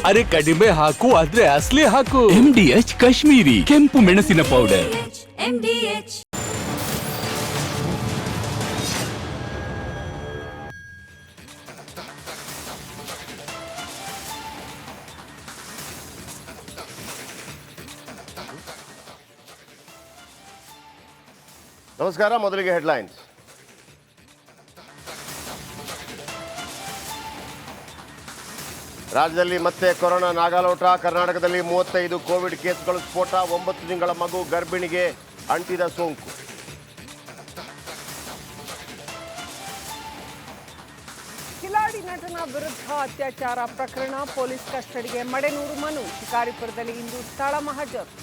ಅರೆ ಕಡಿಮೆ ಹಾಕು ಆದ್ರೆ ಅಸಲಿ ಹಾಕು. MDH ಕಾಶ್ಮೀರಿ ಕೆಂಪು ಮೆಣಸಿನ ಪೌಡರ್. MDH. ನಮಸ್ಕಾರ. ಮೊದಲಿಗೆ ಹೆಡ್ಲೈನ್ಸ್. ರಾಜ್ಯದಲ್ಲಿ ಮತ್ತೆ ಕೊರೋನಾ ನಾಗಾಲೋಟ. ಕರ್ನಾಟಕದಲ್ಲಿ 35 ಕೋವಿಡ್ ಕೇಸ್ಗಳು ಸ್ಫೋಟ. 9 ತಿಂಗಳ ಮಗು ಗರ್ಭಿಣಿಗೆ ಅಂಟಿದ ಸೋಂಕು. ಕಿಲಾಡಿ ನಟನ ವಿರುದ್ಧ ಅತ್ಯಾಚಾರ ಪ್ರಕರಣ. ಪೊಲೀಸ್ ಕಸ್ಟಡಿಗೆ ಮಡೆನೂರು ಮನು. ಶಿಕಾರಿಪುರದಲ್ಲಿ ಇಂದು ಸ್ಥಳ ಮಹಜರು.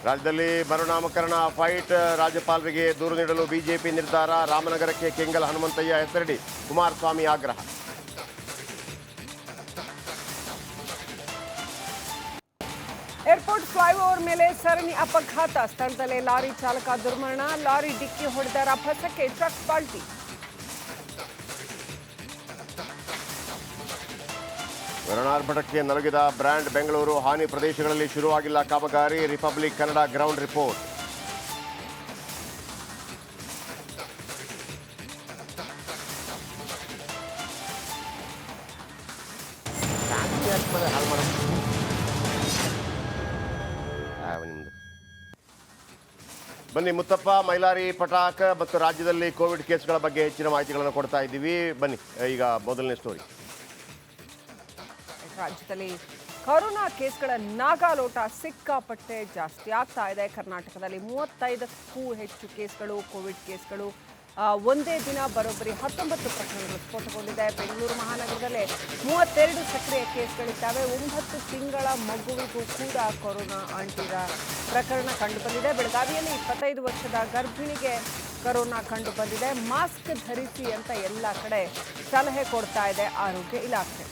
ರಾಜ್ಯದಲ್ಲಿ ಮರುನಾಮಕರಣ ಫೈಟ್. ರಾಜ್ಯಪಾಲರಿಗೆ ದೂರು ನೀಡಲು ಬಿಜೆಪಿ ನಿರ್ಧಾರ. ರಾಮನಗರಕ್ಕೆ ಕೆಂಗಲ್ ಹನುಮಂತಯ್ಯ ಹೆಸರಿಡಿ. ಕುಮಾರಸ್ವಾಮಿ ಆಗ್ರಹ. ಏರ್ಪೋರ್ಟ್ ಫ್ಲೈಓವರ್ ಮೇಲೆ ಸರಣಿ ಅಪಘಾತ. ಸ್ಥಳದಲ್ಲೇ ಲಾರಿ ಚಾಲಕ ದುರ್ಮರಣ. ಲಾರಿ ಡಿಕ್ಕಿ ಹೊಡೆದ ರಭಸಕ್ಕೆ ಟ್ರಕ್ ಪಲ್ಟಿ. ವರುಣಾರ್ಭಟಕ್ಕೆ ನಲುಗಿದ ಬ್ರ್ಯಾಂಡ್ ಬೆಂಗಳೂರು. ಹಾನಿ ಪ್ರದೇಶಗಳಲ್ಲಿ ಶುರುವಾಗಿಲ್ಲ ಕಾಮಗಾರಿ. Republic Kannada ground report. ಬನ್ನಿ, ಮುತ್ತಪ್ಪ, ಮೈಲಾರಿ ಪಟಾಕ ಮತ್ತು ರಾಜ್ಯದಲ್ಲಿ ಕೋವಿಡ್ ಕೇಸ್ಗಳ ಬಗ್ಗೆ ಹೆಚ್ಚಿನ ಮಾಹಿತಿಗಳನ್ನು ಕೊಡ್ತಾ ಇದ್ದೀವಿ. ಬನ್ನಿ, ಈಗ ಮೊದಲನೇ ಸ್ಟೋರಿ. ರಾಜ್ಯದಲ್ಲಿ ಕೊರೋನಾ ಕೇಸ್ಗಳ ನಾಗಾಲೋಟ ಸಿಕ್ಕಾಪಟ್ಟೆ ಜಾಸ್ತಿ ಆಗ್ತಾ ಇದೆ. ಕರ್ನಾಟಕದಲ್ಲಿ 35ಕ್ಕೂ ಹೆಚ್ಚು ಕೇಸ್ಗಳು, ಕೋವಿಡ್ ಕೇಸ್ಗಳು. ಒಂದೇ ದಿನ ಬರೋಬ್ಬರಿ 19 ಪ್ರಕರಣಗಳು ಸ್ಫೋಟಗೊಂಡಿದೆ. ಬೆಂಗಳೂರು ಮಹಾನಗರದಲ್ಲೇ 32 ಸಕ್ರಿಯ ಕೇಸ್ಗಳಿದ್ದಾವೆ. 9 ತಿಂಗಳ ಮಗುವಿಗೂ ಕೂಡ ಕೊರೋನಾ ಅಂಟಿದ ಪ್ರಕರಣ ಕಂಡುಬಂದಿದೆ. ಬೆಳಗಾವಿಯಲ್ಲಿ 25 ವರ್ಷದ ಗರ್ಭಿಣಿಗೆ ಕೊರೋನಾ ಕಂಡುಬಂದಿದೆ. ಮಾಸ್ಕ್ ಧರಿಸಿ ಅಂತ ಎಲ್ಲ ಕಡೆ ಸಲಹೆ ಕೊಡ್ತಾ ಇದೆ ಆರೋಗ್ಯ ಇಲಾಖೆ.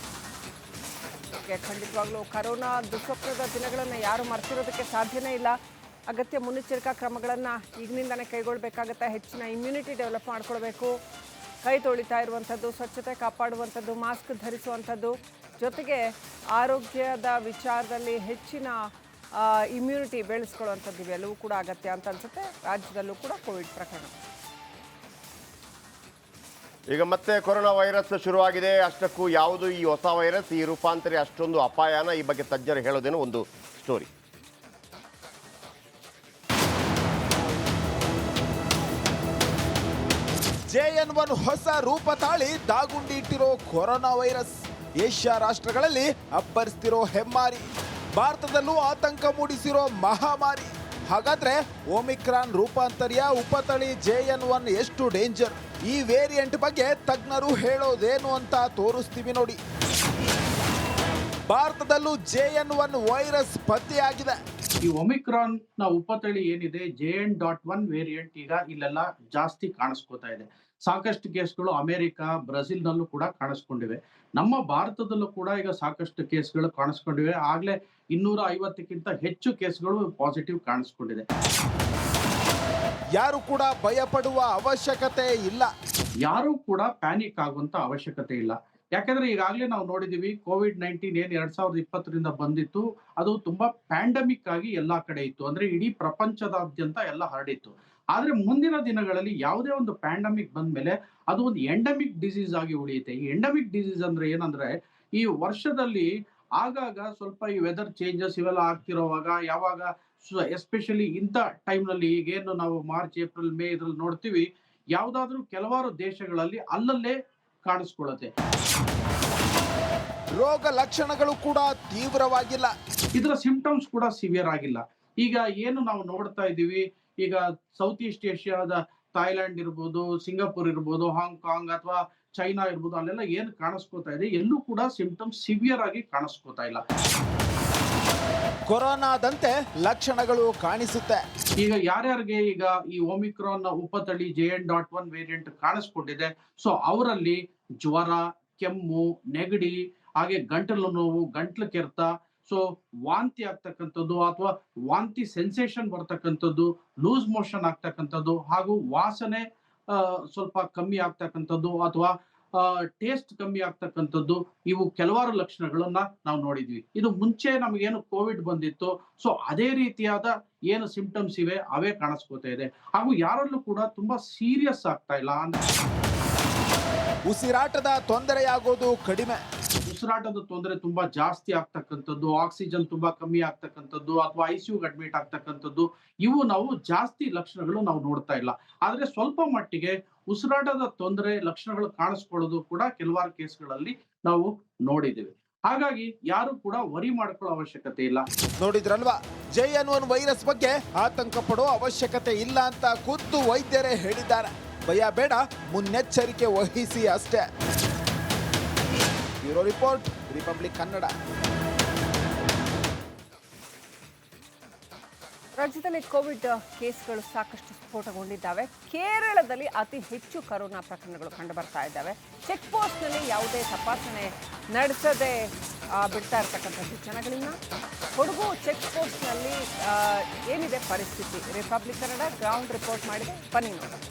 ಖಂಡಿತವಾಗ್ಲೂ ಕೊರೋನಾ ದುಸ್ವಪ್ನದ ದಿನಗಳನ್ನು ಯಾರು ಮರೆತಿರೋದಕ್ಕೆ ಸಾಧ್ಯನೇ ಇಲ್ಲ. ಅಗತ್ಯ ಮುನ್ನೆಚ್ಚರಿಕಾ ಕ್ರಮಗಳನ್ನು ಈಗಿನಿಂದನೇ ಕೈಗೊಳ್ಳಬೇಕಾಗತ್ತೆ. ಹೆಚ್ಚಿನ ಇಮ್ಯುನಿಟಿ ಡೆವಲಪ್ ಮಾಡ್ಕೊಳ್ಬೇಕು. ಕೈ ತೊಳಿತಾ ಇರುವಂಥದ್ದು, ಸ್ವಚ್ಛತೆ ಕಾಪಾಡುವಂಥದ್ದು, ಮಾಸ್ಕ್ ಧರಿಸುವಂಥದ್ದು, ಜೊತೆಗೆ ಆರೋಗ್ಯದ ವಿಚಾರದಲ್ಲಿ ಹೆಚ್ಚಿನ ಇಮ್ಯುನಿಟಿ ಬೆಳೆಸ್ಕೊಳ್ಳುವಂಥದ್ದು ಇವೆಲ್ಲವೂ ಕೂಡ ಅಗತ್ಯ ಅಂತ ಅನ್ಸುತ್ತೆ. ರಾಜ್ಯದಲ್ಲೂ ಕೂಡ ಕೋವಿಡ್ ಪ್ರಕರಣ. ಈಗ ಮತ್ತೆ ಕೊರೋನಾ ವೈರಸ್ ಶುರುವಾಗಿದೆ. ಅಷ್ಟಕ್ಕೂ ಯಾವುದು ಈ ಹೊಸ ವೈರಸ್, ಈ ರೂಪಾಂತರಿ ಅಷ್ಟೊಂದು ಅಪಾಯನ? ಈ ಬಗ್ಗೆ ತಜ್ಞರು ಹೇಳೋದೇನೋ ಒಂದು ಸ್ಟೋರಿ. JN1 ಹೊಸ ರೂಪ ತಾಳಿ ದಾಗುಂಡಿ ಇಟ್ಟಿರೋ ಕೊರೋನಾ ವೈರಸ್ ಏಷ್ಯಾ ರಾಷ್ಟ್ರಗಳಲ್ಲಿ ಅಬ್ಬರಿಸ್ತಿರೋ ಹೆಮ್ಮಾರಿ, ಭಾರತದಲ್ಲೂ ಆತಂಕ ಮೂಡಿಸಿರೋ ಮಹಾಮಾರಿ. ಹಾಗಾದ್ರೆ ಒಮಿಕ್ರಾನ್ ರೂಪಾಂತರಿಯ ಉಪತಳಿ JN1 ಎಷ್ಟು ಡೇಂಜರ್? ಈ ವೇರಿಯಂಟ್ ಬಗ್ಗೆ ತಜ್ಞರು ಹೇಳೋದೇನು ಅಂತ ತೋರಿಸ್ತೀವಿ ನೋಡಿ. ಭಾರತದಲ್ಲೂ JN1 ವೈರಸ್ ಪತ್ತೆಯಾಗಿದೆ. ಈ ಒಮಿಕ್ರಾನ್ ನ ಉಪತಳಿ ಏನಿದೆ JN.1 ವೇರಿಯಂಟ್ ಈಗ ಇಲ್ಲೆಲ್ಲ ಜಾಸ್ತಿ ಕಾಣಿಸ್ಕೋತಾ ಇದೆ. ಸಾಕಷ್ಟು ಕೇಸ್ಗಳು ಅಮೆರಿಕ, ಬ್ರೆಜಿಲ್ನಲ್ಲೂ ಕೂಡ ಕಾಣಿಸ್ಕೊಂಡಿವೆ. ನಮ್ಮ ಭಾರತದಲ್ಲೂ ಕೂಡ ಈಗ ಸಾಕಷ್ಟು ಕೇಸ್ಗಳು ಕಾಣಿಸ್ಕೊಂಡಿವೆ. ಆಗ್ಲೇ 250ಕ್ಕಿಂತ ಹೆಚ್ಚು ಕೇಸ್ಗಳು ಪಾಸಿಟಿವ್ ಕಾಣಿಸ್ಕೊಂಡಿದೆ. ಯಾರು ಕೂಡ ಭಯ ಪಡುವ ಅವಶ್ಯಕತೆ ಇಲ್ಲ. ಯಾರು ಕೂಡ ಪ್ಯಾನಿಕ್ ಆಗುವಂತ ಅವಶ್ಯಕತೆ ಇಲ್ಲ. ಯಾಕಂದ್ರೆ ಈಗಾಗಲೇ ನಾವು ನೋಡಿದೀವಿ, COVID-19 ಏನ್ 2020ರಿಂದ ಬಂದಿತ್ತು, ಅದು ತುಂಬಾ ಪ್ಯಾಂಡಮಿಕ್ ಆಗಿ ಎಲ್ಲಾ ಕಡೆ ಇತ್ತು. ಅಂದ್ರೆ ಇಡೀ ಪ್ರಪಂಚದಾದ್ಯಂತ ಎಲ್ಲ ಹರಡಿತ್ತು. ಆದ್ರೆ ಮುಂದಿನ ದಿನಗಳಲ್ಲಿ ಯಾವುದೇ ಒಂದು ಪ್ಯಾಂಡಮಿಕ್ ಬಂದ್ಮೇಲೆ ಅದು ಒಂದು ಎಂಡಮಿಕ್ ಡಿಸೀಸ್ ಆಗಿ ಉಳಿಯುತ್ತೆ. ಈ ಎಂಡಮಿಕ್ ಡಿಸೀಸ್ ಅಂದ್ರೆ ಏನಂದ್ರೆ, ಈ ವರ್ಷದಲ್ಲಿ ಆಗಾಗ ಸ್ವಲ್ಪ ಈ ವೆದರ್ ಚೇಂಜಸ್ ಇವೆಲ್ಲ ಆಗ್ತಿರೋವಾಗ, ಯಾವಾಗ ಎಸ್ಪೆಷಲಿ ಇಂಥ ಟೈಮ್ನಲ್ಲಿ ಈಗೇನು ನಾವು ಮಾರ್ಚ್, ಏಪ್ರಿಲ್, ಮೇ ಇದ್ರಲ್ಲಿ ನೋಡ್ತೀವಿ, ಯಾವ್ದಾದ್ರು ಕೆಲವಾರು ದೇಶಗಳಲ್ಲಿ ಅಲ್ಲಲ್ಲೇ ಕಾಣಿಸ್ಕೊಳ್ಳುತ್ತೆ. ರೋಗ ಲಕ್ಷಣಗಳು ಕೂಡ ತೀವ್ರವಾಗಿಲ್ಲ. ಇದರ ಸಿಂಪ್ಟಮ್ಸ್ ಕೂಡ ಸಿವಿಯರ್ ಆಗಿಲ್ಲ. ಈಗ ಏನು ನಾವು ನೋಡ್ತಾ ಇದ್ದೀವಿ, ಈಗ ಸೌತ್ ಈಸ್ಟ್ ಏಷ್ಯಾದ ಥಾಯ್ಲ್ಯಾಂಡ್ ಇರ್ಬೋದು, ಸಿಂಗಾಪುರ್ ಇರ್ಬೋದು, ಹಾಂಗ್ಕಾಂಗ್ ಅಥವಾ ಚೈನಾ ಇರ್ಬೋದು, ಅಲ್ಲೆಲ್ಲ ಏನು ಕಾಣಿಸ್ಕೋತಾ ಇದೆ, ಎಲ್ಲೂ ಕೂಡ ಸಿಂಪ್ಟಮ್ಸ್ ಸಿವಿಯರ್ ಆಗಿ ಕಾಣಿಸ್ಕೋತಾ ಇಲ್ಲ. ಕೊರೋನಾದಂತೆ ಲಕ್ಷಣಗಳು ಕಾಣಿಸುತ್ತೆ. ಈಗ ಯಾರ್ಯಾರಿಗೆ ಈಗ ಈ ಒಮಿಕ್ರಾನ್ ಉಪತಳಿ JN.1 ವೇರಿಯಂಟ್ ಕಾಣಿಸ್ಕೊಂಡಿದೆ, ಸೊ ಅವರಲ್ಲಿ ಜ್ವರ, ಕೆಮ್ಮು, ನೆಗಡಿ, ಹಾಗೆ ಗಂಟಲು ನೋವು, ಗಂಟ್ಲು ಕೆರೆತ, ಸೊ ವಾಂತಿ ಆಗ್ತಕ್ಕಂಥದ್ದು ಅಥವಾ ವಾಂತಿ ಸೆನ್ಸೇಷನ್ ಬರ್ತಕ್ಕಂಥದ್ದು, ಲೂಸ್ ಮೋಷನ್ ಆಗ್ತಕ್ಕಂಥದ್ದು, ಹಾಗೂ ವಾಸನೆ ಸ್ವಲ್ಪ ಕಮ್ಮಿ ಆಗ್ತಕ್ಕಂಥದ್ದು, ಅಥವಾ ಟೇಸ್ಟ್ ಕಮ್ಮಿ ಆಗ್ತಕ್ಕಂಥದ್ದು, ಇವು ಕೆಲವಾರು ಲಕ್ಷಣಗಳನ್ನ ನಾವು ನೋಡಿದ್ವಿ. ಇದು ಮುಂಚೆ ನಮಗೇನು ಕೋವಿಡ್ ಬಂದಿತ್ತು, ಸೊ ಅದೇ ರೀತಿಯಾದ ಏನು ಸಿಂಪ್ಟಮ್ಸ್ ಇವೆ ಅವೇ ಕಾಣಿಸ್ಕೋತಾ ಇದೆ. ಹಾಗೂ ಯಾರಲ್ಲೂ ಕೂಡ ತುಂಬಾ ಸೀರಿಯಸ್ ಆಗ್ತಾ ಇಲ್ಲ. ಉಸಿರಾಟದ ತೊಂದರೆಯಾಗೋದು ಕಡಿಮೆ. ಉಸಿರಾಟದ ತೊಂದರೆ ತುಂಬಾ ಜಾಸ್ತಿ ಆಗ್ತಕ್ಕಂಥದ್ದು, ಆಕ್ಸಿಜನ್ ತುಂಬಾ ಕಮ್ಮಿ ಆಗ್ತಕ್ಕಂಥದ್ದು, ಅಥವಾ ICU ಅಡ್ಮಿಟ್ ಆಗ್ತಕ್ಕಂಥದ್ದು, ಇವು ನಾವು ಜಾಸ್ತಿ ಲಕ್ಷಣಗಳು ನಾವು ನೋಡ್ತಾ ಇಲ್ಲ. ಆದ್ರೆ ಸ್ವಲ್ಪ ಮಟ್ಟಿಗೆ ಉಸಿರಾಟದ ತೊಂದರೆ ಲಕ್ಷಣಗಳು ಕಾಣಿಸ್ಕೊಳ್ಳೋದು ಕೂಡ ಕೆಲವಾರು ಕೇಸ್ಗಳಲ್ಲಿ ನಾವು ನೋಡಿದ್ದೇವೆ. ಹಾಗಾಗಿ ಯಾರು ಕೂಡ ವರಿ ಮಾಡ್ಕೊಳ್ಳೋ ಅವಶ್ಯಕತೆ ಇಲ್ಲ. ನೋಡಿದ್ರಲ್ವಾ, JN1 ವೈರಸ್ ಬಗ್ಗೆ ಆತಂಕ ಪಡೋ ಅವಶ್ಯಕತೆ ಇಲ್ಲ ಅಂತ ಖುದ್ದು ವೈದ್ಯರೇ ಹೇಳಿದ್ದಾರೆ. ಭಯ ಬೇಡ, ಮುನ್ನೆಚ್ಚರಿಕೆ ವಹಿಸಿ ಅಷ್ಟೇ. Bureau report, Republic Kannada. ರಾಜ್ಯದಲ್ಲಿ ಕೋವಿಡ್ ಕೇಸ್ಗಳು ಸಾಕಷ್ಟು ಸ್ಫೋಟಗೊಂಡಿದ್ದಾವೆ. ಕೇರಳದಲ್ಲಿ ಅತಿ ಹೆಚ್ಚು ಕರೋನಾ ಪ್ರಕರಣಗಳು ಕಂಡು ಬರ್ತಾ ಇದ್ದಾವೆ. ಚೆಕ್ ಪೋಸ್ಟ್ನಲ್ಲಿ ಯಾವುದೇ ತಪಾಸಣೆ ನಡೆಸದೆ ಬಿಡ್ತಾ ಇರ್ತಕ್ಕಂಥದ್ದು ಜನಗಳನ್ನ. ಕೊಡಗು ಚೆಕ್ ಪೋಸ್ಟ್ನಲ್ಲಿ ಏನಿದೆ ಪರಿಸ್ಥಿತಿ? ರಿಪಬ್ಲಿಕ್ ಕನ್ನಡ ಗ್ರೌಂಡ್ ರಿಪೋರ್ಟ್ ಮಾಡಿದೆ, ಬನ್ನಿ ನೋಡೋಣ.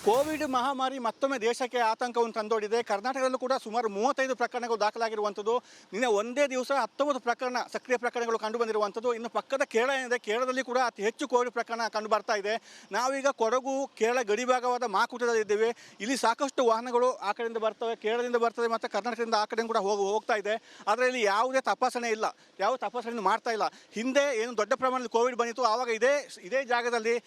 ಕೋವಿಡ್ ಮಹಾಮಾರಿ ಮತ್ತೊಮ್ಮೆ ದೇಶಕ್ಕೆ ಆತಂಕವನ್ನು ತಂದೊಡ್ಡಿದೆ. ಕರ್ನಾಟಕದಲ್ಲೂ ಕೂಡ ಸುಮಾರು 35 ಪ್ರಕರಣಗಳು ದಾಖಲಾಗಿರುವಂಥದ್ದು. ನಿನ್ನೆ ಒಂದೇ ದಿವಸ 19 ಪ್ರಕರಣ ಸಕ್ರಿಯ ಪ್ರಕರಣಗಳು ಕಂಡು ಬಂದಿರುವಂಥದ್ದು. ಇನ್ನು ಪಕ್ಕದ ಕೇರಳ ಏನಿದೆ, ಕೇರಳದಲ್ಲಿ ಕೂಡ ಅತಿ ಹೆಚ್ಚು ಕೋವಿಡ್ ಪ್ರಕರಣ ಕಂಡು ಬರ್ತಾ ಇದೆ. ನಾವೀಗ ಕೊಡಗು ಕೇರಳ ಗಡಿಭಾಗವಾದ ಮಾಕುಟದಲ್ಲಿದ್ದೇವೆ. ಇಲ್ಲಿ ಸಾಕಷ್ಟು ವಾಹನಗಳು ಆ ಕಡೆಯಿಂದ ಬರ್ತವೆ, ಕೇರಳದಿಂದ ಬರ್ತದೆ, ಮತ್ತು ಕರ್ನಾಟಕದಿಂದ ಆ ಕಡೆ ಕೂಡ ಹೋಗ್ತಾ ಇದೆ. ಆದರೆ ಇಲ್ಲಿ ಯಾವುದೇ ತಪಾಸಣೆ ಇಲ್ಲ, ಯಾವ ತಪಾಸಣೆ ಮಾಡ್ತಾ ಇಲ್ಲ. ಹಿಂದೆ ಏನು ದೊಡ್ಡ ಪ್ರಮಾಣದಲ್ಲಿ ಕೋವಿಡ್ ಬಂದಿತ್ತು, ಆವಾಗ ಇದೇ ಜಾಗದಲ್ಲಿ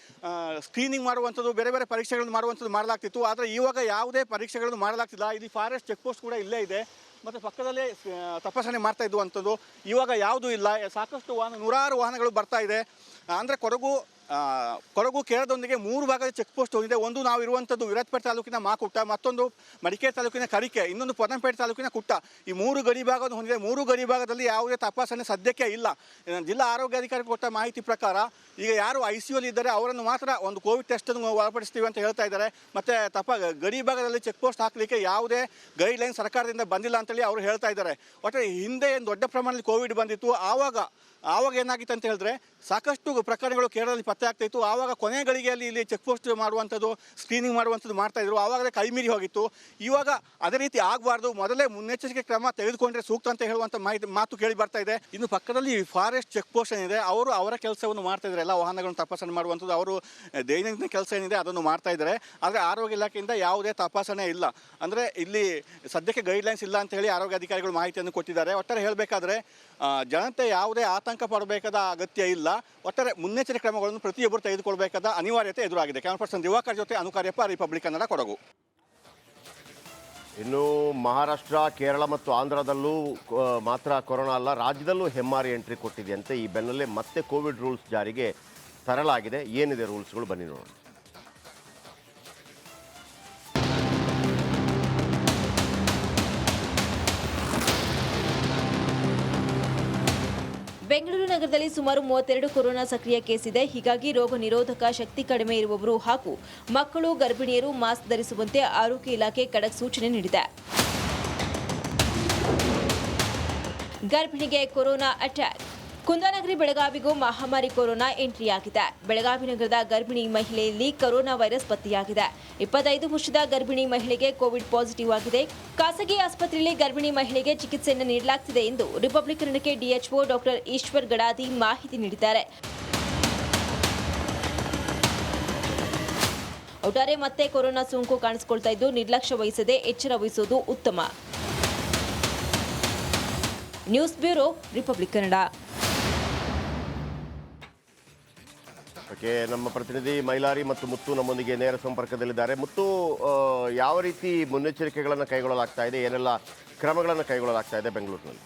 ಸ್ಕ್ರೀನಿಂಗ್ ಮಾಡುವಂಥದ್ದು, ಬೇರೆ ಬೇರೆ ಪರೀಕ್ಷೆಗಳನ್ನು ಮಾಡುವಂಥದ್ದು ಮಾಡಲಾಗ್ತಿತ್ತು. ಆದರೆ ಇವಾಗ ಯಾವುದೇ ಪರೀಕ್ಷೆಗಳನ್ನು ಮಾಡಲಾಗ್ತಿಲ್ಲ. ಇಲ್ಲಿ ಫಾರೆಸ್ಟ್ ಚೆಕ್ ಪೋಸ್ಟ್ ಕೂಡ ಇಲ್ಲೇ ಇದೆ, ಮತ್ತು ಪಕ್ಕದಲ್ಲೇ ತಪಾಸಣೆ ಮಾಡ್ತಾ ಇದ್ದುವಂಥದ್ದು. ಇವಾಗ ಯಾವುದೂ ಇಲ್ಲ. ಸಾಕಷ್ಟು ನೂರಾರು ವಾಹನಗಳು ಬರ್ತಾ ಇದೆ. ಅಂದರೆ ಕೊಡಗು ಕೇರಳದೊಂದಿಗೆ 3 ಭಾಗದ ಚೆಕ್ ಪೋಸ್ಟ್ ಹೊಂದಿದೆ. ಒಂದು ನಾವು ಇರುವಂಥದ್ದು ವಿರಾಜಪೇಟೆ ತಾಲೂಕಿನ ಮಾಕುಟ್ಟ, ಮತ್ತೊಂದು ಮಡಿಕೇರಿ ತಾಲೂಕಿನ ಕರಿಕೆ, ಇನ್ನೊಂದು ಪೊನ್ನಂಪೇಟೆ ತಾಲೂಕಿನ ಕುಟ್ಟ. ಈ 3 ಗಡಿ ಭಾಗವನ್ನು ಹೊಂದಿದೆ. 3 ಗಡಿ ಭಾಗದಲ್ಲಿ ಯಾವುದೇ ತಪಾಸಣೆ ಸದ್ಯಕ್ಕೆ ಇಲ್ಲ. ಜಿಲ್ಲಾ ಆರೋಗ್ಯಾಧಿಕಾರಿ ಕೊಟ್ಟ ಮಾಹಿತಿ ಪ್ರಕಾರ ಈಗ ಯಾರು ICU ಇದ್ದಾರೆ ಅವರನ್ನು ಮಾತ್ರ ಒಂದು ಕೋವಿಡ್ ಟೆಸ್ಟನ್ನು ಒಳಪಡಿಸ್ತೀವಿ ಅಂತ ಹೇಳ್ತಾ ಇದ್ದಾರೆ. ಮತ್ತು ಗಡಿ ಭಾಗದಲ್ಲಿ ಚೆಕ್ ಪೋಸ್ಟ್ ಹಾಕಲಿಕ್ಕೆ ಯಾವುದೇ ಗೈಡ್ಲೈನ್ ಸರ್ಕಾರದಿಂದ ಬಂದಿಲ್ಲ ಅಂತೇಳಿ ಅವರು ಹೇಳ್ತಾ ಇದ್ದಾರೆ. ಒಟ್ಟು ಹಿಂದೆ ಏನು ದೊಡ್ಡ ಪ್ರಮಾಣದಲ್ಲಿ ಕೋವಿಡ್ ಬಂದಿತ್ತು, ಆವಾಗ ಏನಾಗಿತ್ತು ಅಂತ ಹೇಳಿದ್ರೆ ಸಾಕಷ್ಟು ಪ್ರಕರಣಗಳು ಕೇರಳದಲ್ಲಿ ಪತ್ತೆ ಆಗ್ತಾ ಇತ್ತು. ಆವಾಗ ಕೊನೆ ಗಳಿಗೆಯಲ್ಲಿ ಇಲ್ಲಿ ಚೆಕ್ ಪೋಸ್ಟ್ ಮಾಡುವಂಥದ್ದು, ಸ್ಕ್ರೀನಿಂಗ್ ಮಾಡುವಂಥದ್ದು ಮಾಡ್ತಾಯಿದ್ರು. ಆವಾಗಲೇ ಕೈ ಮೀರಿ ಹೋಗಿತ್ತು. ಇವಾಗ ಅದೇ ರೀತಿ ಆಗಬಾರ್ದು, ಮೊದಲೇ ಮುನ್ನೆಚ್ಚರಿಕೆ ಕ್ರಮ ತೆಗೆದುಕೊಂಡ್ರೆ ಸೂಕ್ತ ಅಂತ ಹೇಳುವಂಥ ಮಾತು ಕೇಳಿ ಬರ್ತಾ ಇದೆ. ಇನ್ನು ಪಕ್ಕದಲ್ಲಿ ಫಾರೆಸ್ಟ್ ಚೆಕ್ ಪೋಸ್ಟ್ ಏನಿದೆ, ಅವರ ಕೆಲಸವನ್ನು ಮಾಡ್ತಾ ಇದ್ದಾರೆ. ಎಲ್ಲ ವಾಹನಗಳನ್ನು ತಪಾಸಣೆ ಮಾಡುವಂಥದ್ದು ಅವರು ದೈನಂದಿನ ಕೆಲಸ ಏನಿದೆ ಅದನ್ನು ಮಾಡ್ತಾ ಇದ್ದಾರೆ. ಆದರೆ ಆರೋಗ್ಯ ಇಲಾಖೆಯಿಂದ ಯಾವುದೇ ತಪಾಸಣೆ ಇಲ್ಲ. ಅಂದರೆ ಇಲ್ಲಿ ಸದ್ಯಕ್ಕೆ ಗೈಡ್ಲೈನ್ಸ್ ಇಲ್ಲ ಅಂತ ಹೇಳಿ ಆರೋಗ್ಯ ಅಧಿಕಾರಿಗಳು ಮಾಹಿತಿಯನ್ನು ಕೊಟ್ಟಿದ್ದಾರೆ. ಒಟ್ಟಾರೆ ಹೇಳಬೇಕಾದ್ರೆ ಜನತೆ ಯಾವುದೇ ಆತಂಕ ಪಡಬೇಕಾದ ಅಗತ್ಯ ಇಲ್ಲ. ಒಟ್ಟಾರೆ ಮುನ್ನೆಚ್ಚರಿಕೆ ಕ್ರಮಗಳನ್ನು ಪ್ರತಿಯೊಬ್ಬರು ತೆಗೆದುಕೊಳ್ಬೇಕಾದ ಅನಿವಾರ್ಯತೆ ಎದುರಾಗಿದೆ. ಕ್ಯಾಮರಾ ಪರ್ಸನ್ ದಿವಾಕರ್ ಜೊತೆ ಅನುಕಾರ್ಯಪ್ಪ, ರಿಪಬ್ಲಿಕ್ ಕನ್ನಡ, ಕೊಡಗು. ಇನ್ನು ಮಹಾರಾಷ್ಟ್ರ, ಕೇರಳ ಮತ್ತು ಆಂಧ್ರದಲ್ಲೂ ಮಾತ್ರ ಕೊರೋನಾ ಅಲ್ಲ, ರಾಜ್ಯದಲ್ಲೂ ಹೆಮ್ಮಾರಿ ಎಂಟ್ರಿ ಕೊಟ್ಟಿದೆಯಂತೆ. ಈ ಬೆನ್ನಲ್ಲೇ ಮತ್ತೆ ಕೋವಿಡ್ ರೂಲ್ಸ್ ಜಾರಿಗೆ ತರಲಾಗಿದೆ. ಏನಿದೆ ರೂಲ್ಸ್ಗಳು, ಬನ್ನಿ ನೋಡೋಣ. ಬೆಂಗಳೂರು ನಗರದಲ್ಲಿ ಸುಮಾರು 32 ಕೊರೋನಾ ಸಕ್ರಿಯ ಕೇಸ್ ಇದೆ. ಹೀಗಾಗಿ ರೋಗ ನಿರೋಧಕ ಶಕ್ತಿ ಕಡಿಮೆ ಇರುವವರು ಹಾಗೂ ಮಕ್ಕಳು, ಗರ್ಭಿಣಿಯರು ಮಾಸ್ಕ್ ಧರಿಸುವಂತೆ ಆರೋಗ್ಯ ಇಲಾಖೆ ಖಡಕ್ ಸೂಚನೆ ನೀಡಿದೆ. ಗರ್ಭಿಣಿಗೆ ಕೊರೋನಾ ಅಟ್ಯಾಕ್. ಕುಂದಾನಗರಿ ಬೆಳಗಾವಿಗೂ ಮಹಾಮಾರಿ ಕೊರೋನಾ ಎಂಟ್ರಿಯಾಗಿದೆ. ಬೆಳಗಾವಿ ನಗರದ ಗರ್ಭಿಣಿ ಮಹಿಳೆಯಲ್ಲಿ ಕೊರೋನಾ ವೈರಸ್ ಪತ್ತೆಯಾಗಿದೆ. 25 ವರ್ಷದ ಗರ್ಭಿಣಿ ಮಹಿಳೆಗೆ ಕೋವಿಡ್ ಪಾಸಿಟಿವ್ ಆಗಿದೆ. ಖಾಸಗಿ ಆಸ್ಪತ್ರೆಯಲ್ಲಿ ಗರ್ಭಿಣಿ ಮಹಿಳೆಗೆ ಚಿಕಿತ್ಸೆಯನ್ನು ನೀಡಲಾಗುತ್ತಿದೆ ಎಂದು ರಿಪಬ್ಲಿಕ್ ಕನ್ನಡಕ್ಕೆ DHO ಡಾಕ್ಟರ್ ಈಶ್ವರ್ ಗಡಾದಿ ಮಾಹಿತಿ ನೀಡಿದ್ದಾರೆ. ಒಟ್ಟಾರೆ ಮತ್ತೆ ಕೊರೋನಾ ಸೋಂಕು ಕಾಣಿಸಿಕೊಳ್ತಾ ಇದ್ದು ನಿರ್ಲಕ್ಷ್ಯ ವಹಿಸದೆ ಎಚ್ಚರ ವಹಿಸುವುದು ಉತ್ತಮ. News bureau, Republic Kannada. Okay, ನಮ್ಮ ಪ್ರತಿನಿಧಿ ಮೈಲಾರಿ ಮತ್ತು ಮುತ್ತು ನಮ್ಮೊಂದಿಗೆ ನೇರ ಸಂಪರ್ಕದಲ್ಲಿದ್ದಾರೆ. ಮುತ್ತು, ಯಾವ ರೀತಿ ಮುನ್ನೆಚ್ಚರಿಕೆಗಳನ್ನು ಕೈಗೊಳ್ಳಲಾಗ್ತಾ ಇದೆ, ಏನೆಲ್ಲ ಕ್ರಮಗಳನ್ನು ಕೈಗೊಳ್ಳಲಾಗ್ತಾ ಇದೆ ಬೆಂಗಳೂರಿನಲ್ಲಿ?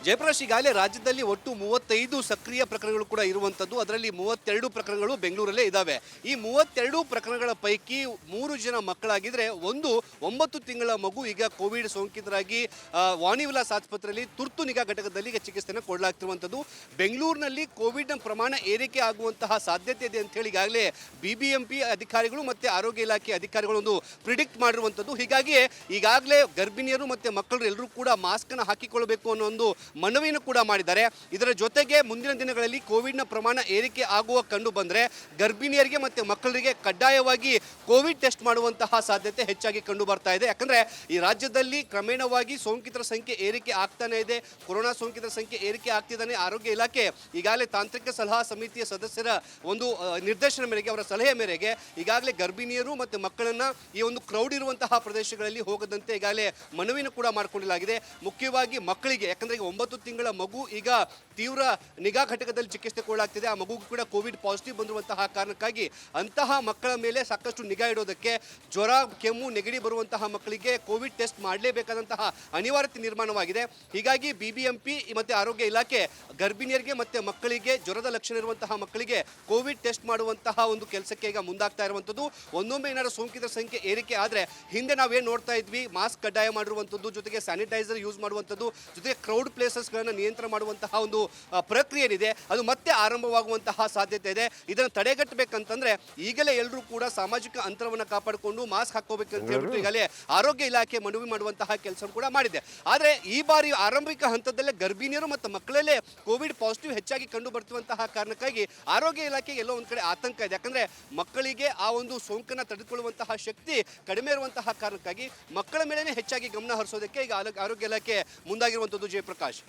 ಜಯಪ್ರಕಾಶ್, ಈಗಾಗಲೇ ರಾಜ್ಯದಲ್ಲಿ ಒಟ್ಟು 35 ಸಕ್ರಿಯ ಪ್ರಕರಣಗಳು ಕೂಡ ಇರುವಂಥದ್ದು. ಅದರಲ್ಲಿ 32 ಪ್ರಕರಣಗಳು ಬೆಂಗಳೂರಲ್ಲೇ ಇದ್ದಾವೆ. ಈ 32 ಪ್ರಕರಣಗಳ ಪೈಕಿ 3 ಜನ ಮಕ್ಕಳಾಗಿದ್ದರೆ ಒಂದು 9 ತಿಂಗಳ ಮಗು ಈಗ ಕೋವಿಡ್ ಸೋಂಕಿತರಾಗಿ ವಾಣಿವಿಲಾಸ್ ಆಸ್ಪತ್ರೆಯಲ್ಲಿ ತುರ್ತು ನಿಗಾ ಘಟಕದಲ್ಲಿ ಈಗ ಚಿಕಿತ್ಸೆಯನ್ನು ಕೊಡಲಾಗ್ತಿರುವಂಥದ್ದು. ಬೆಂಗಳೂರಿನಲ್ಲಿ ಕೋವಿಡ್ನ ಪ್ರಮಾಣ ಏರಿಕೆ ಆಗುವಂತಹ ಸಾಧ್ಯತೆ ಇದೆ ಅಂತ ಹೇಳಿ ಈಗಾಗಲೇ BBMP ಅಧಿಕಾರಿಗಳು ಮತ್ತು ಆರೋಗ್ಯ ಇಲಾಖೆ ಅಧಿಕಾರಿಗಳು ಒಂದು ಪ್ರಿಡಿಕ್ಟ್ ಮಾಡಿರುವಂಥದ್ದು. ಹೀಗಾಗಿ ಈಗಾಗಲೇ ಗರ್ಭಿಣಿಯರು ಮತ್ತು ಮಕ್ಕಳು ಎಲ್ಲರೂ ಕೂಡ ಮಾಸ್ಕನ್ನು ಹಾಕಿಕೊಳ್ಳಬೇಕು ಅನ್ನೋ ಒಂದು ಮನವಿಯನ್ನು ಕೂಡ ಮಾಡಿದ್ದಾರೆ. ಇದರ ಜೊತೆಗೆ ಮುಂದಿನ ದಿನಗಳಲ್ಲಿ ಕೋವಿಡ್ನ ಪ್ರಮಾಣ ಏರಿಕೆ ಆಗುವ ಕಂಡು ಬಂದರೆ ಗರ್ಭಿಣಿಯರಿಗೆ ಮತ್ತು ಮಕ್ಕಳಿಗೆ ಕಡ್ಡಾಯವಾಗಿ ಕೋವಿಡ್ ಟೆಸ್ಟ್ ಮಾಡುವಂತಹ ಸಾಧ್ಯತೆ ಹೆಚ್ಚಾಗಿ ಕಂಡು ಬರ್ತಾ ಇದೆ. ಯಾಕಂದರೆ ಈ ರಾಜ್ಯದಲ್ಲಿ ಕ್ರಮೇಣವಾಗಿ ಸೋಂಕಿತರ ಸಂಖ್ಯೆ ಏರಿಕೆ ಆಗ್ತಾನೆ ಇದೆ. ಕೊರೋನಾ ಸೋಂಕಿತರ ಸಂಖ್ಯೆ ಏರಿಕೆ ಆಗ್ತಿದ್ದಾನೆ. ಆರೋಗ್ಯ ಇಲಾಖೆ ಈಗಾಗಲೇ ತಾಂತ್ರಿಕ ಸಲಹಾ ಸಮಿತಿಯ ಸದಸ್ಯರ ಒಂದು ನಿರ್ದೇಶನ ಮೇರೆಗೆ, ಅವರ ಸಲಹೆ ಮೇರೆಗೆ ಈಗಾಗಲೇ ಗರ್ಭಿಣಿಯರು ಮತ್ತು ಮಕ್ಕಳನ್ನು ಈ ಒಂದು ಕ್ರೌಡ್ ಇರುವಂತಹ ಪ್ರದೇಶಗಳಲ್ಲಿ ಹೋಗದಂತೆ ಈಗಾಗಲೇ ಮನವಿಯನ್ನು ಕೂಡ ಮಾಡಿಕೊಳ್ಳಲಾಗಿದೆ. ಮುಖ್ಯವಾಗಿ ಮಕ್ಕಳಿಗೆ, ಯಾಕಂದರೆ ಈಗ 9 ತಿಂಗಳ ಮಗು ಈಗ ತೀವ್ರ ನಿಗಾ ಘಟಕದಲ್ಲಿ ಚಿಕಿತ್ಸೆಗೊಳ್ಳಲಾಗ್ತಿದೆ. ಆ ಮಗುಗೂ ಕೂಡ ಕೋವಿಡ್ ಪಾಸಿಟಿವ್ ಬಂದಿರುವಂತಹ ಕಾರಣಕ್ಕಾಗಿ ಅಂತಹ ಮಕ್ಕಳ ಮೇಲೆ ಸಾಕಷ್ಟು ನಿಗಾ ಇಡೋದಕ್ಕೆ ಜ್ವರ, ಕೆಮ್ಮು, ನೆಗಡಿ ಬರುವಂತಹ ಮಕ್ಕಳಿಗೆ ಕೋವಿಡ್ ಟೆಸ್ಟ್ ಮಾಡಲೇಬೇಕಾದಂತಹ ಅನಿವಾರ್ಯತೆ ನಿರ್ಮಾಣವಾಗಿದೆ. ಹೀಗಾಗಿ BBMP ಮತ್ತು ಆರೋಗ್ಯ ಇಲಾಖೆ ಗರ್ಭಿಣಿಯರಿಗೆ ಮತ್ತು ಮಕ್ಕಳಿಗೆ, ಜ್ವರದ ಲಕ್ಷಣ ಇರುವಂತಹ ಮಕ್ಕಳಿಗೆ ಕೋವಿಡ್ ಟೆಸ್ಟ್ ಮಾಡುವಂತಹ ಒಂದು ಕೆಲಸಕ್ಕೆ ಈಗ ಮುಂದಾಗ್ತಾ ಇರುವಂಥದ್ದು. ಒಂದೊಮ್ಮೆ ಏನಾದರೂ ಸೋಂಕಿತರ ಸಂಖ್ಯೆ ಏರಿಕೆ ಆದರೆ ಹಿಂದೆ ನಾವೇನು ನೋಡ್ತಾ ಇದ್ವಿ, ಮಾಸ್ಕ್ ಕಡ್ಡಾಯ ಮಾಡಿರುವಂಥದ್ದು, ಜೊತೆಗೆ ಸ್ಯಾನಿಟೈಸರ್ ಯೂಸ್ ಮಾಡುವಂಥದ್ದು, ಜೊತೆಗೆ ಕ್ರೌಡ್ ಪ್ಲೇಸಸ್ಗಳನ್ನು ನಿಯಂತ್ರಣ ಮಾಡುವಂತಹ ಒಂದು ಪ್ರಕ್ರಿಯೆ ಏನಿದೆ ಅದು ಮತ್ತೆ ಆರಂಭವಾಗುವಂತಹ ಸಾಧ್ಯತೆ ಇದೆ. ಇದನ್ನು ತಡೆಗಟ್ಟಬೇಕಂತಂದ್ರೆ ಈಗಲೇ ಎಲ್ಲರೂ ಕೂಡ ಸಾಮಾಜಿಕ ಅಂತರವನ್ನು ಕಾಪಾಡಿಕೊಂಡು ಮಾಸ್ಕ್ ಹಾಕೋಬೇಕಂತ ಹೇಳ್ಬಿಟ್ಟು ಈಗಲೇ ಆರೋಗ್ಯ ಇಲಾಖೆ ಮನವಿ ಮಾಡುವಂತಹ ಕೆಲಸ ಕೂಡ ಮಾಡಿದೆ. ಆದರೆ ಈ ಬಾರಿ ಆರಂಭಿಕ ಹಂತದಲ್ಲೇ ಗರ್ಭಿಣಿಯರು ಮತ್ತು ಮಕ್ಕಳಲ್ಲೇ ಕೋವಿಡ್ ಪಾಸಿಟಿವ್ ಹೆಚ್ಚಾಗಿ ಕಂಡು ಬರ್ತಿರುವಂತಹ ಕಾರಣಕ್ಕಾಗಿ ಆರೋಗ್ಯ ಇಲಾಖೆಗೆ ಎಲ್ಲೋ ಒಂದು ಕಡೆ ಆತಂಕ ಇದೆ. ಯಾಕಂದ್ರೆ ಮಕ್ಕಳಿಗೆ ಆ ಒಂದು ಸೋಂಕನ್ನು ತಡೆದುಕೊಳ್ಳುವಂತಹ ಶಕ್ತಿ ಕಡಿಮೆ ಇರುವಂತಹ ಕಾರಣಕ್ಕಾಗಿ ಮಕ್ಕಳ ಮೇಲೆನೇ ಹೆಚ್ಚಾಗಿ ಗಮನ ಹರಿಸೋದಕ್ಕೆ ಈಗ ಆರೋಗ್ಯ ಇಲಾಖೆ ಮುಂದಾಗಿರುವಂಥದ್ದು. ಜಯಪ್ರಕಾಶ್,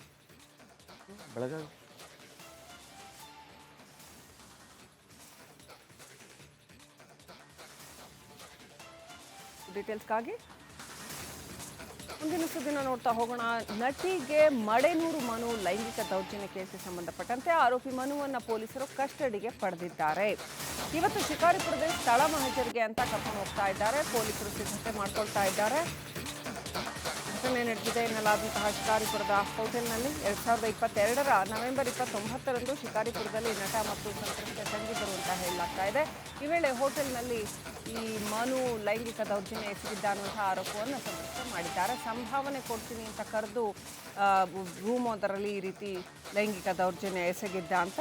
ಬೆಳಗಾವಿ ಡೀಟೇಲ್ಸ್ಗಾಗಿ ಮುಂದಿನ ಸುದ್ದಿನ ನೋಡ್ತಾ ಹೋಗೋಣ. ನಟಿಗೆ ಮಡೆನೂರು ಮನು ಲೈಂಗಿಕ ದೌರ್ಜನ್ಯ ಕೇಸಿಗೆ ಸಂಬಂಧಪಟ್ಟಂತೆ ಆರೋಪಿ ಮನುವನ್ನು ಪೊಲೀಸರು ಕಸ್ಟಡಿಗೆ ಪಡೆದಿದ್ದಾರೆ. ಇವತ್ತು ಶಿಕಾರಿಪುರದಲ್ಲಿ ಸ್ಥಳ ಮಹಜರಿಗೆ ಅಂತ ಕರ್ಕೊಂಡು ಹೋಗ್ತಾ ಇದ್ದಾರೆ. ಪೊಲೀಸರು ಸಿದ್ಧತೆ ಮಾಡ್ಕೊಳ್ತಾ ಇದ್ದಾರೆ. ಘಟನೆ ನಡೆದಿದೆ ಎನ್ನಲಾದಂತಹ ಶಿಕಾರಿಪುರದ ಹೋಟೆಲ್ನಲ್ಲಿ 2022ರ ನವೆಂಬರ್ 29ರಂದು ಶಿಕಾರಿಪುರದಲ್ಲಿ ನಟ ಮತ್ತು ಸಂತ್ರಸ್ತೆ ತಂಗಿದ್ದರು ಅಂತ ಹೇಳಲಾಗ್ತಾ ಇದೆ. ಈ ವೇಳೆ ಹೋಟೆಲ್ನಲ್ಲಿ ಈ ಮನು ಲೈಂಗಿಕ ದೌರ್ಜನ್ಯ ಎಸಗಿದ್ದ ಅನ್ನುವಂಥ ಆರೋಪವನ್ನು ಸಂತ್ರಸ್ತೆ ಮಾಡಿದ್ದಾರೆ. ಸಂಭಾವನೆ ಕೊಡ್ತೀನಿ ಅಂತ ಕರೆದು ರೂಮ್ ಒಂದರಲ್ಲಿ ಈ ರೀತಿ ಲೈಂಗಿಕ ದೌರ್ಜನ್ಯ ಎಸಗಿದ್ದ ಅಂತ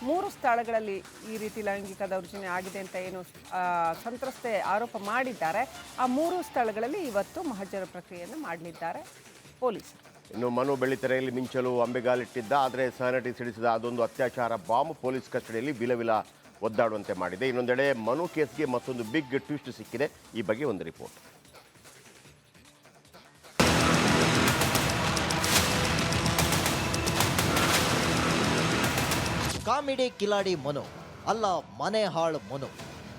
3 ಸ್ಥಳಗಳಲ್ಲಿ ಈ ರೀತಿ ಲೈಂಗಿಕ ದೌರ್ಜನ್ಯ ಆಗಿದೆ ಅಂತ ಏನು ಸಂತ್ರಸ್ತೆ ಆರೋಪ ಮಾಡಿದ್ದಾರೆ. ಆ 3 ಸ್ಥಳಗಳಲ್ಲಿ ಇವತ್ತು ಮಹಜರು ಪ್ರಕ್ರಿಯೆಯನ್ನು ಮಾಡಲಿದ್ದಾರೆ ಪೊಲೀಸರು. ಇನ್ನು ಮನು ಬೆಳ್ಳಿತೆರೆಯಲ್ಲಿ ಮಿಂಚಲು ಅಂಬೆಗಾಲಿಟ್ಟಿದ್ದ, ಆದರೆ ಸಹನಟಿ ಸಿಡಿಸಿದ ಅದೊಂದು ಅತ್ಯಾಚಾರ ಬಾಂಬ್ ಪೊಲೀಸ್ ಕಸ್ಟಡಿಯಲ್ಲಿ ವಿಲವಿಲ ಒದ್ದಾಡುವಂತೆ ಮಾಡಿದೆ. ಇನ್ನೊಂದೆಡೆ ಮನು ಕೇಸ್ಗೆ ಮತ್ತೊಂದು ಬಿಗ್ ಟ್ವಿಸ್ಟ್ ಸಿಕ್ಕಿದೆ. ಈ ಬಗ್ಗೆ ಒಂದು ರಿಪೋರ್ಟ್. ಕಾಮಿಡಿ ಕಿಲಾಡಿ ಮನು ಅಲ್ಲ, ಮನೆ ಹಾಳು ಮನು.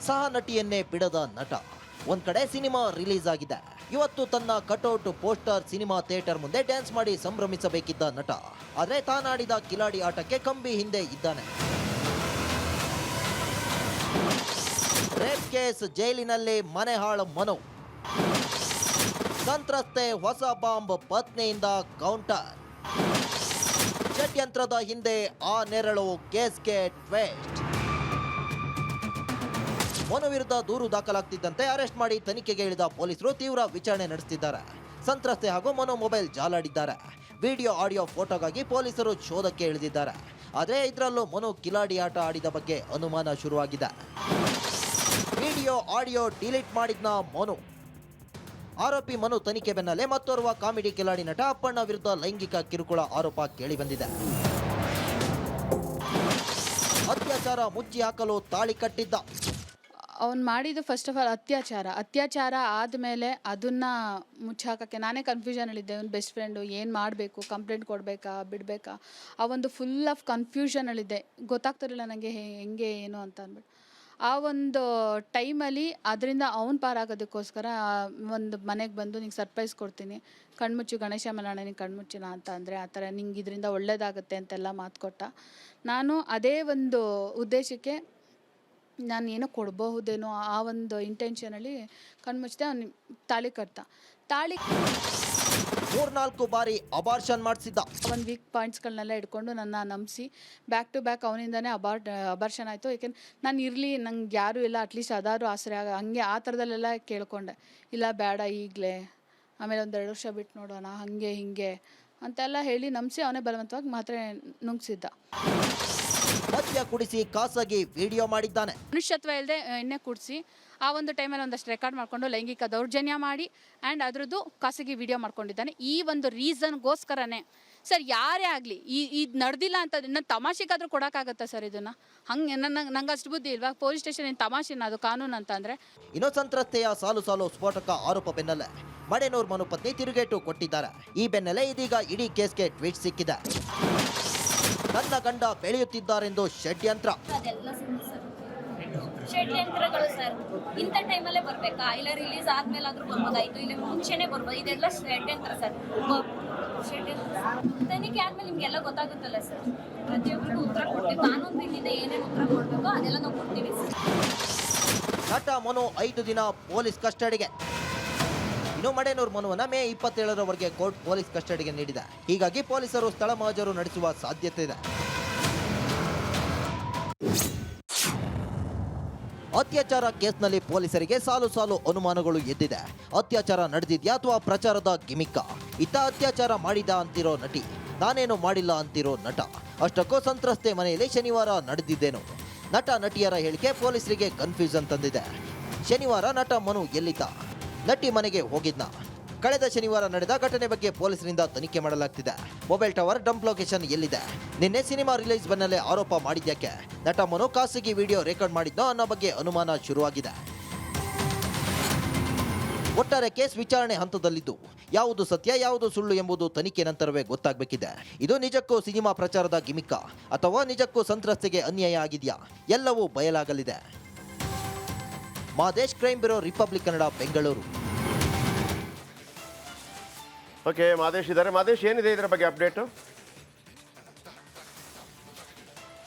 ಸಹ ನಟಿಯನ್ನೇ ಬಿಡದ ನಟ. ಒಂದ್ ಕಡೆ ಸಿನಿಮಾ ರಿಲೀಸ್ ಆಗಿದೆ. ಇವತ್ತು ತನ್ನ ಕಟೌಟ್ ಪೋಸ್ಟರ್ ಸಿನಿಮಾ ಥಿಯೇಟರ್ ಮುಂದೆ ಡ್ಯಾನ್ಸ್ ಮಾಡಿ ಸಂಭ್ರಮಿಸಬೇಕಿದ್ದ ನಟ, ಆದ್ರೆ ತಾನಾಡಿದ ಕಿಲಾಡಿ ಆಟಕ್ಕೆ ಕಂಬಿ ಹಿಂದೆ ಇದ್ದಾನೆ. ರೇಪ್ ಕೇಸ್, ಜೈಲಿನಲ್ಲಿ ಮನೆ ಹಾಳು ಮನು. ಸಂತ್ರಸ್ತೆ ಹೊಸ ಬಾಂಬ್, ಪತ್ನಿಯಿಂದ ಕೌಂಟರ್. ಷಡ್ಯಂತ್ರದ ಹಿಂದೆ ಆ ನೆರಳು, ಕೇಸ್ಗೆ ಟ್ವಿಸ್ಟ್. ಮನು ವಿರುದ್ಧ ದೂರು ದಾಖಲಾಗ್ತಿದ್ದಂತೆ ಅರೆಸ್ಟ್ ಮಾಡಿ ತನಿಖೆಗೆ ಇಳಿದ ಪೊಲೀಸರು ತೀವ್ರ ವಿಚಾರಣೆ ನಡೆಸುತ್ತಿದ್ದಾರೆ. ಸಂತ್ರಸ್ತೆ ಹಾಗೂ ಮನು ಮೊಬೈಲ್ ಜಾಲಾಡಿದ್ದಾರೆ. ವಿಡಿಯೋ, ಆಡಿಯೋ, ಫೋಟೋಗಾಗಿ ಪೊಲೀಸರು ಶೋಧಕ್ಕೆ ಇಳಿದಿದ್ದಾರೆ. ಆದರೆ ಇದರಲ್ಲೂ ಮನು ಕಿಲಾಡಿ ಆಟ ಆಡಿದ ಬಗ್ಗೆ ಅನುಮಾನ ಶುರುವಾಗಿದೆ. ವಿಡಿಯೋ, ಆಡಿಯೋ ಡಿಲೀಟ್ ಮಾಡಿದ್ನ ಮನು. ಆರೋಪಿ ಮನು ತನಿಖೆ ಬೆನ್ನಲ್ಲೇ ಮತ್ತೋರ್ವ ಕಾಮಿಡಿ ಕಿಲಾಡಿ ನಟ ಅಪ್ಪಣ್ಣ ವಿರುದ್ಧ ಲೈಂಗಿಕ ಕಿರುಕುಳ ಆರೋಪ ಕೇಳಿಬಂದಿದೆ. ಅತ್ಯಾಚಾರ ಮುಚ್ಚಿ ಹಾಕಲು ತಾಳಿ ಕಟ್ಟಿದ್ದ. ಅವ್ನು ಮಾಡಿದ್ದು ಫಸ್ಟ್ ಆಫ್ ಆಲ್ ಅತ್ಯಾಚಾರ ಆದಮೇಲೆ ಅದನ್ನು ಮುಚ್ಚಾಕಕ್ಕೆ ನಾನೇ ಕನ್ಫ್ಯೂಷನಲ್ಲಿದ್ದೆ. ಅವ್ನು ಬೆಸ್ಟ್ ಫ್ರೆಂಡು, ಏನು ಮಾಡಬೇಕು, ಕಂಪ್ಲೇಂಟ್ ಕೊಡಬೇಕಾ ಬಿಡಬೇಕಾ, ಆ ಒಂದು ಫುಲ್ ಆಫ್ ಕನ್ಫ್ಯೂಷನಲ್ಲಿದ್ದೆ. ಗೊತ್ತಾಗ್ತಿರಲಿಲ್ಲ ನನಗೆ ಹೆಂಗೆ ಏನು ಅಂತ ಅಂದ್ಬಿಟ್ಟು. ಆ ಒಂದು ಟೈಮಲ್ಲಿ ಅದರಿಂದ ಅವ್ನು ಪಾರಾಗೋದಕ್ಕೋಸ್ಕರ ಒಂದು ಮನೆಗೆ ಬಂದು ನಿಂಗೆ ಸರ್ಪ್ರೈಸ್ ಕೊಡ್ತೀನಿ, ಕಣ್ಮುಚ್ಚು ಗಣೇಶ ಮಲಾಣ ನಿಂಗೆ ಕಣ್ಮುಚ್ಚಿನ ಅಂತ ಅಂದರೆ ಆ ಥರ ನಿಂಗೆ ಇದರಿಂದ ಒಳ್ಳೇದಾಗುತ್ತೆ ಅಂತೆಲ್ಲ ಮಾತು ಕೊಟ್ಟ. ನಾನು ಅದೇ ಒಂದು ಉದ್ದೇಶಕ್ಕೆ ನಾನು ಏನೋ ಕೊಡಬಹುದೇನೋ ಆ ಒಂದು ಇಂಟೆನ್ಷನಲ್ಲಿ ಕಣ್ಮುಚ್ಚಿದೆ. ಅವ್ನು ತಾಳಿ ಕಟ್ಟ. ತಾಳಿ 3-4 ಬಾರಿ ಅಬಾರ್ಷನ್ ಮಾಡಿಸಿದ್ದ. ಒಂದು ವೀಕ್ ಪಾಯಿಂಟ್ಸ್ಗಳನ್ನೆಲ್ಲ ಇಟ್ಕೊಂಡು ನನ್ನ ನಂಬಿಸಿ ಬ್ಯಾಕ್ ಟು ಬ್ಯಾಕ್ ಅವನಿಂದನೇ ಅಬಾರ್ಷನ್ ಆಯಿತು. ಏಕೆಂದ್ರೆ ನಾನು ಇರಲಿ, ನಂಗೆ ಯಾರೂ ಇಲ್ಲ, ಅಟ್ಲೀಸ್ಟ್ ಅದಾದ್ರು ಆಸರೆ ಹಂಗೆ ಆ ಥರದಲ್ಲೆಲ್ಲ ಕೇಳ್ಕೊಂಡೆ. ಇಲ್ಲ ಬೇಡ ಈಗಲೇ, ಆಮೇಲೆ 1-2 ವರ್ಷ ಬಿಟ್ಟು ನೋಡೋಣ, ಹಾಗೆ ಹೀಗೆ ಅಂತೆಲ್ಲ ಹೇಳಿ ನಂಬಿಸಿ ಅವನೇ ಬಲವಂತವಾಗಿ ಮಾತ್ರ ನುಗ್ಗಿಸಿದ್ದ. ಮದ್ಯ ಕುಡಿಸಿ ಖಾಸಗಿ ವಿಡಿಯೋ ಮಾಡಿದ್ದಾನೆ. ಮನುಷ್ಯತ್ವ ಇಲ್ಲದೆ ಎಣ್ಣೆ ಕುಡಿಸಿ ಆ ಒಂದು ಟೈಮಲ್ಲಿ ಒಂದಷ್ಟು ರೆಕಾರ್ಡ್ ಮಾಡಿಕೊಂಡು ಲೈಂಗಿಕ ದೌರ್ಜನ್ಯ ಮಾಡಿ ಆ್ಯಂಡ್ ಅದರದ್ದು ಖಾಸಗಿ ವಿಡಿಯೋ ಮಾಡ್ಕೊಂಡಿದ್ದಾನೆ. ಈ ಒಂದು ರೀಸನ್ಗೋಸ್ಕರನೇ ಸರ್ ಯಾರೇ ಆಗಲಿ ಇದು ನಡೆದಿಲ್ಲ ಅಂತ ನನ್ನ ತಮಾಷೆಗಾದ್ರೂ ಕೊಡೋಕ್ಕಾಗತ್ತಾ ಸರ್ ಇದನ್ನು? ಹಂಗೆ ನಂಗೆ ಅಷ್ಟು ಬುದ್ಧಿ ಇಲ್ವಾ? ಪೊಲೀಸ್ ಸ್ಟೇಷನ್ ಏನು ತಮಾಷೆನ ಅದು ಕಾನೂನು ಅಂತ ಅಂದರೆ? ಇನ್ನು ಸಂತ್ರಸ್ತೆಯ ಸಾಲು ಸ್ಫೋಟಕ ಆರೋಪ ಬೆನ್ನಲ್ಲೇ ಮಡೆನೂರ್ ಮನು ಪತ್ನಿ ತಿರುಗೇಟು ಕೊಟ್ಟಿದ್ದಾರೆ. ಈ ಬೆನ್ನಲ್ಲೇ ಇದೀಗ ಇಡೀ ಕೇಸ್ಗೆ ಟ್ವೀಟ್ ಸಿಕ್ಕಿದೆ. ನನ್ನ ಗಂಡ ಬೆಳೆಯುತ್ತಿದ್ದಾರೆಂದು ಷಡ್ಯಂತ್ರ. ಷಡ್ಯಂತ್ರಗಳು ಸರ್, ಇಂಥ ಟೈಮಲ್ಲೇ ಬರ್ಬೇಕಾ? ಇಲ್ಲ ರಿಲೀಸ್ ಆದ್ಮೇಲಾದ್ರೂ ಬರ್ಬೋದಾಯ್ತು, ಇಲ್ಲ ಮುಂಚೆನೆ ಬರ್ಬೋದು. ಇದೆಲ್ಲ ಷಡ್ಯಂತ್ರ ಸರ್. ತನಿಖೆ ಆದ್ಮೇಲೆ ನಿಮ್ಗೆಲ್ಲ ಗೊತ್ತಾಗುತ್ತಲ್ಲ ಸರ್. ಪ್ರತಿಯೊಬ್ಬರಿಗೂ ಉತ್ತರ ಕೊಡ್ತೀವಿ. ಕಾನೂನು ರೀತಿಯಿಂದ ಏನೇನು ಉತ್ತರ ಕೊಡ್ಬೇಕೋ ಅದೆಲ್ಲ ನಾವು ಕೊಡ್ತೀವಿ ಸರ್. ನಟ ಮನು 5 ದಿನ ಪೊಲೀಸ್ ಕಸ್ಟಡಿಗೆ. ಇನ್ನು ಮಡೆನೂರ್ ಮನುವನ್ನ ಮೇ 27ರವರೆಗೆ ಕೋರ್ಟ್ ಪೊಲೀಸ್ ಕಸ್ಟಡಿಗೆ ನೀಡಿದೆ. ಹೀಗಾಗಿ ಪೊಲೀಸರು ಸ್ಥಳ ಮಹಜರು ನಡೆಸುವ ಸಾಧ್ಯತೆ ಇದೆ. ಅತ್ಯಾಚಾರ ಕೇಸ್ನಲ್ಲಿ ಪೊಲೀಸರಿಗೆ ಸಾಲು ಅನುಮಾನಗಳು ಎದ್ದಿದೆ. ಅತ್ಯಾಚಾರ ನಡೆದಿದ್ಯಾ ಅಥವಾ ಪ್ರಚಾರದ ಗಿಮಿಕ್ಕ? ಇತ್ತ ಅತ್ಯಾಚಾರ ಮಾಡಿದ ಅಂತಿರೋ ನಟಿ, ನಾನೇನು ಮಾಡಿಲ್ಲ ಅಂತಿರೋ ನಟ. ಅಷ್ಟಕ್ಕೂ ಸಂತ್ರಸ್ತೆ ಮನೆಯಲ್ಲಿ ಶನಿವಾರ ನಡೆದಿದ್ದೇನು? ನಟ ನಟಿಯರ ಹೇಳಿಕೆ ಪೊಲೀಸರಿಗೆ ಕನ್ಫ್ಯೂಷನ್ ತಂದಿದೆ. ಶನಿವಾರ ನಟ ಮನು ಎಲ್ಲಿದ್ದ? ನಟಿ ಮನೆಗೆ ಹೋಗಿದ್ನ? ಕಳೆದ ಶನಿವಾರ ನಡೆದ ಘಟನೆ ಬಗ್ಗೆ ಪೊಲೀಸರಿಂದ ತನಿಖೆ ಮಾಡಲಾಗ್ತಿದೆ. ಮೊಬೈಲ್ ಟವರ್ ಡಂಪ್ ಲೊಕೇಶನ್ ಎಲ್ಲಿದೆ? ನಿನ್ನೆ ಸಿನಿಮಾ ರಿಲೀಸ್ ಬೆನ್ನಲ್ಲೇ ಆರೋಪ ಮಾಡಿದ್ಯಾಕೆ? ನಟ ಮನು ಖಾಸಗಿ ವಿಡಿಯೋ ರೆಕಾರ್ಡ್ ಮಾಡಿದ್ನೋ ಅನ್ನೋ ಬಗ್ಗೆ ಅನುಮಾನ ಶುರುವಾಗಿದೆ. ಒಟ್ಟಾರೆ ಕೇಸ್ ವಿಚಾರಣೆ ಹಂತದಲ್ಲಿದ್ದು ಯಾವುದು ಸತ್ಯ ಯಾವುದು ಸುಳ್ಳು ಎಂಬುದು ತನಿಖೆ ನಂತರವೇ ಗೊತ್ತಾಗಬೇಕಿದೆ. ಇದು ನಿಜಕ್ಕೂ ಸಿನಿಮಾ ಪ್ರಚಾರದ ಗಿಮಿಕ್ಕ ಅಥವಾ ನಿಜಕ್ಕೂ ಸಂತ್ರಸ್ತೆಗೆ ಅನ್ಯಾಯ ಆಗಿದೆಯಾ? ಎಲ್ಲವೂ ಬಯಲಾಗಲಿದೆ. Madesh, crime bureau, Republic Kannada, Bengaluru. Okay, Madesh ಇದ್ದಾರೆ. ಮಾದೇಶ್, ಏನಿದೆ ಇದರ ಬಗ್ಗೆ ಅಪ್ಡೇಟು?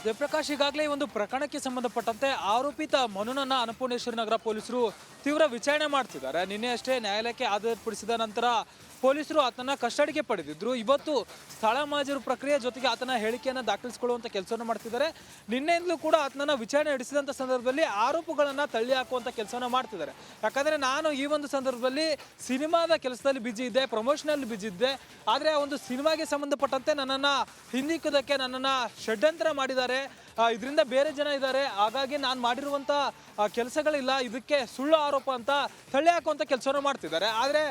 ಜಯಪ್ರಕಾಶ್, ಈಗಾಗಲೇ ಈ ಒಂದು ಪ್ರಕರಣಕ್ಕೆ ಸಂಬಂಧಪಟ್ಟಂತೆ ಆರೋಪಿತ ಮನುನನ್ನ ಅನ್ನಪೂರ್ಣೇಶ್ವರಿ ನಗರ ಪೊಲೀಸರು ತೀವ್ರ ವಿಚಾರಣೆ ಮಾಡ್ತಿದ್ದಾರೆ. ನಿನ್ನೆ ಅಷ್ಟೇ ನ್ಯಾಯಾಲಯಕ್ಕೆ ಹಾಜರುಪಡಿಸಿದ ನಂತರ ಪೊಲೀಸರು ಆತನ ಕಸ್ಟಡಿಗೆ ಪಡೆದಿದ್ರು. ಇವತ್ತು ಸ್ಥಳ ಮಹಜರು ಪ್ರಕ್ರಿಯೆ ಜೊತೆಗೆ ಆತನ ಹೇಳಿಕೆಯನ್ನು ದಾಖಲಿಸಿಕೊಳ್ಳುವಂಥ ಕೆಲಸವನ್ನು ಮಾಡ್ತಿದ್ದಾರೆ. ನಿನ್ನೆಯಿಂದಲೂ ಕೂಡ ಆತನನ್ನು ವಿಚಾರಣೆ ನಡೆಸಿದಂಥ ಸಂದರ್ಭದಲ್ಲಿ ಆರೋಪಗಳನ್ನು ತಳ್ಳಿ ಹಾಕುವಂಥ ಕೆಲಸವನ್ನು ಮಾಡ್ತಿದ್ದಾರೆ. ಯಾಕಂದರೆ ನಾನು ಈ ಒಂದು ಸಂದರ್ಭದಲ್ಲಿ ಸಿನಿಮಾದ ಕೆಲಸದಲ್ಲಿ ಬಿಜಿ ಇದ್ದೆ, ಪ್ರಮೋಷನಲ್ಲಿ ಬಿಜಿ ಇದ್ದೆ. ಆದರೆ ಆ ಒಂದು ಸಿನಿಮಾಗೆ ಸಂಬಂಧಪಟ್ಟಂತೆ ನನ್ನನ್ನು ಹಿಂದಿಕ್ಕುವುದಕ್ಕೆ ನನ್ನನ್ನು ಷಡ್ಯಂತ್ರ ಮಾಡಿದ್ದಾರೆ, ಇದರಿಂದ ಬೇರೆ ಜನ ಇದ್ದಾರೆ, ಹಾಗಾಗಿ ನಾನು ಮಾಡಿರುವಂಥ ಕೆಲಸಗಳಿಲ್ಲ, ಇದಕ್ಕೆ ಸುಳ್ಳು ಆರೋಪ ಅಂತ ತಳ್ಳಿ ಹಾಕುವಂಥ ಕೆಲಸವನ್ನು ಮಾಡ್ತಿದ್ದಾರೆ. ಆದರೆ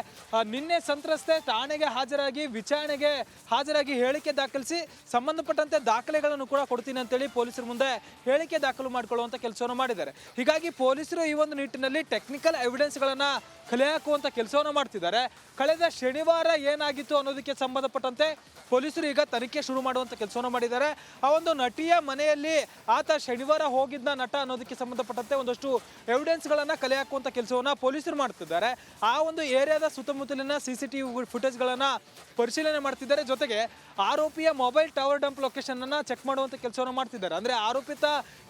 ನಿನ್ನೆ ಸಂತ್ರಸ್ತೆ ಠಾಣೆಗೆ ಹಾಜರಾಗಿ ವಿಚಾರಣೆಗೆ ಹಾಜರಾಗಿ ಹೇಳಿಕೆ ದಾಖಲಿಸಿ ಸಂಬಂಧಪಟ್ಟಂತೆ ದಾಖಲೆಗಳನ್ನು ಕೂಡ ಕೊಡ್ತೀನಿ ಅಂತೇಳಿ ಪೊಲೀಸರ ಮುಂದೆ ಹೇಳಿಕೆ ದಾಖಲು ಮಾಡಿಕೊಳ್ಳುವಂಥ ಕೆಲಸವನ್ನು ಮಾಡಿದ್ದಾರೆ. ಹೀಗಾಗಿ ಪೊಲೀಸರು ಈ ಒಂದು ನಿಟ್ಟಿನಲ್ಲಿ ಟೆಕ್ನಿಕಲ್ ಎವಿಡೆನ್ಸ್ಗಳನ್ನು ಕಲೆ ಹಾಕುವಂಥ ಕೆಲಸವನ್ನು ಮಾಡ್ತಿದ್ದಾರೆ. ಕಳೆದ ಶನಿವಾರ ಏನಾಗಿತ್ತು ಅನ್ನೋದಕ್ಕೆ ಸಂಬಂಧಪಟ್ಟಂತೆ ಪೊಲೀಸರು ಈಗ ತನಿಖೆ ಶುರು ಮಾಡುವಂಥ ಕೆಲಸವನ್ನು ಮಾಡಿದ್ದಾರೆ. ಆ ಒಂದು ನಟಿಯ ಮನೆಯಲ್ಲಿ ಆತ ಶನಿವಾರ ಹೋಗಿದ್ದ ನಟ ಅನ್ನೋದಕ್ಕೆ ಸಂಬಂಧಪಟ್ಟಂತೆ ಒಂದಷ್ಟು ಎವಿಡೆನ್ಸ್ಗಳನ್ನು ಕಲೆ ಹಾಕುವಂಥ ಕೆಲಸವನ್ನು ಪೊಲೀಸರು ಮಾಡ್ತಿದ್ದಾರೆ. ಆ ಒಂದು ಏರಿಯಾದ ಸುತ್ತಮುತ್ತಲಿನ CCTV ಫುಟೇಜ್ಗಳನ್ನು ಪರಿಶೀಲನೆ ಮಾಡ್ತಿದ್ದಾರೆ. ಜೊತೆಗೆ ಆರೋಪಿಯ mobile tower dump location check ಮಾಡುವಂಥ ಕೆಲಸವನ್ನು ಮಾಡ್ತಿದ್ದಾರೆ. ಅಂದರೆ ಆರೋಪಿತ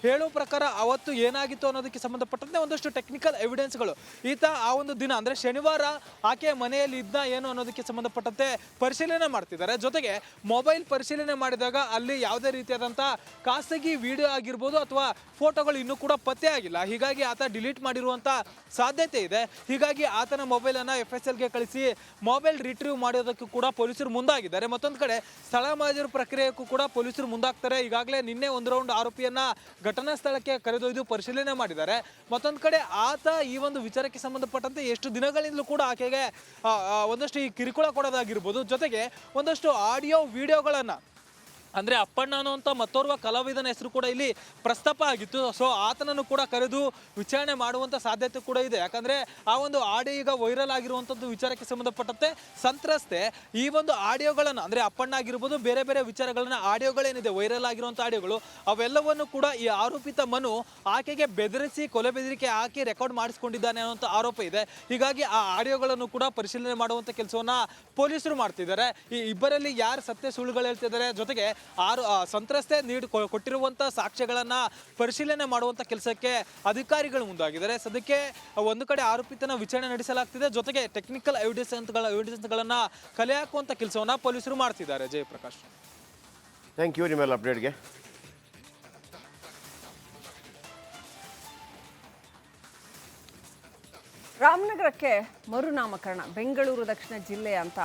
ಹೇಳುವ ಪ್ರಕಾರ ಅವತ್ತು ಏನಾಗಿತ್ತು ಅನ್ನೋದಕ್ಕೆ ಸಂಬಂಧಪಟ್ಟಂತೆ ಒಂದಷ್ಟು ಟೆಕ್ನಿಕಲ್ ಎವಿಡೆನ್ಸ್ಗಳು ಈತ ಆ ಒಂದು ದಿನ ಅಂದರೆ ಶನಿವಾರ ಆಕೆಯ ಮನೆಯಲ್ಲಿ ಇದ್ದ ಏನು ಅನ್ನೋದಕ್ಕೆ ಸಂಬಂಧಪಟ್ಟಂತೆ ಪರಿಶೀಲನೆ ಮಾಡ್ತಿದ್ದಾರೆ. ಜೊತೆಗೆ ಮೊಬೈಲ್ ಪರಿಶೀಲನೆ ಮಾಡಿದಾಗ ಅಲ್ಲಿ ಯಾವುದೇ ರೀತಿಯಾದಂಥ ಖಾಸಗಿ ವಿಡಿಯೋ ಆಗಿರ್ಬೋದು ಅಥವಾ ಫೋಟೋಗಳು ಇನ್ನೂ ಕೂಡ ಪತ್ತೆ ಆಗಿಲ್ಲ. ಹೀಗಾಗಿ ಆತ ಡಿಲೀಟ್ ಮಾಡಿರುವಂಥ ಸಾಧ್ಯತೆ ಇದೆ. ಹೀಗಾಗಿ ಆತನ ಮೊಬೈಲನ್ನು FSLಗೆ ಕಳಿಸಿ ಮೊಬೈಲ್ ರಿಟ್ರೀವ್ ಮಾಡೋದಕ್ಕೂ ಕೂಡ ಪೊಲೀಸರು ಮುಂದಾಗಿದ್ದಾರೆ. ಮತ್ತೊಂದು ಕಡೆ ಸ್ಥಳ ಮಹಜರು ಪ್ರಕ್ರಿಯೆಗೂ ಕೂಡ ಪೊಲೀಸರು ಮುಂದಾಗ್ತಾರೆ. ಈಗಾಗಲೇ ನಿನ್ನೆ ಒಂದು ರೌಂಡ್ ಆರೋಪಿಯನ್ನ ಘಟನಾ ಸ್ಥಳಕ್ಕೆ ಕರೆದೊಯ್ದು ಪರಿಶೀಲನೆ ಮಾಡಿದ್ದಾರೆ. ಮತ್ತೊಂದು ಕಡೆ ಆತ ಈ ಒಂದು ವಿಚಾರಕ್ಕೆ ಸಂಬಂಧಪಟ್ಟಂತೆ ಎಷ್ಟು ದಿನಗಳಿಂದಲೂ ಕೂಡ ಆಕೆಗೆ ಒಂದಷ್ಟು ಈ ಕಿರುಕುಳ ಕೊಡೋದಾಗಿರ್ಬೋದು, ಜೊತೆಗೆ ಒಂದಷ್ಟು ಆಡಿಯೋ ವಿಡಿಯೋಗಳನ್ನು ಅಂದರೆ ಅಪ್ಪಣ್ಣ ಅನ್ನುವಂಥ ಮತ್ತೋರ್ವ ಕಲಾವಿದನ ಹೆಸರು ಕೂಡ ಇಲ್ಲಿ ಪ್ರಸ್ತಾಪ ಆಗಿತ್ತು. ಸೊ ಆತನನ್ನು ಕೂಡ ಕರೆದು ವಿಚಾರಣೆ ಮಾಡುವಂಥ ಸಾಧ್ಯತೆ ಕೂಡ ಇದೆ. ಯಾಕಂದರೆ ಆ ಒಂದು ಆಡಿಯೋ ಈಗ ವೈರಲ್ ಆಗಿರುವಂಥದ್ದು ವಿಚಾರಕ್ಕೆ ಸಂಬಂಧಪಟ್ಟಂತೆ ಸಂತ್ರಸ್ತೆ ಈ ಒಂದು ಆಡಿಯೋಗಳನ್ನು ಅಂದರೆ ಅಪ್ಪಣ್ಣ ಆಗಿರ್ಬೋದು ಬೇರೆ ಬೇರೆ ವಿಚಾರಗಳನ್ನ ಆಡಿಯೋಗಳೇನಿದೆ ವೈರಲ್ ಆಗಿರುವಂಥ ಆಡಿಯೋಗಳು ಅವೆಲ್ಲವನ್ನು ಕೂಡ ಈ ಆರೋಪಿತ ಮನು ಆಕೆಗೆ ಬೆದರಿಸಿ ಕೊಲೆ ಬೆದರಿಕೆ ಹಾಕಿ ರೆಕಾರ್ಡ್ ಮಾಡಿಸ್ಕೊಂಡಿದ್ದಾನೆ ಅನ್ನೋಂಥ ಆರೋಪ ಇದೆ. ಹೀಗಾಗಿ ಆ ಆಡಿಯೋಗಳನ್ನು ಕೂಡ ಪರಿಶೀಲನೆ ಮಾಡುವಂಥ ಕೆಲಸವನ್ನು ಪೊಲೀಸರು ಮಾಡ್ತಿದ್ದಾರೆ. ಈ ಇಬ್ಬರಲ್ಲಿ ಯಾರು ಸತ್ಯ ಸುಳ್ಳುಗಳು ಹೇಳ್ತಿದ್ದಾರೆ, ಜೊತೆಗೆ ಸಂತ್ರಸ್ತೆ ಕೊಟ್ಟಿರುವಂಥ ಸಾಕ್ಷ್ಯಗಳನ್ನು ಪರಿಶೀಲನೆ ಮಾಡುವಂಥ ಕೆಲಸಕ್ಕೆ ಅಧಿಕಾರಿಗಳು ಮುಂದಾಗಿದ್ದಾರೆ. ಸದ್ಯಕ್ಕೆ ಒಂದು ಕಡೆ ಆರೋಪಿತನ ವಿಚಾರಣೆ ನಡೆಸಲಾಗ್ತಿದೆ, ಜೊತೆಗೆ ಟೆಕ್ನಿಕಲ್ ಎವಿಡೆನ್ಸ್ಗಳನ್ನು ಕಲೆ ಹಾಕುವಂಥ ಕೆಲಸವನ್ನು ಪೊಲೀಸರು ಮಾಡ್ತಿದ್ದಾರೆ. ಜಯಪ್ರಕಾಶ್, ಥ್ಯಾಂಕ್ ಯು ನಿಮ್ಮೆಲ್ಲ ಅಪ್ಡೇಟ್ಗೆ. ರಾಮನಗರಕ್ಕೆ ಮರುನಾಮಕರಣ, ಬೆಂಗಳೂರು ದಕ್ಷಿಣ ಜಿಲ್ಲೆ ಅಂತ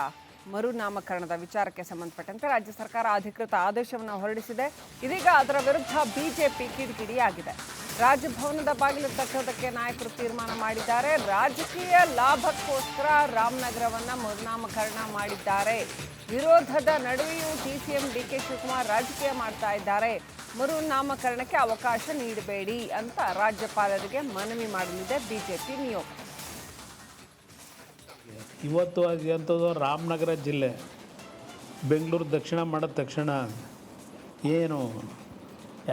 ಮರುನಾಮಕರಣದ ವಿಚಾರಕ್ಕೆ ಸಂಬಂಧಪಟ್ಟಂತೆ ರಾಜ್ಯ ಸರ್ಕಾರ ಅಧಿಕೃತ ಆದೇಶವನ್ನು ಹೊರಡಿಸಿದೆ. ಇದೀಗ ಅದರ ವಿರುದ್ಧ ಬಿಜೆಪಿ ಕಿಡಿಕಿಡಿಯಾಗಿದೆ. ರಾಜಭವನದ ಬಾಗಿಲು ತಟ್ಟೋದಕ್ಕೆ ನಾಯಕರು ತೀರ್ಮಾನ ಮಾಡಿದ್ದಾರೆ. ರಾಜಕೀಯ ಲಾಭಕ್ಕೋಸ್ಕರ ರಾಮನಗರವನ್ನು ಮರುನಾಮಕರಣ ಮಾಡಿದ್ದಾರೆ. ವಿರೋಧದ ನಡುವೆಯೂ ಡಿಸಿಎಂ ಡಿಕೆ ಶಿವಕುಮಾರ್ ರಾಜಕೀಯ ಮಾಡ್ತಾ ಇದ್ದಾರೆ. ಮರು ನಾಮಕರಣಕ್ಕೆ ಅವಕಾಶ ನೀಡಬೇಡಿ ಅಂತ ರಾಜ್ಯಪಾಲರಿಗೆ ಮನವಿ ಮಾಡಲಿದೆ ಬಿಜೆಪಿ ನಿಯೋಗ. ಇವತ್ತು ಅಂಥದ್ದು ರಾಮನಗರ ಜಿಲ್ಲೆ ಬೆಂಗಳೂರು ದಕ್ಷಿಣ ಮಾಡಿದ ತಕ್ಷಣ ಏನು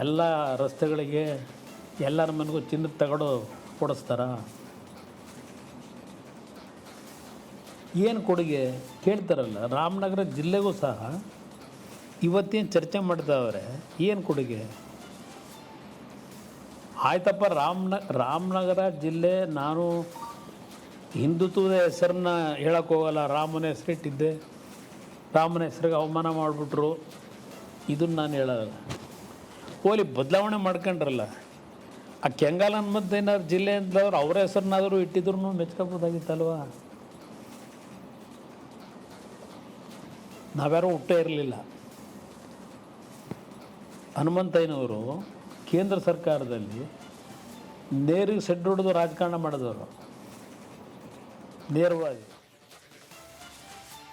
ಎಲ್ಲ ರಸ್ತೆಗಳಿಗೆ ಎಲ್ಲರ ಮನೆಗೂ ಚಿನ್ನದ ತಗಡು ಕೊಡಿಸ್ತಾರ? ಏನು ಕೊಡುಗೆ ಕೇಳ್ತಾರಲ್ಲ. ರಾಮನಗರ ಜಿಲ್ಲೆಗೂ ಸಹ ಇವತ್ತೇನು ಚರ್ಚೆ ಮಾಡ್ತಾವ್ರೆ, ಏನು ಕೊಡುಗೆ? ಆಯ್ತಪ್ಪ, ರಾಮನಗರ ಜಿಲ್ಲೆ ನಾನು ಹಿಂದುತ್ವದ ಹೆಸರನ್ನ ಹೇಳಕ್ಕೆ ಹೋಗಲ್ಲ. ರಾಮನ ಹೆಸರಿಟ್ಟಿದ್ದೆ, ರಾಮನ ಹೆಸರಿಗೆ ಅವಮಾನ ಮಾಡಿಬಿಟ್ರು, ಇದನ್ನು ನಾನು ಹೇಳೋಲ್ಲ. ಓಲಿ ಬದಲಾವಣೆ ಮಾಡ್ಕೊಂಡ್ರಲ್ಲ, ಆ ಕೆಂಗಾಲ್ ಹನುಮಂತಯ್ಯನವ್ರ ಜಿಲ್ಲೆ ಅಂತಂದ್ರೆ ಅವರ ಹೆಸರನ್ನಾದರೂ ಇಟ್ಟಿದ್ರು ಮೆಚ್ಕೋಬೋದಾಗಿತ್ತಲ್ವ? ನಾವ್ಯಾರೂ ಹುಟ್ಟೇ ಇರಲಿಲ್ಲ. ಹನುಮಂತಯ್ಯನವರು ಕೇಂದ್ರ ಸರ್ಕಾರದಲ್ಲಿ ನೇರಿಗೆ ಸೆಡ್ ಹೊಡೆದು ರಾಜಕಾರಣ ಮಾಡಿದವರು ನೇರವಾಗಿ.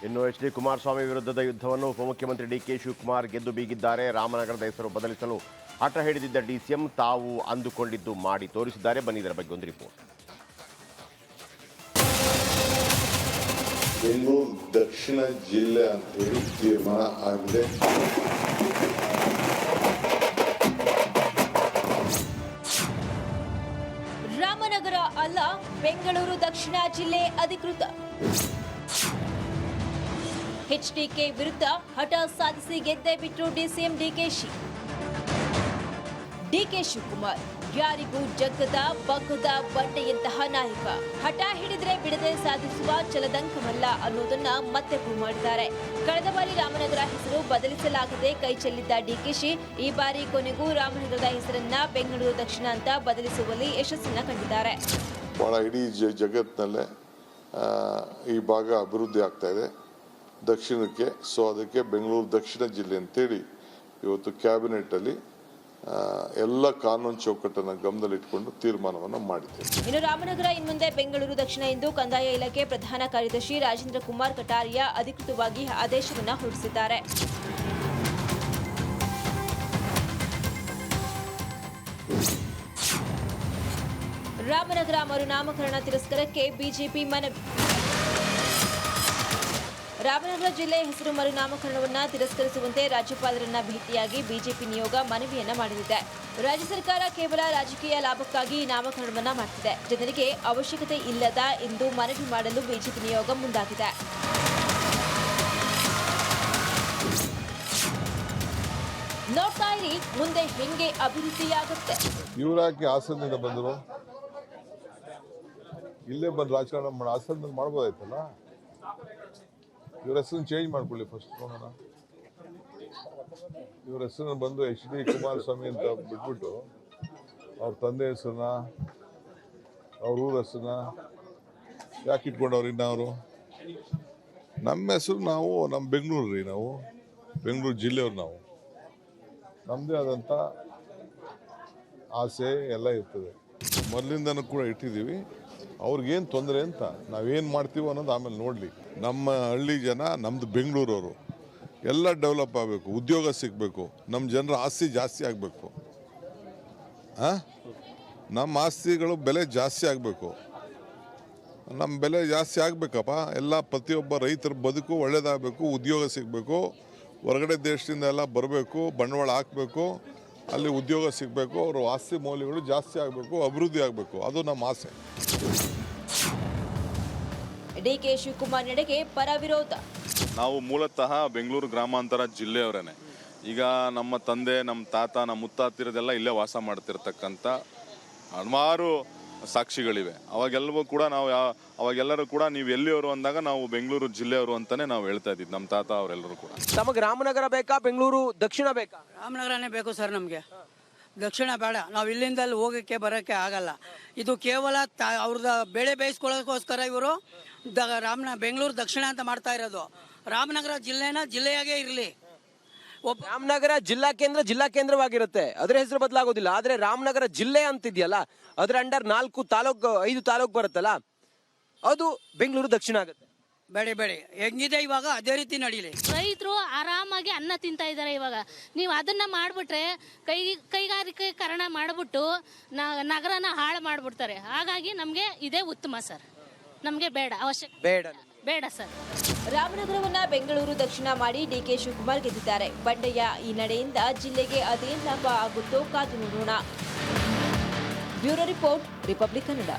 ಇನ್ನು ಎಚ್ ಡಿ ಕುಮಾರಸ್ವಾಮಿ ವಿರುದ್ಧದ ಯುದ್ಧವನ್ನು ಉಪಮುಖ್ಯಮಂತ್ರಿ ಡಿಕೆ ಶಿವಕುಮಾರ್ ಗೆದ್ದು ಬೀಗಿದ್ದಾರೆ. ರಾಮನಗರದ ಹೆಸರು ಬದಲಿಸಲು ಹಠ ಹಿಡಿದಿದ್ದ ಡಿಸಿಎಂ ತಾವು ಅಂದುಕೊಂಡಿದ್ದು ಮಾಡಿ ತೋರಿಸಿದ್ದಾರೆ. ಬನ್ನಿ ಇದರ ಬಗ್ಗೆ ಒಂದು ರಿಪೋರ್ಟ್. ಬೆಂಗಳೂರು ದಕ್ಷಿಣ ಜಿಲ್ಲೆ ಅಂತ ಹೇಳಿ ತೀರ್ಮಾನ ಆಗಿದೆ. ರಾಮನಗರ ಅಲ್ಲ, ಬೆಂಗಳೂರು ದಕ್ಷಿಣ ಜಿಲ್ಲೆ ಅಧಿಕೃತ. ಎಚ್ಡಿಕೆ ವಿರುದ್ಧ ಹಠ ಸಾಧಿಸಿ ಗೆದ್ದೆ ಬಿಟ್ಟರು ಡಿಸಿಎಂ ಡಿಕೆಶಿ. ಡಿಕೆ ಶಿವಕುಮಾರ್ ಯಾರಿಗೂ ಜಗ್ಗದ ಬಗ್ಗದ ಬಂಡೆಯಂತಹ ನಾಯಕ. ಹಠ ಹಿಡಿದ್ರೆ ಬಿಡದೆ ಸಾಧಿಸುವ ಚಲದಂಕವಲ್ಲ ಅನ್ನೋದನ್ನ ಮತ್ತೆ ಪ್ರೂವ್ ಮಾಡಿದ್ದಾರೆ. ಕಳೆದ ಬಾರಿ ರಾಮನಗರ ಹೆಸರು ಬದಲಿಸಲಾಗದೆ ಕೈ ಚೆಲ್ಲಿದ್ದ ಡಿಕೆಶಿ ಈ ಬಾರಿ ಕೊನೆಗೂ ರಾಮನಗರದ ಹೆಸರನ್ನ ಬೆಂಗಳೂರು ದಕ್ಷಿಣ ಅಂತ ಬದಲಿಸುವಲ್ಲಿ ಯಶಸ್ಸನ್ನ ಕಂಡಿದ್ದಾರೆ. ಬಹಳ ಇಡೀ ಜಗತ್ತಿನಲ್ಲೇ ಈ ಭಾಗ ಅಭಿವೃದ್ಧಿ ಆಗ್ತಾ ಇದೆ ದಕ್ಷಿಣಕ್ಕೆ. ಸೊ ಅದಕ್ಕೆ ಬೆಂಗಳೂರು ದಕ್ಷಿಣ ಜಿಲ್ಲೆ ಅಂತೇಳಿ ಇವತ್ತು ಕ್ಯಾಬಿನೆಟ್ ಅಲ್ಲಿ ಎಲ್ಲ ಕಾನೂನು ಚೌಕಟ್ಟನ್ನು ಗಮನದಲ್ಲಿಟ್ಟುಕೊಂಡು ತೀರ್ಮಾನವನ್ನು ಮಾಡಿದ್ದೇವೆ. ಇನ್ನು ರಾಮನಗರ ಇನ್ಮುಂದೆ ಬೆಂಗಳೂರು ದಕ್ಷಿಣ ಎಂದು ಕಂದಾಯ ಇಲಾಖೆ ಪ್ರಧಾನ ಕಾರ್ಯದರ್ಶಿ ರಾಜೇಂದ್ರ ಕುಮಾರ್ ಕಟಾರಿಯಾ ಅಧಿಕೃತವಾಗಿ ಆದೇಶವನ್ನು ಹೊರಡಿಸಿದ್ದಾರೆ. ರಾಮನಗರ ಮರುನಾಮಕರಣ ತಿರಸ್ಕಾರಕ್ಕೆ ಬಿಜೆಪಿ ಮನವಿ. ರಾಮನಗರ ಜಿಲ್ಲೆ ಹೆಸರು ಮರುನಾಮಕರಣವನ್ನು ತಿರಸ್ಕರಿಸುವಂತೆ ರಾಜ್ಯಪಾಲರನ್ನ ಭೇಟಿಯಾಗಿ ಬಿಜೆಪಿ ನಿಯೋಗ ಮನವಿಯನ್ನ ಮಾಡಲಿದೆ. ರಾಜ್ಯ ಸರ್ಕಾರ ಕೇವಲ ರಾಜಕೀಯ ಲಾಭಕ್ಕಾಗಿ ನಾಮಕರಣವನ್ನ ಮಾಡ್ತಿದೆ. ಜನರಿಗೆ ಅವಶ್ಯಕತೆ ಇಲ್ಲದ ಎಂದು ಮನವಿ ಮಾಡಲು ಬಿಜೆಪಿ ನಿಯೋಗ ಮುಂದಾಗಿದೆ. ನೋಡ್ತಾ ಇರಿ ಮುಂದೆ ಹೆಂಗೆ ಅಭಿವೃದ್ಧಿಯಾಗುತ್ತೆ. ಇವರಾಕಿ ಹಾಸನದಿಂದ ಬಂದರು, ಇಲ್ಲೇ ಬಂದು ರಾಜಕಾರಣ ಮಾಡಿ ಹಾಸನದಲ್ಲಿ ಮಾಡ್ಬೋದಾಯ್ತಲ್ಲ. ಇವ್ರ ಹೆಸರನ್ನು ಚೇಂಜ್ ಮಾಡ್ಕೊಳ್ಳಿ ಫಸ್ಟ್ ನೋಡೋಣ. ಇವ್ರ ಹೆಸರನ್ನು ಬಂದು ಎಚ್ ಡಿ ಕುಮಾರಸ್ವಾಮಿ ಅಂತ ಬಿಟ್ಬಿಟ್ಟು ಅವ್ರ ತಂದೆ ಹೆಸರನ್ನ, ಅವ್ರ ಊರ ಹೆಸರನ್ನ ಯಾಕೆ ಇಟ್ಕೊಂಡವ್ರು? ಇನ್ನು ಅವರು ನಮ್ಮ ಹೆಸರು, ನಾವು ನಮ್ಮ ಬೆಂಗಳೂರು ರೀ, ನಾವು ಬೆಂಗಳೂರು ಜಿಲ್ಲೆಯವ್ರು, ನಾವು ನಮ್ಮದೇ ಆದಂಥ ಆಸೆ ಎಲ್ಲ ಇರ್ತದೆ. ಮೊದಲಿಂದನೂ ಕೂಡ ಇಟ್ಟಿದ್ದೀವಿ. ಅವ್ರಿಗೇನು ತೊಂದರೆ ಅಂತ ನಾವೇನು ಮಾಡ್ತೀವೋ ಅನ್ನೋದು ಆಮೇಲೆ ನೋಡಲಿ. ನಮ್ಮ ಹಳ್ಳಿ ಜನ, ನಮ್ಮದು ಬೆಂಗಳೂರವರು ಎಲ್ಲ ಡೆವಲಪ್ ಆಗಬೇಕು, ಉದ್ಯೋಗ ಸಿಗಬೇಕು, ನಮ್ಮ ಜನರ ಆಸ್ತಿ ಜಾಸ್ತಿ ಆಗಬೇಕು. ನಮ್ಮ ಆಸ್ತಿಗಳು ಬೆಲೆ ಜಾಸ್ತಿ ಆಗಬೇಕು. ನಮ್ಮ ಬೆಲೆ ಜಾಸ್ತಿ ಆಗಬೇಕಪ್ಪ. ಎಲ್ಲ ಪ್ರತಿಯೊಬ್ಬ ರೈತರ ಬದುಕು ಒಳ್ಳೇದಾಗಬೇಕು, ಉದ್ಯೋಗ ಸಿಗಬೇಕು, ಹೊರಗಡೆ ದೇಶದಿಂದ ಎಲ್ಲ ಬರಬೇಕು, ಬಂಡವಾಳ ಹಾಕಬೇಕು, ಅಲ್ಲಿ ಉದ್ಯೋಗ ಸಿಗಬೇಕು, ಅವ್ರ ಆಸ್ತಿ ಮೌಲ್ಯಗಳು ಜಾಸ್ತಿ ಆಗಬೇಕು, ಅಭಿವೃದ್ಧಿ ಆಗಬೇಕು. ಅದು ನಮ್ಮ ಆಸೆ. ಡಿಕೆ ಶಿವಕುಮಾರ್ ನಡೆಗೆ ಪರ ವಿರೋಧ. ನಾವು ಮೂಲತಃ ಬೆಂಗಳೂರು ಗ್ರಾಮಾಂತರ ಜಿಲ್ಲೆಯವರೇನೆ. ಈಗ ನಮ್ಮ ತಂದೆ, ನಮ್ಮ ತಾತ, ನಮ್ಮ ಮುತ್ತಾತಿರದೆಲ್ಲ ಇಲ್ಲೇ ವಾಸ ಮಾಡ್ತಿರ್ತಕ್ಕಂಥ ಹಲವಾರು ಸಾಕ್ಷಿಗಳಿವೆ. ಅವಾಗೆಲ್ಲವೂ ಕೂಡ ಅವಾಗೆಲ್ಲರೂ ಕೂಡ ನೀವು ಎಲ್ಲಿಯವರು ಅಂದಾಗ ನಾವು ಬೆಂಗಳೂರು ಜಿಲ್ಲೆಯವರು ಅಂತಾನೆ ನಾವು ಹೇಳ್ತಾ ಇದ್ದಿದ್ದು, ನಮ್ಮ ತಾತ ಅವರೆಲ್ಲರೂ ಕೂಡ. ತಮಗೆ ರಾಮನಗರ ಬೇಕಾ, ಬೆಂಗಳೂರು ದಕ್ಷಿಣ ಬೇಕಾ? ರಾಮನಗರನೇ ಬೇಕು ಸರ್ ನಮಗೆ, ದಕ್ಷಿಣ ಬೇಡ. ನಾವು ಇಲ್ಲಿಂದ ಅಲ್ಲಿ ಹೋಗೋಕ್ಕೆ ಬರೋಕ್ಕೆ ಆಗಲ್ಲ. ಇದು ಕೇವಲ ಅವ್ರದ್ದು ಬೆಳೆ ಬೇಯಿಸ್ಕೊಳ್ಳೋಕ್ಕೋಸ್ಕರ ಇವರು ಬೆಂಗಳೂರು ದಕ್ಷಿಣ ಅಂತ ಮಾಡ್ತಾ ಇರೋದು. ರಾಮನಗರ ಜಿಲ್ಲೆಯಾಗೇ ಇರಲಿ. ರಾಮನಗರ ಜಿಲ್ಲಾ ಕೇಂದ್ರವಾಗಿರುತ್ತೆ, ಅದರ ಹೆಸರು ಬದಲಾಗೋದಿಲ್ಲ. ಆದ್ರೆ ರಾಮನಗರ ಜಿಲ್ಲೆ ಅಂತಿದೆಯಲ್ಲ, ಅದರ ಅಂಡರ್ 5 ತಾಲೂಕು ಬರುತ್ತಲ್ಲ, ಅದು ಬೆಂಗಳೂರು ದಕ್ಷಿಣ ಆಗುತ್ತೆ. ಬೇಡಿ ಹೆಂಗಿದೆ ಇವಾಗ ಅದೇ ರೀತಿ ನಡೀಲಿ. ರೈತರು ಆರಾಮಾಗಿ ಅನ್ನ ತಿಂತಾ ಇದ್ದಾರೆ. ಇವಾಗ ನೀವು ಅದನ್ನ ಮಾಡ್ಬಿಟ್ರೆ ಕೈಗಾರಿಕೀಕರಣ ಮಾಡಿಬಿಟ್ಟು ನಗರನ ಹಾಳು ಮಾಡ್ಬಿಡ್ತಾರೆ. ಹಾಗಾಗಿ ನಮಗೆ ಇದೇ ಉತ್ತಮ ಸರ್. ನಮಗೆ ಬೇಡ, ಅವಶ್ಯಕ ಬೇಡ ಸರ್. ರಾಮನಗರವನ್ನ ಬೆಂಗಳೂರು ದಕ್ಷಿಣ ಮಾಡಿ ಡಿಕೆ ಶಿವಕುಮಾರ್ ಗೆದ್ದಿದ್ದಾರೆ. ಬಂಡೆಯ ಈ ನಡೆಯಿಂದ ಜಿಲ್ಲೆಗೆ ಅದೇನ್ ಲಾಭ ಆಗುತ್ತೋ ಕಾದು ನೋಡೋಣ. Bureau report, Republic Kannada.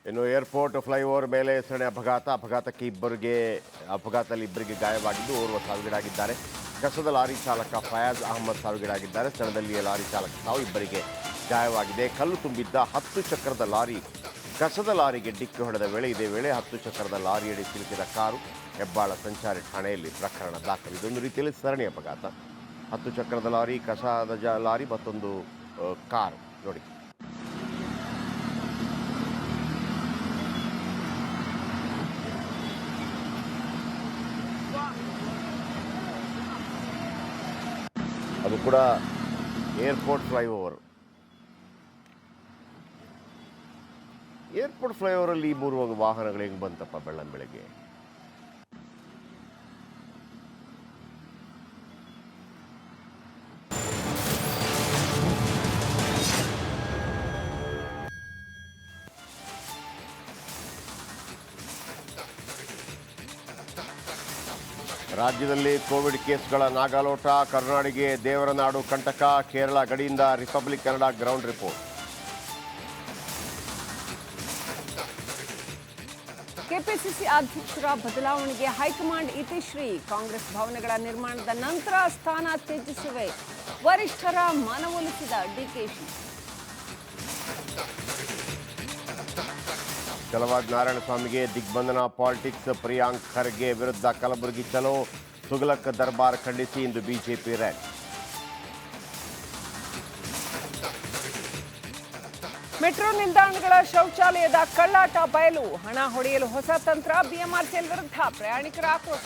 ಇನ್ನು ಏರ್ಪೋರ್ಟ್ ಫ್ಲೈಓವರ್ ಮೇಲೆ ಸರಣಿ ಅಪಘಾತದಲ್ಲಿ ಇಬ್ಬರಿಗೆ ಗಾಯವಾಗಿದ್ದು ಓರ್ವ ಸಾವಿಗೀಡಾಗಿದ್ದಾರೆ. ಕಸದ ಲಾರಿ ಚಾಲಕ ಫಯಾಜ್ ಅಹಮದ್ ಸಾವಿಗೀಡಾಗಿದ್ದಾರೆ. ಸ್ಥಳದಲ್ಲಿಯೇ ಲಾರಿ ಚಾಲಕ ಸಾವು, ಇಬ್ಬರಿಗೆ ಗಾಯವಾಗಿದೆ. ಕಲ್ಲು ತುಂಬಿದ್ದ 10 ಚಕ್ರದ ಲಾರಿ ಕಸದ ಲಾರಿಗೆ ಡಿಕ್ಕಿ ಹೊಡೆದ ವೇಳೆ ಇದೇ ವೇಳೆ 10 ಚಕ್ರದ ಲಾರಿಯಡಿ ಸಿಲುಕಿದ ಕಾರು ಹೆಬ್ಬಾಳ ಸಂಚಾರಿ ಠಾಣೆಯಲ್ಲಿ ಪ್ರಕರಣ ದಾಖಲು. ಇದೊಂದು ರೀತಿಯಲ್ಲಿ ಸರಣಿ ಅಪಘಾತ. 10 ಚಕ್ರದ ಲಾರಿ, ಕಸದ ಲಾರಿ, ಮತ್ತೊಂದು ಕಾರು ನೋಡಿ. ಅದು ಕೂಡ ಏರ್ಪೋರ್ಟ್ ಫ್ಲೈಓವರ್. ಏರ್ಪೋರ್ಟ್ ಫ್ಲೈಓವರಲ್ಲಿ 3 ವಾಹನಗಳು ಹೆಂಗೆ ಬಂತಪ್ಪ ಬೆಳಗ್ಗೆ? ರಾಜ್ಯದಲ್ಲಿ ಕೋವಿಡ್ ಕೇಸ್ಗಳ ನಾಗಾಲೋಟ. ಕರುನಾಡಿಗೆ ದೇವರ ನಾಡು ಕಂಟಕ. ಕೇರಳ ಗಡಿಯಿಂದ republic Kannada ground report. KPCC ಅಧ್ಯಕ್ಷರ ಬದಲಾವಣೆಗೆ ಹೈಕಮಾಂಡ್ ಇತಿಶ್ರೀ. ಕಾಂಗ್ರೆಸ್ ಭವನಗಳ ನಿರ್ಮಾಣದ ನಂತರ ಸ್ಥಾನ ತ್ಯಜಿಸುವೆ. ವರಿಷ್ಠರ ಮನವೊಲಿಸಿದ ಡಿಕೆಶಿ. ಛಲವಾದಿ ನಾರಾಯಣಸ್ವಾಮಿಗೆ ದಿಗ್ಬಂಧನ ಪಾಲಿಟಿಕ್ಸ್. ಪ್ರಿಯಾಂಕ್ ಖರ್ಗೆ ವಿರುದ್ಧ ಕಲಬುರಗಿ ಚಲೋ. ತುಘಲಕ್ ದರ್ಬಾರ್ ಖಂಡಿಸಿ ಇಂದು ಬಿಜೆಪಿ ರ್ಯಾಲಿ. ಮೆಟ್ರೋ ನಿಲ್ದಾಣಗಳ ಶೌಚಾಲಯದ ಕಳ್ಳಾಟ ಬಯಲು. ಹಣ ಹೊಡೆಯಲು ಹೊಸ ತಂತ್ರ. ಬಿಎಂಆರ್ಸಿಎಲ್ ವಿರುದ್ಧ ಪ್ರಯಾಣಿಕರ ಆಕ್ರೋಶ.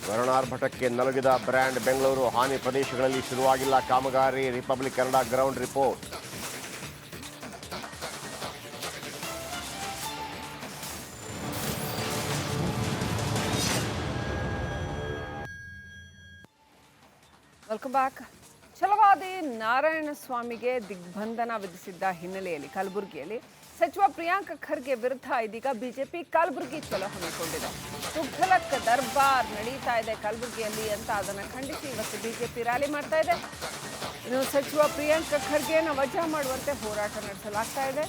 ವರುಣಾರ್ಭಟಕ್ಕೆ ನಲುಗಿದ ಬ್ರ್ಯಾಂಡ್ ಬೆಂಗಳೂರು. ಹಾನಿ ಪ್ರದೇಶಗಳಲ್ಲಿ ಶುರುವಾಗಿಲ್ಲ ಕಾಮಗಾರಿ. Republic Kannada ground report. Welcome back. Chalavadi ನಾರಾಯಣಸ್ವಾಮಿಗೆ ದಿಗ್ಬಂಧನ ವಿಧಿಸಿದ್ದ ಹಿನ್ನೆಲೆಯಲ್ಲಿ ಕಲಬುರಗಿಯಲ್ಲಿ ಸಚಿವ ಪ್ರಿಯಾಂಕ್ ಖರ್ಗೆ ವಿರುದ್ಧ ಇದೀಗ ಬಿಜೆಪಿ ಕಲಬುರಗಿ ಚಲೋ ಹಮ್ಮಿಕೊಂಡಿದೆ. ತುಘಲಕ್ ದರ್ಬಾರ್ ನಡೀತಾ ಇದೆ ಕಲಬುರಗಿಯಲ್ಲಿ ಅಂತ ಅದನ್ನು ಖಂಡಿಸಿ ಇವತ್ತು ಬಿಜೆಪಿ ರ್ಯಾಲಿ ಮಾಡ್ತಾ ಇದೆ. ಇನ್ನು ಸಚಿವ ಪ್ರಿಯಾಂಕ್ ಖರ್ಗೆಯನ್ನು ವಜಾ ಮಾಡುವಂತೆ ಹೋರಾಟ ನಡೆಸಲಾಗ್ತಾ ಇದೆ.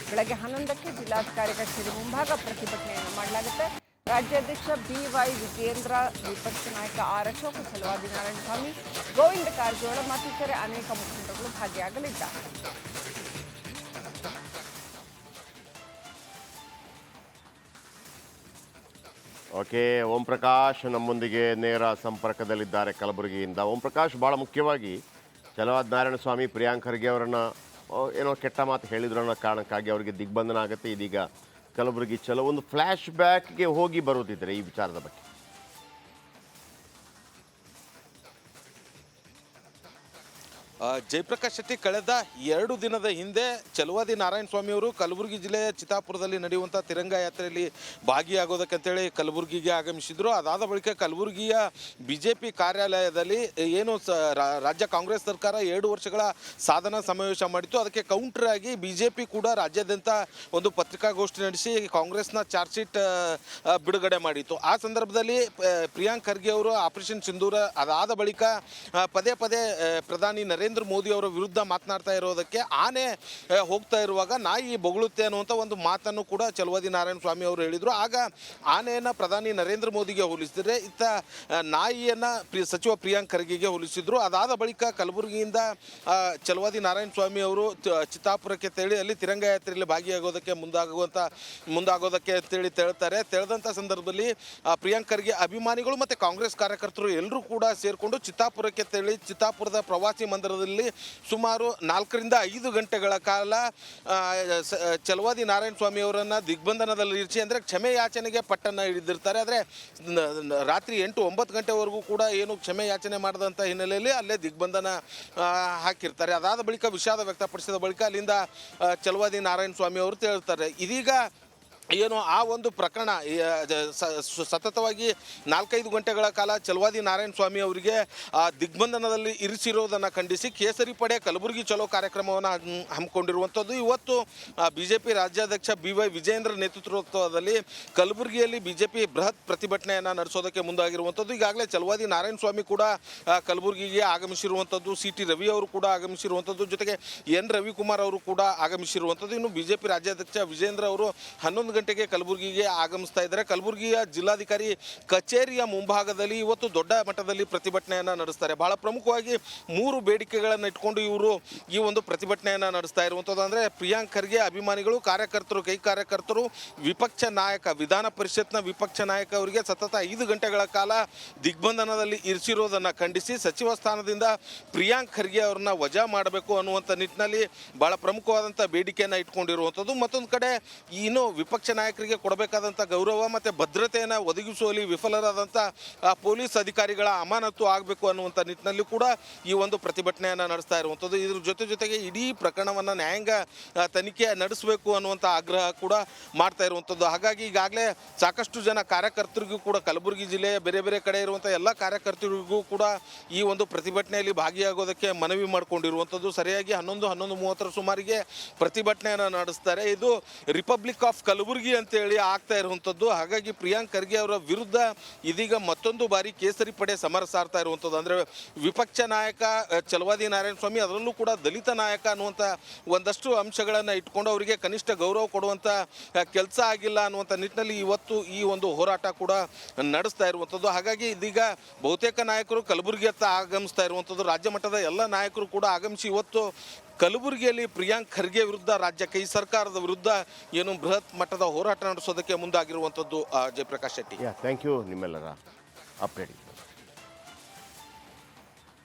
ಬೆಳಗ್ಗೆ 11ಕ್ಕೆ ಜಿಲ್ಲಾಧಿಕಾರಿ ಕಚೇರಿ ಮುಂಭಾಗ ಪ್ರತಿಭಟನೆಯನ್ನು ಮಾಡಲಾಗುತ್ತೆ. ರಾಜ್ಯಾಧ್ಯಕ್ಷ BY ವಿಜೇಂದ್ರ, ವಿಪಕ್ಷ ನಾಯಕ R ಅಶೋಕ್, ಛಲವಾದಿ ನಾರಾಯಣಸ್ವಾಮಿ, ಗೋವಿಂದ ಕಾರಜೋಳ ಮತ್ತಿತರೆ ಅನೇಕ ಮುಖಂಡರುಗಳು ಭಾಗಿಯಾಗಲಿದ್ದಾರೆ. ಓಕೆ, ಓಂ ಪ್ರಕಾಶ್ ನಮ್ಮೊಂದಿಗೆ ನೇರ ಸಂಪರ್ಕದಲ್ಲಿದ್ದಾರೆ ಕಲಬುರಗಿಯಿಂದ. ಓಂ ಪ್ರಕಾಶ್, ಭಾಳ ಮುಖ್ಯವಾಗಿ ಛಲವಾದಿ ನಾರಾಯಣಸ್ವಾಮಿ ಪ್ರಿಯಾಂಕ್ ಖರ್ಗೆ ಅವರನ್ನು ಏನೋ ಕೆಟ್ಟ ಮಾತು ಹೇಳಿದ್ರು ಅನ್ನೋ ಕಾರಣಕ್ಕಾಗಿ ಅವರಿಗೆ ದಿಗ್ಬಂಧನ ಆಗುತ್ತೆ. ಇದೀಗ ಕಲಬುರಗಿ ಚಲೋ. ಒಂದು ಫ್ಲ್ಯಾಶ್ ಬ್ಯಾಕ್ಗೆ ಹೋಗಿ ಬರೋದಿದ್ರೆ ಈ ವಿಚಾರದ ಬಗ್ಗೆ. ಜಯಪ್ರಕಾಶ್ ಶೆಟ್ಟಿ, ಕಳೆದ 2 ದಿನದ ಹಿಂದೆ ಛಲವಾದಿ ನಾರಾಯಣಸ್ವಾಮಿ ಅವರು ಕಲಬುರಗಿ ಜಿಲ್ಲೆಯ ಚಿತ್ತಾಪುರದಲ್ಲಿ ನಡೆಯುವಂಥ ತಿರಂಗ ಯಾತ್ರೆಯಲ್ಲಿ ಭಾಗಿಯಾಗೋದಕ್ಕಂತೇಳಿ ಕಲಬುರಗಿಗೆ ಆಗಮಿಸಿದರು. ಅದಾದ ಬಳಿಕ ಕಲಬುರಗಿಯ BJP ಕಾರ್ಯಾಲಯದಲ್ಲಿ ಏನು ರಾಜ್ಯ ಕಾಂಗ್ರೆಸ್ ಸರ್ಕಾರ 2 ವರ್ಷಗಳ ಸಾಧನಾ ಸಮಾವೇಶ ಮಾಡಿತ್ತು. ಅದಕ್ಕೆ ಕೌಂಟರ್ ಆಗಿ BJP ಕೂಡ ರಾಜ್ಯಾದ್ಯಂತ ಒಂದು ಪತ್ರಿಕಾಗೋಷ್ಠಿ ನಡೆಸಿ ಕಾಂಗ್ರೆಸ್ನ ಚಾರ್ಜ್ ಶೀಟ್ ಬಿಡುಗಡೆ ಮಾಡಿತ್ತು. ಆ ಸಂದರ್ಭದಲ್ಲಿ ಪ್ರಿಯಾಂಕ್ ಖರ್ಗೆ ಅವರು ಆಪರೇಷನ್ ಸಿಂಧೂರ ಅದಾದ ಬಳಿಕ ಪದೇ ಪದೇ ಪ್ರಧಾನಿ ನರೇಂದ್ರ ಮೋದಿ ಅವರ ವಿರುದ್ಧ ಮಾತನಾಡ್ತಾ ಇರೋದಕ್ಕೆ ಆನೆ ಹೋಗ್ತಾ ಇರುವಾಗ ನಾಯಿ ಬೊಗಳುತ್ತೆ ಅನ್ನುವಂಥ ಒಂದು ಮಾತನ್ನು ಕೂಡ ಛಲವಾದಿ ನಾರಾಯಣಸ್ವಾಮಿ ಅವರು ಹೇಳಿದರು. ಆಗ ಆನೆಯನ್ನು ಪ್ರಧಾನಿ ನರೇಂದ್ರ ಮೋದಿಗೆ ಹೋಲಿಸಿದರೆ ಇತ್ತ ನಾಯಿಯನ್ನು ಸಚಿವ ಪ್ರಿಯಾಂಕ್ ಖರ್ಗೆಗೆ ಹೋಲಿಸಿದ್ರು. ಅದಾದ ಬಳಿಕ ಕಲಬುರಗಿಯಿಂದ ಛಲವಾದಿ ನಾರಾಯಣಸ್ವಾಮಿ ಅವರು ಚಿತ್ತಾಪುರಕ್ಕೆ ತೆರಳಿ ಅಲ್ಲಿ ತಿರಂಗ ಯಾತ್ರೆಯಲ್ಲಿ ಭಾಗಿಯಾಗೋದಕ್ಕೆ ಮುಂದಾಗೋದಕ್ಕೆ ಅಂತೇಳಿ ತೆರದಂಥ ಸಂದರ್ಭದಲ್ಲಿ ಪ್ರಿಯಾಂಕ್ ಖರ್ಗೆ ಅಭಿಮಾನಿಗಳು ಮತ್ತು ಕಾಂಗ್ರೆಸ್ ಕಾರ್ಯಕರ್ತರು ಎಲ್ಲರೂ ಕೂಡ ಸೇರಿಕೊಂಡು ಚಿತ್ತಾಪುರಕ್ಕೆ ತೆರಳಿ ಚಿತ್ತಾಪುರದ ಪ್ರವಾಸಿ ಮಂದಿರದ ದಿಗ್ಬಂಧನದಲ್ಲಿ ಸುಮಾರು 4 ರಿಂದ 5 ಗಂಟೆಗಳ ಕಾಲ ಚಲವಾದಿ ನಾರಾಯಣ ಸ್ವಾಮಿ ಅವರನ್ನು ದಿಗ್ಬಂಧನದಲ್ಲಿ ಇರಿಸಿ, ಅಂದರೆ ಕ್ಷಮೆ ಯಾಚನೆಗೆ ಪಟ್ಟನ್ನು ಹಿಡಿದಿರ್ತಾರೆ. ಆದರೆ ರಾತ್ರಿ 8-9 ಗಂಟೆವರೆಗೂ ಕೂಡ ಏನು ಕ್ಷಮೆ ಯಾಚನೆ ಮಾಡಿದಂಥ ಹಿನ್ನೆಲೆಯಲ್ಲಿ ಅಲ್ಲೇ ದಿಗ್ಬಂಧನ ಹಾಕಿರ್ತಾರೆ. ಅದಾದ ಬಳಿಕ ವಿಷಾದ ವ್ಯಕ್ತಪಡಿಸಿದ ಬಳಿಕ ಅಲ್ಲಿಂದ ಚಲವಾದಿ ನಾರಾಯಣ ಸ್ವಾಮಿ ಅವರು ಹೇಳ್ತಾರೆ. ಇದೀಗ ಏನು ಆ ಒಂದು ಪ್ರಕರಣ ಸತತವಾಗಿ 4-5 ಗಂಟೆಗಳ ಕಾಲ ಚಲವಾದಿ ನಾರಾಯಣ ಸ್ವಾಮಿ ಅವರಿಗೆ ದಿಗ್ಬಂಧನದಲ್ಲಿ ಇರಿಸಿರೋದನ್ನು ಖಂಡಿಸಿ ಕೇಸರಿ ಪಡೆ ಕಲಬುರಗಿ ಚಲೋ ಕಾರ್ಯಕ್ರಮವನ್ನು ಹಮ್ಮಿಕೊಂಡಿರುವಂಥದ್ದು. ಇವತ್ತು BJP ರಾಜ್ಯಾಧ್ಯಕ್ಷ BY ವಿಜಯೇಂದ್ರ ನೇತೃತ್ವದಲ್ಲಿ ಕಲಬುರಗಿಯಲ್ಲಿ BJP ಬೃಹತ್ ಪ್ರತಿಭಟನೆಯನ್ನು ನಡೆಸೋದಕ್ಕೆ ಮುಂದಾಗಿರುವಂಥದ್ದು. ಈಗಾಗಲೇ ಚಲವಾದಿ ನಾರಾಯಣ ಸ್ವಾಮಿ ಕೂಡ ಕಲಬುರಗಿಗೆ ಆಗಮಿಸಿರುವಂಥದ್ದು, CT ರವಿ ಅವರು ಕೂಡ ಆಗಮಿಸಿರುವಂಥದ್ದು, ಜೊತೆಗೆ N ರವಿಕುಮಾರ್ ಅವರು ಕೂಡ ಆಗಮಿಸಿರುವಂಥದ್ದು. ಇನ್ನು BJP ರಾಜ್ಯಾಧ್ಯಕ್ಷ ವಿಜೇಂದ್ರ ಅವರು 11 ಗಂಟೆಗೆ ಕಲಬುರಗಿಗೆ ಆಗಮಿಸ್ತಾ ಇದ್ದಾರೆ. ಕಲಬುರಗಿಯ ಜಿಲ್ಲಾಧಿಕಾರಿ ಕಚೇರಿಯ ಮುಂಭಾಗದಲ್ಲಿ ಇವತ್ತು ದೊಡ್ಡ ಮಟ್ಟದಲ್ಲಿ ಪ್ರತಿಭಟನೆಯನ್ನು ನಡೆಸ್ತಾರೆ. ಬಹಳ ಪ್ರಮುಖವಾಗಿ 3 ಬೇಡಿಕೆಗಳನ್ನು ಇಟ್ಕೊಂಡು ಇವರು ಈ ಒಂದು ಪ್ರತಿಭಟನೆಯನ್ನು ನಡೆಸ್ತಾ ಇರುವಂಥದ್ದು. ಅಂದರೆ ಪ್ರಿಯಾಂಕ್ ಖರ್ಗೆ ಅಭಿಮಾನಿಗಳು, ಕಾರ್ಯಕರ್ತರು, ಕೈ ಕಾರ್ಯಕರ್ತರು, ವಿಪಕ್ಷ ನಾಯಕ, ವಿಧಾನ ಪರಿಷತ್ನ ವಿಪಕ್ಷ ನಾಯಕ ಅವರಿಗೆ ಸತತ 5 ಗಂಟೆಗಳ ಕಾಲ ದಿಗ್ಬಂಧನದಲ್ಲಿ ಇರಿಸಿರೋದನ್ನು ಖಂಡಿಸಿ ಸಚಿವ ಸ್ಥಾನದಿಂದ ಪ್ರಿಯಾಂಕ್ ಖರ್ಗೆ ಅವ್ರನ್ನ ವಜಾ ಮಾಡಬೇಕು ಅನ್ನುವಂಥ ನಿಟ್ಟಿನಲ್ಲಿ ಬಹಳ ಪ್ರಮುಖವಾದಂಥ ಬೇಡಿಕೆಯನ್ನು ಇಟ್ಕೊಂಡಿರುವಂಥದ್ದು. ಮತ್ತೊಂದು ಕಡೆ ಇನ್ನು ವಿಪಕ್ಷ ನಾಯಕರಿಗೆ ಕೊಡಬೇಕಾದಂಥ ಗೌರವ ಮತ್ತು ಭದ್ರತೆಯನ್ನು ಒದಗಿಸುವಲ್ಲಿ ವಿಫಲರಾದಂಥ ಪೊಲೀಸ್ ಅಧಿಕಾರಿಗಳ ಅಮಾನತು ಆಗಬೇಕು ಅನ್ನುವಂಥ ನಿಟ್ಟಿನಲ್ಲಿ ಕೂಡ ಈ ಒಂದು ಪ್ರತಿಭಟನೆಯನ್ನು ನಡೆಸ್ತಾ ಇರುವಂಥದ್ದು. ಇದ್ರ ಜೊತೆಗೆ ಇಡೀ ಪ್ರಕರಣವನ್ನು ನ್ಯಾಯಾಂಗ ತನಿಖೆ ನಡೆಸಬೇಕು ಅನ್ನುವಂಥ ಆಗ್ರಹ ಕೂಡ ಮಾಡ್ತಾ ಇರುವಂಥದ್ದು. ಹಾಗಾಗಿ ಈಗಾಗಲೇ ಸಾಕಷ್ಟು ಜನ ಕಾರ್ಯಕರ್ತರಿಗೂ ಕೂಡ ಕಲಬುರಗಿ ಜಿಲ್ಲೆಯ ಬೇರೆ ಬೇರೆ ಕಡೆ ಇರುವಂಥ ಎಲ್ಲ ಕಾರ್ಯಕರ್ತರಿಗೂ ಕೂಡ ಈ ಒಂದು ಪ್ರತಿಭಟನೆಯಲ್ಲಿ ಭಾಗಿಯಾಗೋದಕ್ಕೆ ಮನವಿ ಮಾಡಿಕೊಂಡಿರುವಂಥದ್ದು. ಸರಿಯಾಗಿ 11:30 ಸುಮಾರಿಗೆ ಪ್ರತಿಭಟನೆಯನ್ನು ನಡೆಸ್ತಾರೆ. ಇದು ರಿಪಬ್ಲಿಕ್ ಆಫ್ ಕಲಬುರಗಿ ಅಂತೇಳಿ ಆಗ್ತಾ ಇರುವಂಥದ್ದು. ಹಾಗಾಗಿ ಪ್ರಿಯಾಂಕ್ ಖರ್ಗೆ ಅವರ ವಿರುದ್ಧ ಇದೀಗ ಮತ್ತೊಂದು ಬಾರಿ ಕೇಸರಿ ಪಡೆ ಸಮರ ಸಾರ್ತಾ ಇರುವಂಥದ್ದು. ಅಂದರೆ ವಿಪಕ್ಷ ನಾಯಕ ಚಲವಾದಿ ನಾರಾಯಣ ಸ್ವಾಮಿ, ಅದರಲ್ಲೂ ಕೂಡ ದಲಿತ ನಾಯಕ ಅನ್ನುವಂಥ ಒಂದಷ್ಟು ಅಂಶಗಳನ್ನು ಇಟ್ಕೊಂಡು ಅವರಿಗೆ ಕನಿಷ್ಠ ಗೌರವ ಕೊಡುವಂಥ ಕೆಲಸ ಆಗಿಲ್ಲ ಅನ್ನುವಂಥ ನಿಟ್ಟಿನಲ್ಲಿ ಇವತ್ತು ಈ ಒಂದು ಹೋರಾಟ ಕೂಡ ನಡೆಸ್ತಾ ಇರುವಂಥದ್ದು. ಹಾಗಾಗಿ ಇದೀಗ ಬಹುತೇಕ ನಾಯಕರು ಕಲಬುರಗಿಯತ್ತ ಆಗಮಿಸ್ತಾ ಇರುವಂಥದ್ದು. ರಾಜ್ಯ ಮಟ್ಟದ ಎಲ್ಲ ನಾಯಕರು ಕೂಡ ಆಗಮಿಸಿ ಇವತ್ತು ಕಲಬುರಗಿಯಲ್ಲಿ ಪ್ರಿಯಾಂಕ್ ಖರ್ಗೆ ವಿರುದ್ಧ ರಾಜ್ಯ ಕೈ ಸರ್ಕಾರದ ವಿರುದ್ಧ ಏನು ಬೃಹತ್ ಮಟ್ಟದ ಹೋರಾಟ ನಡೆಸೋದಕ್ಕೆ ಮುಂದಾಗಿರುವಂಥದ್ದು. ಜಯಪ್ರಕಾಶ್ ಶೆಟ್ಟಿ, ಥ್ಯಾಂಕ್ ಯು ನಿಮ್ಮೆಲ್ಲರ ಅಪ್ಡೇಟ್.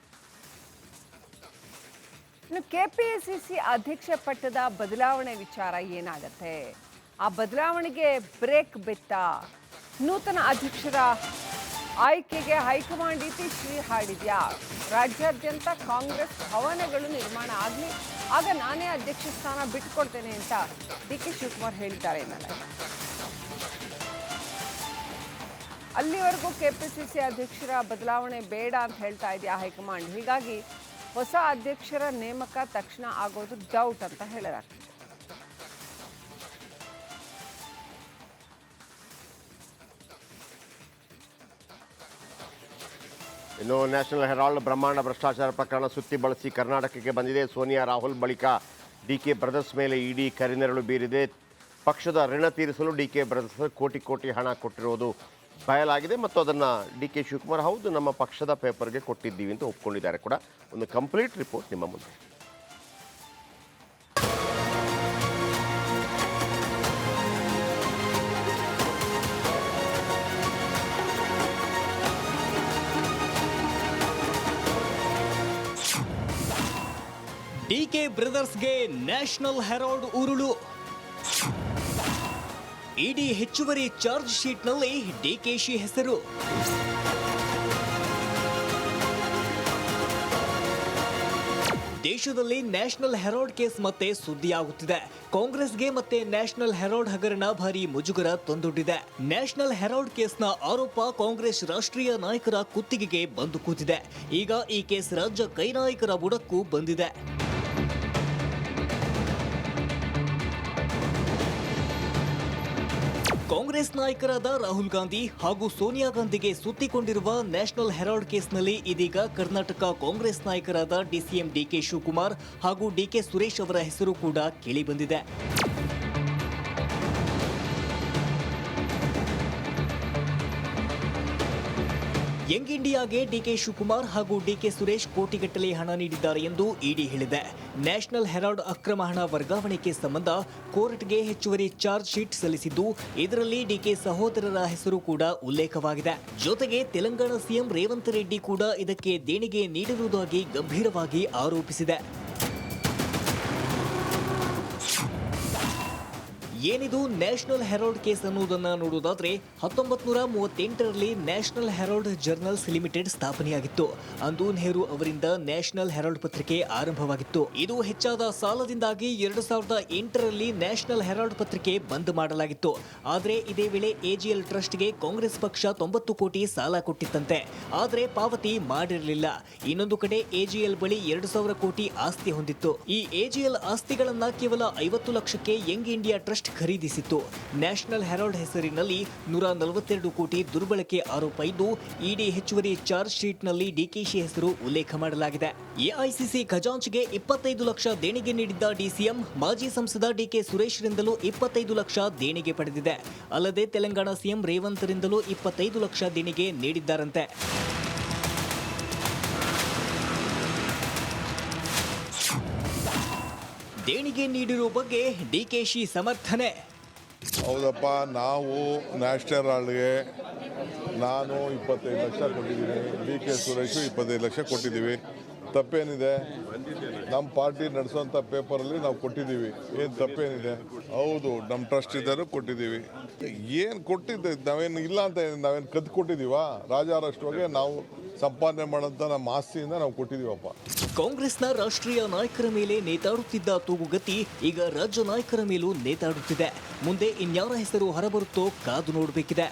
ಇನ್ನು KPSCC ಅಧ್ಯಕ್ಷ ಪಟ್ಟದ ಬದಲಾವಣೆ ವಿಚಾರ ಏನಾಗತ್ತೆ? ಆ ಬದಲಾವಣೆಗೆ ಬ್ರೇಕ್ ಬಿತ್ತಾ? ನೂತನ ಅಧ್ಯಕ್ಷರ ಆಯ್ಕೆಗೆ ಹೈಕಮಾಂಡ್ ಇತಿಶ್ರೀ ಹಾಡಿದ್ಯಾ? ರಾಜ್ಯಾದ್ಯಂತ ಕಾಂಗ್ರೆಸ್ ಭವನಗಳು ನಿರ್ಮಾಣ ಆಗಲಿ, ಆಗ ನಾನೇ ಅಧ್ಯಕ್ಷ ಸ್ಥಾನ ಬಿಟ್ಟುಕೊಡ್ತೇನೆ ಅಂತ DK ಶಿವಕುಮಾರ್ ಹೇಳಿದ್ದಾರೆ ಎನ್ನಲ್ಲ. ಅಲ್ಲಿವರೆಗೂ KPCC ಅಧ್ಯಕ್ಷರ ಬದಲಾವಣೆ ಬೇಡ ಅಂತ ಹೇಳ್ತಾ ಇದೆಯಾ ಹೈಕಮಾಂಡ್. ಹೀಗಾಗಿ ಹೊಸ ಅಧ್ಯಕ್ಷರ ನೇಮಕ ತಕ್ಷಣ ಆಗೋದು ಡೌಟ್ ಅಂತ ಹೇಳಲಾಗ್ತದೆ. ಇನ್ನು ನ್ಯಾಷನಲ್ ಹೆರಾಲ್ಡ್ ಬ್ರಹ್ಮಾಂಡ ಭ್ರಷ್ಟಾಚಾರ ಪ್ರಕರಣ ಸುತ್ತಿ ಬಳಸಿ ಕರ್ನಾಟಕಕ್ಕೆ ಬಂದಿದೆ. ಸೋನಿಯಾ ರಾಹುಲ್ ಬಳಿಕ DK ಬ್ರದರ್ಸ್ ಮೇಲೆ ED ಕರಿನೆರಳು ಬೀರಿದೆ. ಪಕ್ಷದ ಋಣ ತೀರಿಸಲು DK ಬ್ರದರ್ಸ್ ಕೋಟಿ ಹಣ ಕೊಟ್ಟಿರೋದು ಬಯಲಾಗಿದೆ ಮತ್ತು ಅದನ್ನು DK ಶಿವಕುಮಾರ್ ಹೌದು ನಮ್ಮ ಪಕ್ಷದ ಪೇಪರ್ಗೆ ಕೊಟ್ಟಿದ್ದೀವಿ ಅಂತ ಒಪ್ಕೊಂಡಿದ್ದಾರೆ ಕೂಡ. ಒಂದು ಕಂಪ್ಲೀಟ್ ರಿಪೋರ್ಟ್ ನಿಮ್ಮ ಮುಂದೆ. DK ಬ್ರದರ್ಸ್ಗೆ ನ್ಯಾಷನಲ್ ಹೆರಾಲ್ಡ್ ಉರುಳು. ED ಹೆಚ್ಚುವರಿ ಚಾರ್ಜ್ ಶೀಟ್ನಲ್ಲಿ DKಶಿ ಹೆಸರು. ದೇಶದಲ್ಲಿ ನ್ಯಾಷನಲ್ ಹೆರಾಲ್ಡ್ ಕೇಸ್ ಮತ್ತೆ ಸುದ್ದಿಯಾಗುತ್ತಿದೆ. ಕಾಂಗ್ರೆಸ್ಗೆ ಮತ್ತೆ ನ್ಯಾಷನಲ್ ಹೆರಾಲ್ಡ್ ಹಗರಣ ಭಾರಿ ಮುಜುಗರ ತಂದೊಡ್ಡಿದೆ. ನ್ಯಾಷನಲ್ ಹೆರಾಲ್ಡ್ ಕೇಸ್ನ ಆರೋಪ ಕಾಂಗ್ರೆಸ್ ರಾಷ್ಟ್ರೀಯ ನಾಯಕರ ಕುತ್ತಿಗೆಗೆ ಬಂದು ಕೂತಿದೆ. ಈಗ ಈ ಕೇಸ್ ರಾಜ್ಯ ಕೈ ನಾಯಕರ ಬುಡಕ್ಕೂ ಬಂದಿದೆ. ಕಾಂಗ್ರೆಸ್ ನಾಯಕರಾದ ರಾಹುಲ್ ಗಾಂಧಿ ಹಾಗೂ ಸೋನಿಯಾ ಗಾಂಧಿಗೆ ಸುತ್ತಿಕೊಂಡಿರುವ ನ್ಯಾಷನಲ್ ಹೆರಾಲ್ಡ್ ಕೇಸ್ನಲ್ಲಿ ಇದೀಗ ಕರ್ನಾಟಕ ಕಾಂಗ್ರೆಸ್ ನಾಯಕರಾದ DCM DK ಶಿವಕುಮಾರ್ ಹಾಗೂ DK ಸುರೇಶ್ ಅವರ ಹೆಸರು ಕೂಡ ಕೇಳಿಬಂದಿದೆ. ಯಂಗ್ ಇಂಡಿಯಾಗೆ ಡಿಕೆ ಶಿವಕುಮಾರ್ ಹಾಗೂ ಡಿಕೆ ಸುರೇಶ್ ಕೋಟಿಗಟ್ಟಲೆ ಹಣ ನೀಡಿದ್ದಾರೆ ಎಂದು ಇಡಿ ಹೇಳಿದೆ. ನ್ಯಾಷನಲ್ ಹೆರಾಲ್ಡ್ ಅಕ್ರಮ ಹಣ ವರ್ಗಾವಣೆಗೆ ಸಂಬಂಧ ಕೋರ್ಟ್ಗೆ ಹೆಚ್ಚುವರಿ ಚಾರ್ಜ್ ಶೀಟ್ ಸಲ್ಲಿಸಿದ್ದು, ಇದರಲ್ಲಿ ಡಿಕೆ ಸಹೋದರರ ಹೆಸರು ಕೂಡ ಉಲ್ಲೇಖವಾಗಿದೆ. ಜೊತೆಗೆ ತೆಲಂಗಾಣ ಸಿಎಂ ರೇವಂತ್ ರೆಡ್ಡಿ ಕೂಡ ಇದಕ್ಕೆ ದೇಣಿಗೆ ನೀಡಿರುವುದಾಗಿ ಗಂಭೀರವಾಗಿ ಆರೋಪಿಸಿದೆ. ಏನಿದು ನ್ಯಾಷನಲ್ ಹೆರಾಲ್ಡ್ ಕೇಸ್ ಅನ್ನುವುದನ್ನು ನೋಡುವುದಾದ್ರೆ 1938ರಲ್ಲಿ ನ್ಯಾಷನಲ್ ಹೆರಾಲ್ಡ್ ಜರ್ನಲ್ಸ್ ಲಿಮಿಟೆಡ್ ಸ್ಥಾಪನೆಯಾಗಿತ್ತು. ಅಂದು ನೆಹರು ಅವರಿಂದ ನ್ಯಾಷನಲ್ ಹೆರಾಲ್ಡ್ ಪತ್ರಿಕೆ ಆರಂಭವಾಗಿತ್ತು. ಇದು ಹೆಚ್ಚಾದ ಸಾಲದಿಂದಾಗಿ 2008ರಲ್ಲಿ ನ್ಯಾಷನಲ್ ಹೆರಾಲ್ಡ್ ಪತ್ರಿಕೆ ಬಂದ್ ಮಾಡಲಾಗಿತ್ತು. ಆದರೆ ಇದೇ ವೇಳೆ ಎಜಿಎಲ್ ಟ್ರಸ್ಟ್ಗೆ ಕಾಂಗ್ರೆಸ್ ಪಕ್ಷ 90 ಕೋಟಿ ಸಾಲ ಕೊಟ್ಟಿತ್ತಂತೆ. ಆದರೆ ಪಾವತಿ ಮಾಡಿರಲಿಲ್ಲ. ಇನ್ನೊಂದು ಕಡೆ ಎಜಿಎಲ್ ಬಳಿ 2000 ಕೋಟಿ ಆಸ್ತಿ ಹೊಂದಿತ್ತು. ಈ ಎಜಿಎಲ್ ಆಸ್ತಿಗಳನ್ನ ಕೇವಲ 50 ಲಕ್ಷಕ್ಕೆ ಯಂಗ್ ಇಂಡಿಯಾ ಟ್ರಸ್ಟ್ ಖರೀದಿಸಿತ್ತು. ನ್ಯಾಷನಲ್ ಹೆರಾಲ್ಡ್ ಹೆಸರಿನಲ್ಲಿ 142 ಕೋಟಿ ದುರ್ಬಳಕೆ ಆರೋಪ ಇದ್ದು, ಇಡಿ ಹೆಚ್ಚುವರಿ ಚಾರ್ಜ್ ಶೀಟ್ನಲ್ಲಿ ಡಿಕೆಶಿ ಹೆಸರು ಉಲ್ಲೇಖ ಮಾಡಲಾಗಿದೆ. ಎಐಸಿಸಿ ಖಜಾಂಚಿಗೆ 25 ಲಕ್ಷ ದೇಣಿಗೆ ನೀಡಿದ್ದ ಡಿಸಿಎಂ ಮಾಜಿ ಸಂಸದ ಡಿಕೆ ಸುರೇಶ್ರಿಂದಲೂ 25 ಲಕ್ಷ ದೇಣಿಗೆ ಪಡೆದಿದೆ. ಅಲ್ಲದೆ ತೆಲಂಗಾಣ ಸಿಎಂ ರೇವಂತ್ ರಿಂದಲೂ 25 ಲಕ್ಷ ದೇಣಿಗೆ ನೀಡಿದ್ದಾರಂತೆ. ದೇಣಿಗೆ ನೀಡಿರುವ ಬಗ್ಗೆ ಡಿಕೆಶಿ ಸಮರ್ಥನೆ. ಹೌದಪ್ಪ, ನಾವು ನ್ಯಾಷನಲ್ ಹೆರಾಲ್ಡ್ಗೆ ನಾನು 25 ಲಕ್ಷ ಕೊಟ್ಟಿದ್ದೀನಿ, ಡಿಕೆ ಸುರೇಶು 25 ಲಕ್ಷ ಕೊಟ್ಟಿದ್ದೀವಿ. ತಪ್ಪೇನಿದೆ? ನಮ್ಮ ಪಾರ್ಟಿ ನಡೆಸೋಂಥ ಪೇಪರಲ್ಲಿ ನಾವು ಕೊಟ್ಟಿದ್ದೀವಿ. ಏನು ತಪ್ಪೇನಿದೆ? ಹೌದು, ನಮ್ಮ ಟ್ರಸ್ಟ್ ಇದ್ದರೂ ಕೊಟ್ಟಿದ್ದೀವಿ. ಏನು ಕೊಟ್ಟಿದ್ದೆ? ನಾವೇನು ಇಲ್ಲ ಅಂತ ನಾವೇನು ಕದ್ದು ಕೊಟ್ಟಿದ್ದೀವಾ? ರಾಜಾರಷ್ಟುವಾಗೆ ನಾವು ಸಂಪಾದನೆ ಮಾಡೋಂಥ ನಮ್ಮ ಆಸ್ತಿಯಿಂದ ನಾವು ಕೊಟ್ಟಿದ್ದೀವಪ್ಪ. ಕಾಂಗ್ರೆಸ್ನ ರಾಷ್ಟ್ರೀಯ ನಾಯಕರ ಮೇಲೆ ನೇತಾಡುತ್ತಿದ್ದ ತೂಗುಗತಿ ಈಗ ರಾಜ್ಯ ನಾಯಕರ ಮೇಲೂ ನೇತಾಡುತ್ತಿದೆ. ಮುಂದೆ ಇನ್ಯಾರ ಹೆಸರು ಹೊರಬರುತ್ತೋ ಕಾದು ನೋಡಬೇಕಿದೆ.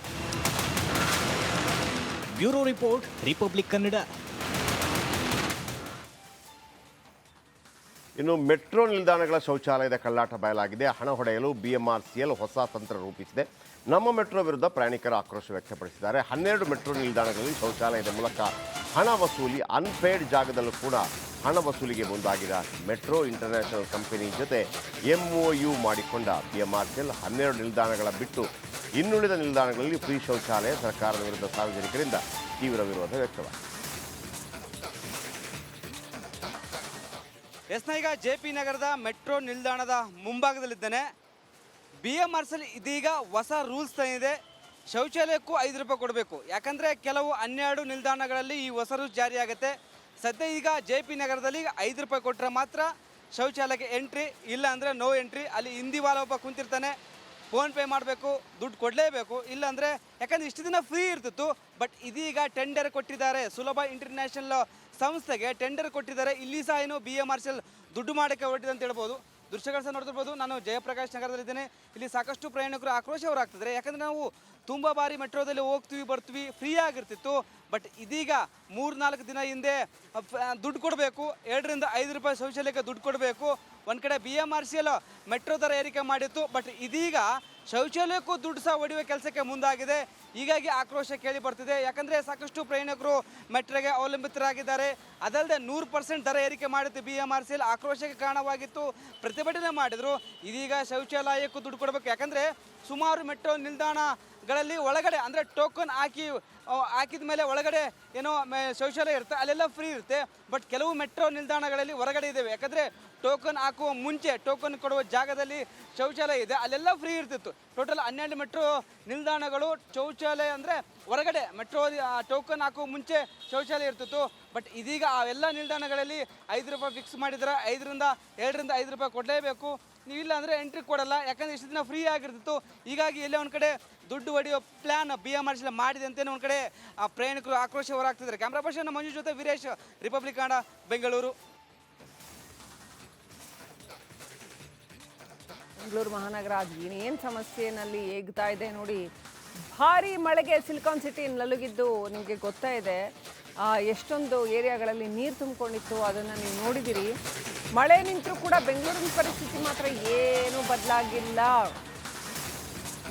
Bureau report, Republic Kannada. ಇನ್ನು ಮೆಟ್ರೋ ನಿಲ್ದಾಣಗಳ ಶೌಚಾಲಯದ ಕಳ್ಳಾಟ ಬಯಲಾಗಿದೆ. ಹಣ ಹೊಡೆಯಲು BMRCL ಹೊಸ ತಂತ್ರ ರೂಪಿಸಿದೆ. ನಮ್ಮ ಮೆಟ್ರೋ ವಿರುದ್ಧ ಪ್ರಯಾಣಿಕರ ಆಕ್ರೋಶ ವ್ಯಕ್ತಪಡಿಸಿದ್ದಾರೆ. 12 ಮೆಟ್ರೋ ನಿಲ್ದಾಣಗಳಲ್ಲಿ ಶೌಚಾಲಯದ ಮೂಲಕ ಹಣ ವಸೂಲಿ, ಅನ್ಪೇಯ್ಡ್ ಜಾಗದಲ್ಲೂ ಕೂಡ ಹಣ ವಸೂಲಿಗೆ ಮುಂದಾಗಿದೆ. ಮೆಟ್ರೋ ಇಂಟರ್ನ್ಯಾಷನಲ್ ಕಂಪನಿ ಜೊತೆ MOU ಮಾಡಿಕೊಂಡ BMRCL 12 ನಿಲ್ದಾಣಗಳ ಬಿಟ್ಟು ಇನ್ನುಳಿದ ನಿಲ್ದಾಣಗಳಲ್ಲಿ ಫ್ರೀ ಶೌಚಾಲಯ. ಸರ್ಕಾರದ ವಿರುದ್ಧ ಸಾರ್ವಜನಿಕರಿಂದ ತೀವ್ರ ವಿರೋಧ ವ್ಯಕ್ತವಾಗಿದೆ. ಈಗ JP ನಗರದ ಮೆಟ್ರೋ ನಿಲ್ದಾಣದ ಮುಂಭಾಗದಲ್ಲಿದ್ದೇನೆ. BMRCL ಇದೀಗ ಹೊಸ ರೂಲ್ಸ್ ತಂದಿದೆ. ಶೌಚಾಲಯಕ್ಕೂ 5 ರೂಪಾಯಿ ಕೊಡಬೇಕು. ಯಾಕಂದರೆ ಕೆಲವು 12 ನಿಲ್ದಾಣಗಳಲ್ಲಿ ಈ ಹೊಸ ರೂಲ್ಸ್ ಜಾರಿಯಾಗುತ್ತೆ. ಸದ್ಯ ಈಗ JP ನಗರದಲ್ಲಿ 5 ರೂಪಾಯಿ ಕೊಟ್ಟರೆ ಮಾತ್ರ ಶೌಚಾಲಯಕ್ಕೆ ಎಂಟ್ರಿ, ಇಲ್ಲ ಅಂದರೆ ನೋ ಎಂಟ್ರಿ. ಅಲ್ಲಿ ಹಿಂದಿವಾಲ ಒಬ್ಬ ಕುಂತಿರ್ತಾನೆ, ಫೋನ್ಪೇ ಮಾಡಬೇಕು, ದುಡ್ಡು ಕೊಡಲೇಬೇಕು. ಇಲ್ಲಾಂದರೆ ಯಾಕಂದರೆ ಇಷ್ಟು ದಿನ ಫ್ರೀ ಇರ್ತಿತ್ತು, ಬಟ್ ಇದೀಗ ಟೆಂಡರ್ ಕೊಟ್ಟಿದ್ದಾರೆ. ಸುಲಭ ಇಂಟರ್ನ್ಯಾಷನಲ್ ಸಂಸ್ಥೆಗೆ ಟೆಂಡರ್ ಕೊಟ್ಟಿದ್ದಾರೆ. ಇಲ್ಲಿ ಸಹ ಏನು BMRCL ದುಡ್ಡು ಮಾಡೋಕ್ಕೆ ಹೊರಟಿದೆ ಅಂತ ಹೇಳ್ಬೋದು. ದೃಶ್ಯಗಳು ಸಹ ನೋಡ್ತಿರ್ಬೋದು. ನಾನು ಜಯಪ್ರಕಾಶ್ ನಗರದಲ್ಲಿದ್ದೇನೆ. ಇಲ್ಲಿ ಸಾಕಷ್ಟು ಪ್ರಯಾಣಿಕರು ಆಕ್ರೋಶ ಹೊರಾಗ್ತಿದ್ದಾರೆ. ಯಾಕಂದರೆ ನಾವು ತುಂಬ ಬಾರಿ ಮೆಟ್ರೋದಲ್ಲಿ ಹೋಗ್ತೀವಿ ಬರ್ತೀವಿ, ಫ್ರೀ ಆಗಿರ್ತಿತ್ತು. ಬಟ್ ಇದೀಗ 3-4 ದಿನ ಹಿಂದೆ ದುಡ್ಡು ಕೊಡಬೇಕು, 2 ರಿಂದ 5 ರೂಪಾಯಿ ಶೌಚಾಲಯಕ್ಕೆ ದುಡ್ಡು ಕೊಡಬೇಕು. ಒಂದು ಕಡೆ BMRCL ಮೆಟ್ರೋ ದರ ಏರಿಕೆ ಮಾಡಿತ್ತು, ಬಟ್ ಇದೀಗ ಶೌಚಾಲಯಕ್ಕೂ ದುಡ್ಡು ಸಹ ಹೊಡೆಯುವ ಕೆಲಸಕ್ಕೆ ಮುಂದಾಗಿದೆ. ಹೀಗಾಗಿ ಆಕ್ರೋಶ ಕೇಳಿ ಬರ್ತಿದೆ. ಯಾಕಂದರೆ ಸಾಕಷ್ಟು ಪ್ರಯಾಣಿಕರು ಮೆಟ್ರೋಗೆ ಅವಲಂಬಿತರಾಗಿದ್ದಾರೆ. ಅದಲ್ಲದೆ 100% ದರ ಏರಿಕೆ ಮಾಡಿತ್ತು BMRCL. ಆಕ್ರೋಶಕ್ಕೆ ಕಾರಣವಾಗಿತ್ತು, ಪ್ರತಿಭಟನೆ ಮಾಡಿದರು. ಇದೀಗ ಶೌಚಾಲಯಕ್ಕೂ ದುಡ್ಡು ಕೊಡಬೇಕು. ಯಾಕಂದರೆ ಸುಮಾರು ಮೆಟ್ರೋ ನಿಲ್ದಾಣಗಳಲ್ಲಿ ಒಳಗಡೆ ಅಂದರೆ ಟೋಕನ್ ಹಾಕಿದ ಮೇಲೆ ಒಳಗಡೆ ಏನೋ ಶೌಚಾಲಯ ಇರುತ್ತೆ, ಅಲ್ಲೆಲ್ಲ ಫ್ರೀ ಇರುತ್ತೆ. ಬಟ್ ಕೆಲವು ಮೆಟ್ರೋ ನಿಲ್ದಾಣಗಳಲ್ಲಿ ಹೊರಗಡೆ ಇದ್ದಾವೆ. ಯಾಕಂದರೆ ಟೋಕನ್ ಹಾಕುವ ಮುಂಚೆ ಟೋಕನ್ ಕೊಡುವ ಜಾಗದಲ್ಲಿ ಶೌಚಾಲಯ ಇದೆ, ಅಲ್ಲೆಲ್ಲ ಫ್ರೀ ಇರ್ತಿತ್ತು. ಟೋಟಲ್ 12 ಮೆಟ್ರೋ ನಿಲ್ದಾಣಗಳು ಶೌಚಾಲಯ ಅಂದರೆ ಹೊರಗಡೆ ಮೆಟ್ರೋ ಟೋಕನ್ ಹಾಕುವ ಮುಂಚೆ ಶೌಚಾಲಯ ಇರ್ತಿತ್ತು. ಬಟ್ ಇದೀಗ ಆ ಎಲ್ಲ ನಿಲ್ದಾಣಗಳಲ್ಲಿ 5 ರೂಪಾಯಿ ಫಿಕ್ಸ್ ಮಾಡಿದ್ದಾರೆ. 2 ರಿಂದ 5 ರೂಪಾಯಿ ಕೊಡಲೇಬೇಕು. ನೀವಿಲ್ಲ ಅಂದರೆ ಎಂಟ್ರಿ ಕೊಡಲ್ಲ. ಯಾಕಂದರೆ ಇಷ್ಟು ದಿನ ಫ್ರೀ ಆಗಿರ್ತಿತ್ತು. ಹೀಗಾಗಿ ಎಲ್ಲೇ ಒಂದು ಕಡೆ ದುಡ್ಡು ಹೊಡೆಯೋ ಪ್ಲ್ಯಾನ್ BMRCL ಮಾಡಿದೆ ಅಂತಲೇ ಒಂದು ಕಡೆ ಪ್ರಯಾಣಿಕರು ಆಕ್ರೋಶ ಹೊರಾಗ್ತಿದ್ದಾರೆ. ಕ್ಯಾಮ್ರಾ ಪರ್ಸನ್ ಮಂಜು ಜೊತೆ ವೀರೇಶ್, ರಿಪಬ್ಲಿಕ್ ಕನ್ನಡ, ಬೆಂಗಳೂರು. ಬೆಂಗಳೂರು ಮಹಾನಗರ ಏನೇನು ಸಮಸ್ಯೆನಲ್ಲಿ ಏಗ್ತಾ ಇದೆ ನೋಡಿ. ಭಾರಿ ಮಳೆಗೆ ಸಿಲಿಕಾನ್ ಸಿಟಿ ನಲುಗಿದ್ದು ನಿಮಗೆ ಗೊತ್ತಾ ಇದೆ. ಎಷ್ಟೊಂದು ಏರಿಯಾಗಳಲ್ಲಿ ನೀರು ತುಂಬಿಕೊಂಡಿತ್ತು, ಅದನ್ನು ನೀವು ನೋಡಿದಿರಿ. ಮಳೆ ನಿಂತರೂ ಕೂಡ ಬೆಂಗಳೂರಿನ ಪರಿಸ್ಥಿತಿ ಮಾತ್ರ ಏನೂ ಬದಲಾಗಿಲ್ಲ.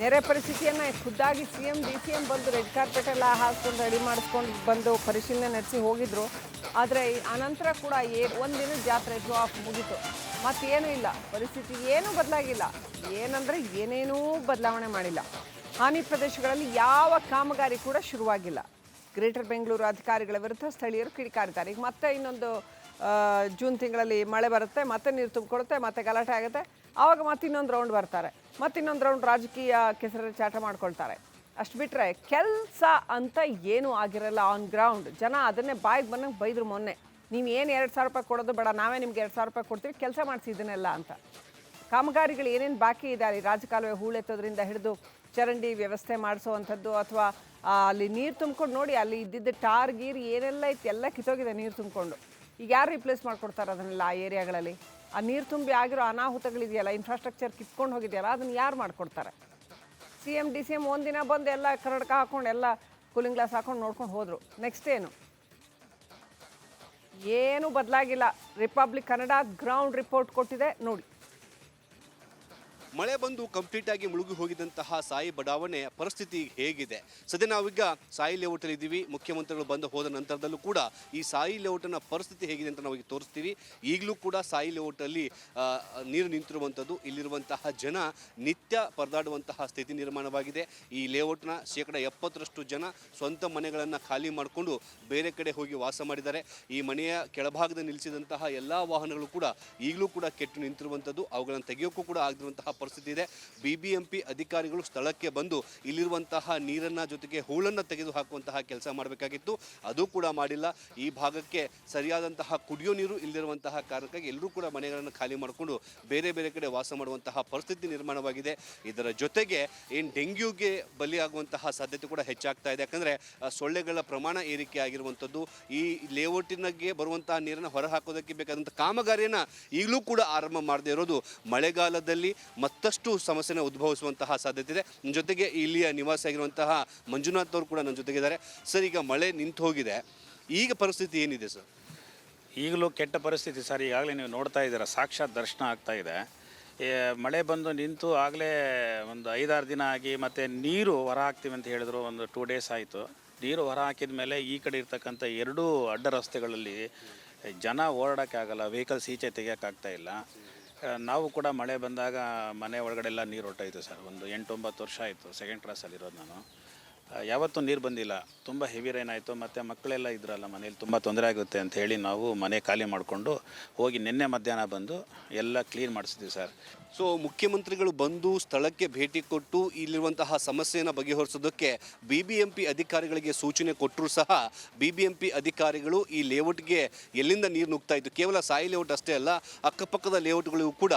ನೆರೆ ಪರಿಸ್ಥಿತಿಯನ್ನು ಖುದ್ದಾಗಿ CM DCM ಬಂದು ರೆಡ್ ಕಾರ್ಪೆಟ್ ಎಲ್ಲ ಹಾಕ್ಕೊಂಡು ರೆಡಿ ಮಾಡಿಸ್ಕೊಂಡು ಬಂದು ಪರಿಶೀಲನೆ ನಡೆಸಿ ಹೋಗಿದ್ರು. ಆದರೆ ಅನಂತರ ಕೂಡ ಒಂದಿನ ಜಾತ್ರೆ ಶೋ ಆಫ್ ಮುಗೀತು. ಮತ್ತೇನೂ ಇಲ್ಲ, ಪರಿಸ್ಥಿತಿ ಏನೂ ಬದಲಾಗಿಲ್ಲ. ಏನಂದರೆ ಏನೇನೂ ಬದಲಾವಣೆ ಮಾಡಿಲ್ಲ. ಹಾನಿ ಪ್ರದೇಶಗಳಲ್ಲಿ ಯಾವ ಕಾಮಗಾರಿ ಕೂಡ ಶುರುವಾಗಿಲ್ಲ. ಗ್ರೇಟರ್ ಬೆಂಗಳೂರು ಅಧಿಕಾರಿಗಳ ವಿರುದ್ಧ ಸ್ಥಳೀಯರು ಕಿಡಿಕಾರಿದ್ದಾರೆ. ಈಗ ಮತ್ತೆ ಇನ್ನೊಂದು ಜೂನ್ ತಿಂಗಳಲ್ಲಿ ಮಳೆ ಬರುತ್ತೆ, ಮತ್ತೆ ನೀರು ತುಂಬಿಕೊಡುತ್ತೆ, ಮತ್ತೆ ಗಲಾಟೆ ಆಗುತ್ತೆ. ಆವಾಗ ಮತ್ತೆ ಇನ್ನೊಂದು ರೌಂಡ್ ಬರ್ತಾರೆ, ಮತ್ತೆ ಇನ್ನೊಂದು ರೌಂಡ್ ರಾಜಕೀಯ ಕೆಸರ ಚಾಟ ಮಾಡ್ಕೊಳ್ತಾರೆ. ಅಷ್ಟು ಬಿಟ್ಟರೆ ಕೆಲಸ ಅಂತ ಏನೂ ಆಗಿರಲ್ಲ ಆನ್ ಗ್ರೌಂಡ್. ಜನ ಅದನ್ನೇ ಬಾಯಿಗೆ ಬಂದಂಗೆ ಬೈದ್ರು ಮೊನ್ನೆ. ನೀವು ಏನು 2,000 ರೂಪಾಯಿ ಕೊಡೋದು ಬೇಡ, ನಾವೇ ನಿಮ್ಗೆ 2,000 ರೂಪಾಯಿ ಕೊಡ್ತೀವಿ, ಕೆಲಸ ಮಾಡಿಸಿ ಇದನ್ನೆಲ್ಲ ಅಂತ. ಕಾಮಗಾರಿಗಳು ಏನೇನು ಬಾಕಿ ಇದೆ, ಅಲ್ಲಿ ರಾಜಕಾಲುವೆ ಹೂಳೆತ್ತೋದ್ರಿಂದ ಹಿಡಿದು ಚರಂಡಿ ವ್ಯವಸ್ಥೆ ಮಾಡಿಸೋವಂಥದ್ದು, ಅಥವಾ ಅಲ್ಲಿ ನೀರು ತುಂಬ್ಕೊಂಡು ನೋಡಿ, ಅಲ್ಲಿ ಇದ್ದಿದ್ದ ಟಾರ್ ಗೀರ್ ಏನೆಲ್ಲ ಇತ್ತು ಎಲ್ಲ ಕಿತ್ತೋಗಿದೆ ನೀರು ತುಂಬಿಕೊಂಡು. ಈಗ ಯಾರು ರಿಪ್ಲೇಸ್ ಮಾಡ್ಕೊಡ್ತಾರೆ ಅದನ್ನೆಲ್ಲ? ಆ ಏರಿಯಾಗಳಲ್ಲಿ ಆ ನೀರು ತುಂಬಿ ಆಗಿರೋ ಅನಾಹುತಗಳಿದೆಯಲ್ಲ, ಇನ್ಫ್ರಾಸ್ಟ್ರಕ್ಚರ್ ಕಿತ್ಕೊಂಡು ಹೋಗಿದೆಯಲ್ಲ, ಅದನ್ನು ಯಾರು ಮಾಡಿಕೊಡ್ತಾರೆ? CM DCM ಒಂದಿನ ಬಂದು ಎಲ್ಲ ಕನ್ನಡಕ ಹಾಕ್ಕೊಂಡು ಎಲ್ಲ ಕೂಲಿಂಗ್ ಗ್ಲಾಸ್ ಹಾಕೊಂಡು ನೋಡ್ಕೊಂಡು ಹೋದರು. ನೆಕ್ಸ್ಟ್ ಏನು ಬದಲಾಗಿಲ್ಲ. ರಿಪಬ್ಲಿಕ್ ಕನ್ನಡ ಗ್ರೌಂಡ್ ರಿಪೋರ್ಟ್ ಕೊಟ್ಟಿದೆ ನೋಡಿ. ಮಳೆ ಬಂದು ಕಂಪ್ಲೀಟ್ ಆಗಿ ಮುಳುಗಿ ಹೋಗಿದಂತಹ ಸಾಯಿ ಬಡಾವಣೆ ಪರಿಸ್ಥಿತಿ ಹೇಗಿದೆ? ಸದ್ಯ ನಾವೀಗ ಸಾಯಿ ಲೇಔಟಲ್ಲಿ ಇದ್ದೀವಿ. ಮುಖ್ಯಮಂತ್ರಿಗಳು ಬಂದು ಹೋದ ನಂತರದಲ್ಲೂ ಕೂಡ ಈ ಸಾಯಿ ಲೇಔಟನ ಪರಿಸ್ಥಿತಿ ಹೇಗಿದೆ ಅಂತ ನಾವು ಈಗ ತೋರಿಸ್ತೀವಿ. ಈಗಲೂ ಕೂಡ ಸಾಯಿ ಲೇಔಟಲ್ಲಿ ನೀರು ನಿಂತಿರುವಂಥದ್ದು, ಇಲ್ಲಿರುವಂತಹ ಜನ ನಿತ್ಯ ಪರದಾಡುವಂತಹ ಸ್ಥಿತಿ ನಿರ್ಮಾಣವಾಗಿದೆ. ಈ ಲೇಔಟ್ನ 70% ಜನ ಸ್ವಂತ ಮನೆಗಳನ್ನು ಖಾಲಿ ಮಾಡಿಕೊಂಡು ಬೇರೆ ಕಡೆ ಹೋಗಿ ವಾಸ ಮಾಡಿದ್ದಾರೆ. ಈ ಮನೆಯ ಕೆಳಭಾಗದಲ್ಲಿ ನಿಲ್ಲಿಸಿದಂತಹ ಎಲ್ಲ ವಾಹನಗಳು ಕೂಡ ಈಗಲೂ ಕೂಡ ಕೆಟ್ಟು ನಿಂತಿರುವಂಥದ್ದು, ಅವುಗಳನ್ನು ತೆಗೆಯೋಕ್ಕೂ ಕೂಡ ಆಗದಿರುವಂತಹ ಪರಿಸ್ಥಿತಿ ಇದೆ. BBMP ಅಧಿಕಾರಿಗಳು ಸ್ಥಳಕ್ಕೆ ಬಂದು ಇಲ್ಲಿರುವಂತಹ ನೀರನ್ನ ಜೊತೆಗೆ ಹೂಳನ್ನು ತೆಗೆದು ಹಾಕುವಂತಹ ಕೆಲಸ ಮಾಡಬೇಕಾಗಿತ್ತು, ಅದು ಕೂಡ ಮಾಡಿಲ್ಲ. ಈ ಭಾಗಕ್ಕೆ ಸರಿಯಾದಂತಹ ಕುಡಿಯೋ ನೀರು ಇಲ್ಲಿರುವಂತಹ ಕಾರಣಕ್ಕಾಗಿ ಎಲ್ಲರೂ ಕೂಡ ಮನೆಗಳನ್ನು ಖಾಲಿ ಮಾಡಿಕೊಂಡು ಬೇರೆ ಬೇರೆ ಕಡೆ ವಾಸ ಮಾಡುವಂತಹ ಪರಿಸ್ಥಿತಿ ನಿರ್ಮಾಣವಾಗಿದೆ. ಇದರ ಜೊತೆಗೆ ಏನು ಡೆಂಗ್ಯೂಗೆ ಬಲಿಯಾಗುವಂತಹ ಸಾಧ್ಯತೆ ಕೂಡ ಹೆಚ್ಚಾಗ್ತಾ ಇದೆ. ಯಾಕಂದರೆ ಸೊಳ್ಳೆಗಳ ಪ್ರಮಾಣ ಏರಿಕೆ ಆಗಿರುವಂಥದ್ದು. ಈ ಲೇಔಟಿನಾಗೆ ಬರುವಂತಹ ನೀರನ್ನು ಹೊರಹಾಕೋದಕ್ಕೆ ಬೇಕಾದಂಥ ಕಾಮಗಾರಿಯನ್ನು ಈಗಲೂ ಕೂಡ ಆರಂಭ ಮಾಡದೇ ಇರೋದು ಮಳೆಗಾಲದಲ್ಲಿ ಮತ್ತಷ್ಟು ಸಮಸ್ಯೆನ ಉದ್ಭವಿಸುವಂತಹ ಸಾಧ್ಯತೆ ಇದೆ. ಜೊತೆಗೆ ಇಲ್ಲಿಯ ನಿವಾಸಿಯಾಗಿರುವಂತಹ ಮಂಜುನಾಥ್ ಅವರು ಕೂಡ ನನ್ನ ಜೊತೆಗಿದ್ದಾರೆ. ಸರ್, ಈಗ ಮಳೆ ನಿಂತು ಹೋಗಿದೆ, ಈಗ ಪರಿಸ್ಥಿತಿ ಏನಿದೆ ಸರ್? ಈಗಲೂ ಕೆಟ್ಟ ಪರಿಸ್ಥಿತಿ ಸರ್. ಈಗಾಗಲೇ ನೀವು ನೋಡ್ತಾ ಇದ್ದೀರಾ, ಸಾಕ್ಷಾತ್ ದರ್ಶನ ಆಗ್ತಾ ಇದೆ. ಮಳೆ ಬಂದು ನಿಂತು ಆಗಲೇ ಒಂದು 5-6 ದಿನ ಆಗಿ ಮತ್ತು ನೀರು ಹೊರ ಹಾಕ್ತೀವಿ ಅಂತ ಹೇಳಿದ್ರು. ಒಂದು 2 ಡೇಸ್ ಆಯಿತು. ನೀರು ಹೊರ ಹಾಕಿದ ಮೇಲೆ ಈ ಕಡೆ ಇರ್ತಕ್ಕಂಥ 2 ಅಡ್ಡ ರಸ್ತೆಗಳಲ್ಲಿ ಜನ ಓಡಾಡೋಕ್ಕೆ ಆಗಲ್ಲ, ವೆಹಿಕಲ್ಸ್ ಈಚೆ ತೆಗಿಯೋಕ್ಕಾಗ್ತಾ ಇಲ್ಲ. ನಾವು ಕೂಡ ಮಳೆ ಬಂದಾಗ ಮನೆ ಒಳಗಡೆ ಎಲ್ಲ ನೀರು ಹೊರಟೋಯ್ತು ಸರ್. ಒಂದು 8-9 ವರ್ಷ ಆಯಿತು ಸೆಕೆಂಡ್ ಕ್ಲಾಸಲ್ಲಿರೋದು ನಾನು. ಯಾವತ್ತೂ ನೀರು ಬಂದಿಲ್ಲ. ತುಂಬ ಹೆವಿ ರೈನ್ ಆಯಿತು, ಮತ್ತು ಮಕ್ಕಳೆಲ್ಲ ಇದ್ರಲ್ಲ ಮನೇಲಿ, ತುಂಬ ತೊಂದರೆ ಆಗುತ್ತೆ ಅಂತ ಹೇಳಿ ನಾವು ಮನೆ ಖಾಲಿ ಮಾಡಿಕೊಂಡು ಹೋಗಿ ನಿನ್ನೆ ಮಧ್ಯಾಹ್ನ ಬಂದು ಎಲ್ಲ ಕ್ಲೀನ್ ಮಾಡಿಸಿದ್ವಿ ಸರ್. ಸೊ ಮುಖ್ಯಮಂತ್ರಿಗಳು ಬಂದು ಸ್ಥಳಕ್ಕೆ ಭೇಟಿ ಕೊಟ್ಟು ಇಲ್ಲಿರುವಂತಹ ಸಮಸ್ಯೆಯನ್ನು ಬಗೆಹರಿಸೋದಕ್ಕೆ BBMP ಅಧಿಕಾರಿಗಳಿಗೆ ಸೂಚನೆ ಕೊಟ್ಟರೂ ಸಹ BBMP ಅಧಿಕಾರಿಗಳು ಈ ಲೇಔಟ್ಗೆ ಎಲ್ಲಿಂದ ನೀರು ನುಗ್ತಾ ಇತ್ತು, ಕೇವಲ ಸಾಯಿ ಲೇಔಟ್ ಅಷ್ಟೇ ಅಲ್ಲ, ಅಕ್ಕಪಕ್ಕದ ಲೇಔಟ್ಗಳಿಗೂ ಕೂಡ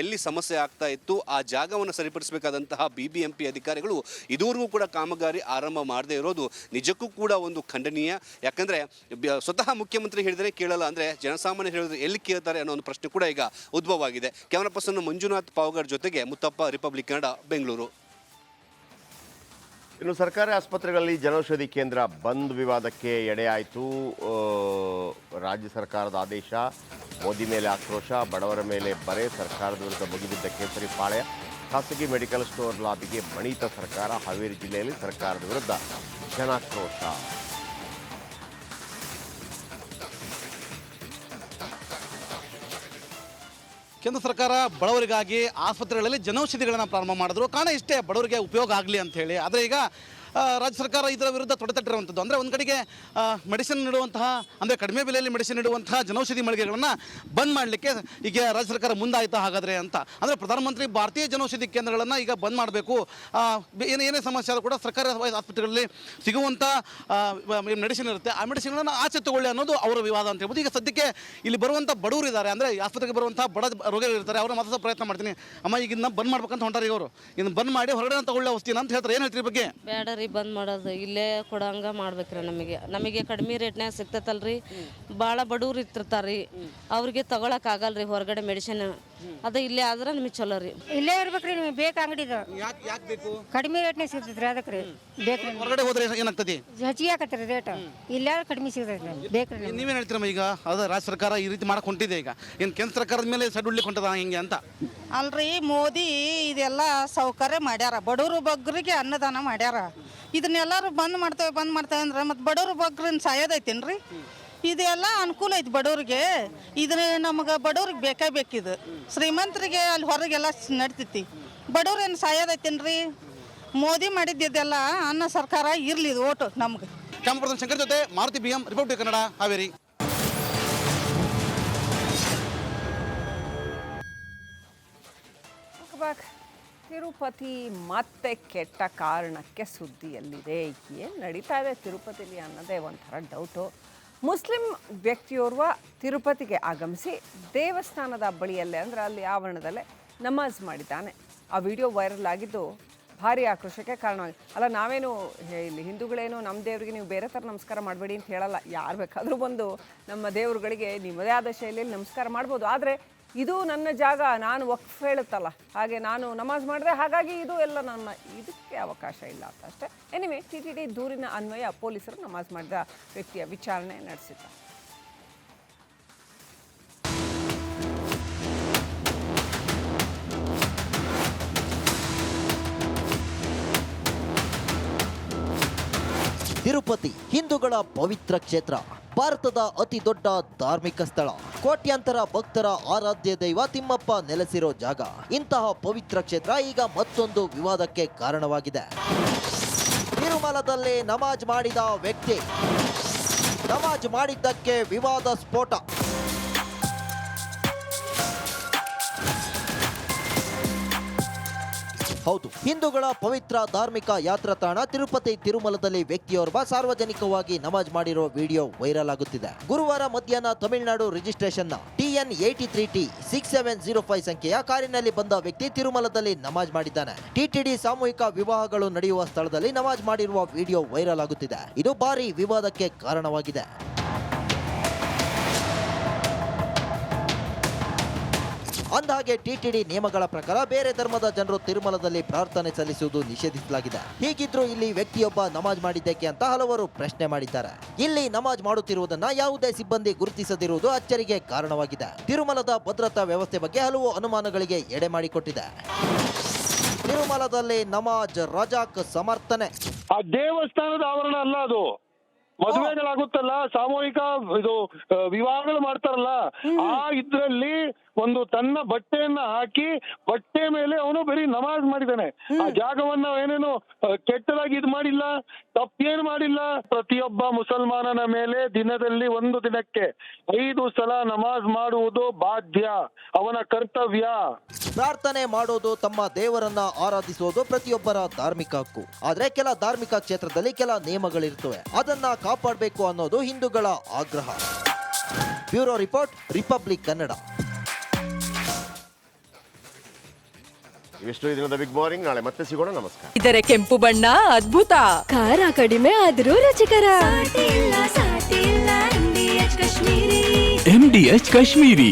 ಎಲ್ಲಿ ಸಮಸ್ಯೆ ಆಗ್ತಾ ಇತ್ತು ಆ ಜಾಗವನ್ನು ಸರಿಪಡಿಸಬೇಕಾದಂತಹ BBMP ಅಧಿಕಾರಿಗಳು ಇದುವರೆಗೂ ಕೂಡ ಕಾಮಗಾರಿ ಆರಂಭ ಮಾಡದೇ ಇರೋದು ನಿಜಕ್ಕೂ ಕೂಡ ಒಂದು ಖಂಡನೀಯ. ಯಾಕಂದರೆ ಸ್ವತಃ ಮುಖ್ಯಮಂತ್ರಿ ಹೇಳಿದರೆ ಕೇಳಲ್ಲ, ಅಂದರೆ ಜನಸಾಮಾನ್ಯರು ಹೇಳಿದ್ರೆ ಎಲ್ಲಿ ಕೇಳ್ತಾರೆ ಅನ್ನೋ ಒಂದು ಪ್ರಶ್ನೆ ಕೂಡ ಈಗ ಉದ್ಭವವಾಗಿದೆ. ಕ್ಯಾಮರಾ ಪರ್ಸನ್ ಮಂಜುನಾಥ್ ಪಾವಗಡ್ ಜೊತೆಗೆ ಮುತ್ತಪ್ಪ, ರಿಪಬ್ಲಿಕ್ ಕನ್ನಡ, ಬೆಂಗಳೂರು. ಇನ್ನು ಸರ್ಕಾರಿ ಆಸ್ಪತ್ರೆಗಳಲ್ಲಿ ಜನೌಷಧಿ ಕೇಂದ್ರ ಬಂದ್ ವಿವಾದಕ್ಕೆ ಎಡೆಯಾಯಿತು. ರಾಜ್ಯ ಸರ್ಕಾರದ ಆದೇಶ, ಮೋದಿ ಮೇಲೆ ಆಕ್ರೋಶ, ಬಡವರ ಮೇಲೆ ಬರೆ, ಸರ್ಕಾರದ ವಿರುದ್ಧ ಮುಗಿಬಿದ್ದ ಕೇಸರಿ ಪಾಳ್ಯ, ಖಾಸಗಿ ಮೆಡಿಕಲ್ ಸ್ಟೋರ್ ಲಾಬಿಗೆ ಮಣಿತ ಸರ್ಕಾರ. ಹಾವೇರಿ ಜಿಲ್ಲೆಯಲ್ಲಿ ಸರ್ಕಾರದ ವಿರುದ್ಧ ಜನಾಕ್ರೋಶ. ಕೇಂದ್ರ ಸರ್ಕಾರ ಬಡವರಿಗಾಗಿ ಆಸ್ಪತ್ರೆಗಳಲ್ಲಿ ಜನೌಷಧಿಗಳನ್ನು ಪ್ರಾರಂಭ ಮಾಡಿದ್ರು. ಕಾರಣ ಇಷ್ಟೇ, ಬಡವರಿಗೆ ಉಪಯೋಗ ಆಗಲಿ ಅಂಥೇಳಿ. ಆದರೆ ಈಗ ರಾಜ್ಯ ಸರ್ಕಾರ ಇದರ ವಿರುದ್ಧ ತೊಡೆತಟ್ಟಿರುವಂಥದ್ದು. ಅಂದರೆ ಒಂದು ಕಡೆಗೆ ಮೆಡಿಸಿನ್ ನೀಡುವಂತಹ, ಅಂದರೆ ಕಡಿಮೆ ಬೆಲೆಯಲ್ಲಿ ಮೆಡಿಸಿನ್ ನೀಡುವಂತಹ ಜನೌಷಧಿ ಮಳಿಗೆಗಳನ್ನು ಬಂದ್ ಮಾಡಲಿಕ್ಕೆ ಈಗ ರಾಜ್ಯ ಸರ್ಕಾರ ಮುಂದಾಯಿತಾ ಹಾಗಾದರೆ ಅಂತ. ಅಂದರೆ ಪ್ರಧಾನಮಂತ್ರಿ ಭಾರತೀಯ ಜನೌಷಧಿ ಕೇಂದ್ರಗಳನ್ನು ಈಗ ಬಂದ್ ಮಾಡಬೇಕು, ಏನೇ ಸಮಸ್ಯೆ ಆದರೂ ಕೂಡ ಸರ್ಕಾರಿ ಆಸ್ಪತ್ರೆಗಳಲ್ಲಿ ಸಿಗುವಂಥ ಮೆಡಿಸಿನ್ ಇರುತ್ತೆ, ಆ ಮೆಡಿಸಿನ್ಗಳನ್ನು ಆಚೆ ತಗೊಳ್ಳಿ ಅನ್ನೋದು ಅವರ ವಿವಾದ ಅಂತ ಹೇಳ್ಬೋದು. ಈಗ ಸದ್ಯಕ್ಕೆ ಇಲ್ಲಿ ಬರುವಂಥ ಬಡವರು ಇದ್ದಾರೆ, ಅಂದರೆ ಆಸ್ಪತ್ರೆಗೆ ಬರುವಂಥ ಬಡ ರೋಗಿಗಳು ಇರ್ತಾರೆ, ಅವ್ರನ್ನ ಮಾತ್ರ ಪ್ರಯತ್ನ ಮಾಡ್ತೀನಿ. ಅಮ್ಮ ಈಗ ಇದನ್ನ ಬಂದ್ ಮಾಡ್ಬೇಕಂತ ಹೊಂಟಾರೆ, ಇವರು ಇದನ್ನು ಬಂದ್ ಮಾಡಿ ಹೊರಗಡೆ ತಗೊಳ್ಳಿ ಔಷಧಿನ ಅಂತ ಹೇಳ್ತಾರೆ. ಏನು ಹೇಳ್ತೀರಿ ಬಗ್ಗೆ? ಬೇಡ ರೀ, ಬಂದ್ ಮಾಡೋದು, ಇಲ್ಲೇ ಕೊಡಂಗ ಮಾಡ್ಬೇಕ್ರಿ. ನಮಗೆ ಕಡಿಮೆ ರೇಟ್ನಾಗ ಸಿಗ್ತೈತಲ್ರಿ. ಭಾಳ ಬಡವ್ರು ಇರ್ತಿರ್ತಾರ್ರಿ, ಅವ್ರಿಗೆ ತಗೊಳಕ್ ಆಗಲ್ರಿ ಹೊರಗಡೆ ಮೆಡಿಸಿನ್. ಅದು ಇಲ್ಲೇ ಆದ್ರೆ ನಿಮಗೆ ಚಲೋ ರೀ. ಇಲ್ಲೇ ಇರ್ಬೇಕ್ರಿ, ನಿಮಗೆ ಬೇಕು ಅಂಗಡಿದು. ಯಾಕೆ ಬೇಕು? ಕಡಿಮೆ ರೇಟ್ನಾಗ ಸಿಗ್ತೈತ್ರಿ, ಅದಕ್ಕೆ ರೀ ಬೇಕ್ರಿ. ಹೊರಗಡೆ ಹೋದ್ರೆ ಏನಾಗ್ತದೆ? ಹೆಚ್ಚಿಗೆ ಆಕತ್ರಿ ರೇಟ್. ಇಲ್ಲೇ ಕಡಿಮೆ ಸಿಗ್ತೈತ್ರಿ, ಬೇಕ್ರಿ. ನೀವೇನು ಹೇಳ್ತೀರಮ್ಮ? ಈಗ ಅದು ರಾಜ್ಯ ಸರ್ಕಾರ ಈ ರೀತಿ ಮಾಡಕ್ ಹೊಂಟಿದೆ, ಈಗ ಏನು ಕೇಂದ್ರ ಸರ್ಕಾರದ ಮೇಲೆ ಸಡ್ಲಿಕ್ಕೆ ಹೊಂಟದ ಹಿಂಗೆ ಅಂತ? ಅಲ್ರಿ, ಮೋದಿ ಇದೆಲ್ಲ ಸೌಕರ್ಯ ಮಾಡ್ಯಾರ, ಬಡವರು ಬಗ್ಗರಿಗೆ ಅನ್ನದಾನ ಮಾಡ್ಯಾರ. ಇದನ್ನೆಲ್ಲರೂ ಬಂದ್ ಮಾಡ್ತೇವೆ ಅಂದ್ರೆ ಮತ್ತೆ ಬಡವರು ಬಗ್ಗರನ್ನ ಸಾಯೋದೈತೇನ್ರಿ? ಇದೆಲ್ಲ ಅನುಕೂಲ ಐತಿ ಬಡವ್ರಿಗೆ. ಇದನ್ನ ನಮಗೆ ಬಡವ್ರಿಗೆ ಬೇಕೇ ಬೇಕಿದು. ಶ್ರೀಮಂತರಿಗೆ ಅಲ್ಲಿ ಹೊರಗೆಲ್ಲ ನಡ್ತೈತಿ, ಬಡವ್ರೇನು ಸಾಯೋದೈತೇನ್ರಿ? ಮೋದಿ ಮಾಡಿದ್ದೆಲ್ಲ ಅನ್ನ ಸರ್ಕಾರ ಇರಲಿ, ಇದು ಓಟು ನಮ್ಗೆ. ಕ್ಯಾಮರಾ ಪರ್ಸನ್ ಶಂಕರ್ ಜೊತೆ ಮಾರುತಿ BM, ರಿಪಬ್ಲಿಕ್ ಕನ್ನಡ, ಹಾವೇರಿ. ತಿರುಪತಿ ಮತ್ತೆ ಕೆಟ್ಟ ಕಾರಣಕ್ಕೆ ಸುದ್ದಿಯಲ್ಲಿದೆ. ಏನು ನಡೀತಾ ಇದೆ ತಿರುಪತಿಲಿ ಅನ್ನೋದೇ ಒಂಥರ ಡೌಟು. ಮುಸ್ಲಿಂ ವ್ಯಕ್ತಿಯೋರ್ವ ತಿರುಪತಿಗೆ ಆಗಮಿಸಿ ದೇವಸ್ಥಾನದ ಬಳಿಯಲ್ಲೇ ಅಂದರೆ ಅಲ್ಲಿ ಆವರಣದಲ್ಲೇ ನಮಾಜ್ ಮಾಡಿದ್ದಾನೆ. ಆ ವಿಡಿಯೋ ವೈರಲ್ ಆಗಿದ್ದು ಭಾರಿ ಆಕ್ರೋಶಕ್ಕೆ ಕಾರಣವಾಗಿದೆ. ಅಲ್ಲ, ನಾವೇನು ಇಲ್ಲಿ ಹಿಂದೂಗಳೇನು ನಮ್ಮ ದೇವರಿಗೆ ನೀವು ಬೇರೆ ಥರ ನಮಸ್ಕಾರ ಮಾಡಬೇಡಿ ಅಂತ ಹೇಳಲ್ಲ. ಯಾರು ಬೇಕಾದರೂ ಬಂದು ನಮ್ಮ ದೇವರುಗಳಿಗೆ ನಿಮ್ಮದೇ ಆದ ಶೈಲಿಯಲ್ಲಿ ನಮಸ್ಕಾರ ಮಾಡ್ಬೋದು. ಆದರೆ ಇದು ನನ್ನ ಜಾಗ, ನಾನು ವಕ್ಫ್ ಹೇಳುತ್ತಲ್ಲ, ಹಾಗೆ ನಾನು ನಮಾಜ್ ಮಾಡಿದೆ, ಹಾಗಾಗಿ ಇದು ಎಲ್ಲ ನನ್ನ, ಇದಕ್ಕೆ ಅವಕಾಶ ಇಲ್ಲ ಅಂತ ಅಷ್ಟೇ. ಎನಿವೆ, TTD ದೂರಿನ ಅನ್ವಯ ಪೊಲೀಸರು ನಮಾಜ್ ಮಾಡಿದ ವ್ಯಕ್ತಿಯ ವಿಚಾರಣೆ ನಡೆಸಿದ್ದಾರೆ. ತಿರುಪತಿ ಹಿಂದೂಗಳ ಪವಿತ್ರ ಕ್ಷೇತ್ರ, ಭಾರತದ ಅತಿ ದೊಡ್ಡ ಧಾರ್ಮಿಕ ಸ್ಥಳ, ಕೋಟ್ಯಾಂತರ ಭಕ್ತರ ಆರಾಧ್ಯ ದೈವ ತಿಮ್ಮಪ್ಪ ನೆಲೆಸಿರೋ ಜಾಗ. ಇಂತಹ ಪವಿತ್ರ ಕ್ಷೇತ್ರ ಈಗ ಮತ್ತೊಂದು ವಿವಾದಕ್ಕೆ ಕಾರಣವಾಗಿದೆ. ತಿರುಮಲದಲ್ಲಿ ನಮಾಜ್ ಮಾಡಿದ ವ್ಯಕ್ತಿ, ನಮಾಜ್ ಮಾಡಿದ್ದಕ್ಕೆ ವಿವಾದ ಸ್ಫೋಟ. ಹೌದು, ಹಿಂದೂಗಳ ಪವಿತ್ರ ಧಾರ್ಮಿಕ ಯಾತ್ರಾ ತಾಣ ತಿರುಪತಿ ತಿರುಮಲದಲ್ಲಿ ವ್ಯಕ್ತಿಯೋರ್ವ ಸಾರ್ವಜನಿಕವಾಗಿ ನಮಾಜ್ ಮಾಡಿರೋ ವಿಡಿಯೋ ವೈರಲ್ ಆಗುತ್ತಿದೆ. ಗುರುವಾರ ಮಧ್ಯಾಹ್ನ ತಮಿಳುನಾಡು ರಿಜಿಸ್ಟ್ರೇಷನ್ನ TN 83T 6705 ಸಂಖ್ಯೆಯ ಕಾರಿನಲ್ಲಿ ಬಂದ ವ್ಯಕ್ತಿ ತಿರುಮಲದಲ್ಲಿ ನಮಾಜ್ ಮಾಡಿದ್ದಾನೆ. TTD ಸಾಮೂಹಿಕ ವಿವಾಹಗಳು ನಡೆಯುವ ಸ್ಥಳದಲ್ಲಿ ನಮಾಜ್ ಮಾಡಿರುವ ವಿಡಿಯೋ ವೈರಲ್ ಆಗುತ್ತಿದೆ. ಇದು ಭಾರಿ ವಿವಾದಕ್ಕೆ ಕಾರಣವಾಗಿದೆ. ಅಂದಹಾಗೆ TTD ನಿಯಮಗಳ ಪ್ರಕಾರ ಬೇರೆ ಧರ್ಮದ ಜನರು ತಿರುಮಲದಲ್ಲಿ ಪ್ರಾರ್ಥನೆ ಸಲ್ಲಿಸುವುದು ನಿಷೇಧಿಸಲಾಗಿದೆ. ಹೀಗಿದ್ರೂ ಇಲ್ಲಿ ವ್ಯಕ್ತಿಯೊಬ್ಬ ನಮಾಜ್ ಮಾಡಿದ್ದಕ್ಕೆ ಅಂತ ಹಲವರು ಪ್ರಶ್ನೆ ಮಾಡಿದ್ದಾರೆ. ಇಲ್ಲಿ ನಮಾಜ್ ಮಾಡುತ್ತಿರುವುದನ್ನ ಯಾವುದೇ ಸಿಬ್ಬಂದಿ ಗುರುತಿಸದಿರುವುದು ಅಚ್ಚರಿಗೆ ಕಾರಣವಾಗಿದೆ. ತಿರುಮಲದ ಭದ್ರತಾ ವ್ಯವಸ್ಥೆ ಬಗ್ಗೆ ಹಲವು ಅನುಮಾನಗಳಿಗೆ ಎಡೆ ಮಾಡಿಕೊಟ್ಟಿದೆ. ತಿರುಮಲದಲ್ಲಿ ನಮಾಜ್ ರಜಾಕ್ ಸಮರ್ಥನೆ. ಆ ದೇವಸ್ಥಾನದ ಆವರಣ ಅಲ್ಲ ಅದು. ಮದುವೆಗಳಾಗುತ್ತಲ್ಲ, ಸಾಮೂಹಿಕ ಇದು ವಿವಾಹಗಳು ಮಾಡ್ತಾರಲ್ಲ, ಆ ಇದ್ರಲ್ಲಿ ಒಂದು ತನ್ನ ಬಟ್ಟೆಯನ್ನ ಹಾಕಿ ಬಟ್ಟೆ ಮೇಲೆ ಅವನು ಬರೀ ನಮಾಜ್ ಮಾಡಿದ್ದಾನೆ. ಆ ಜಾಗವನ್ನ ಏನೇನು ಕೆಟ್ಟದಾಗಿ ಇದು ಮಾಡಿಲ್ಲ, ತಪ್ಪೇನು ಮಾಡಿಲ್ಲ. ಪ್ರತಿಯೊಬ್ಬ ಮುಸಲ್ಮಾನನ ಮೇಲೆ ದಿನದಲ್ಲಿ ಒಂದು ದಿನಕ್ಕೆ 5 ಸಲ ನಮಾಜ್ ಮಾಡುವುದು ಬಾಧ್ಯ, ಅವನ ಕರ್ತವ್ಯ. ಪ್ರಾರ್ಥನೆ ಮಾಡೋದು, ತಮ್ಮ ದೇವರನ್ನ ಆರಾಧಿಸೋದು ಪ್ರತಿಯೊಬ್ಬರ ಧಾರ್ಮಿಕ ಹಕ್ಕು. ಆದ್ರೆ ಕೆಲ ಧಾರ್ಮಿಕ ಕ್ಷೇತ್ರದಲ್ಲಿ ಕೆಲ ನಿಯಮಗಳಿರ್ತವೆ, ಅದನ್ನ ಕಾಪಾಡಬೇಕು ಅನ್ನೋದು ಹಿಂದೂಗಳ ಆಗ್ರಹ. Bureau report, Republic Kannada. ಇಷ್ಟು ದಿನದ ಬಿಗ್ ಮಾರ್ನಿಂಗ್. ನಾಳೆ ಮತ್ತೆ ಸಿಗೋಣ. ನಮಸ್ಕಾರ. ಇದರ ಕೆಂಪು ಬಣ್ಣ ಅದ್ಭುತ, ಖಾರ ಕಡಿಮೆ ಆದ್ರೂ ರುಚಿಕರ. MDH ಕಾಶ್ಮೀರಿ.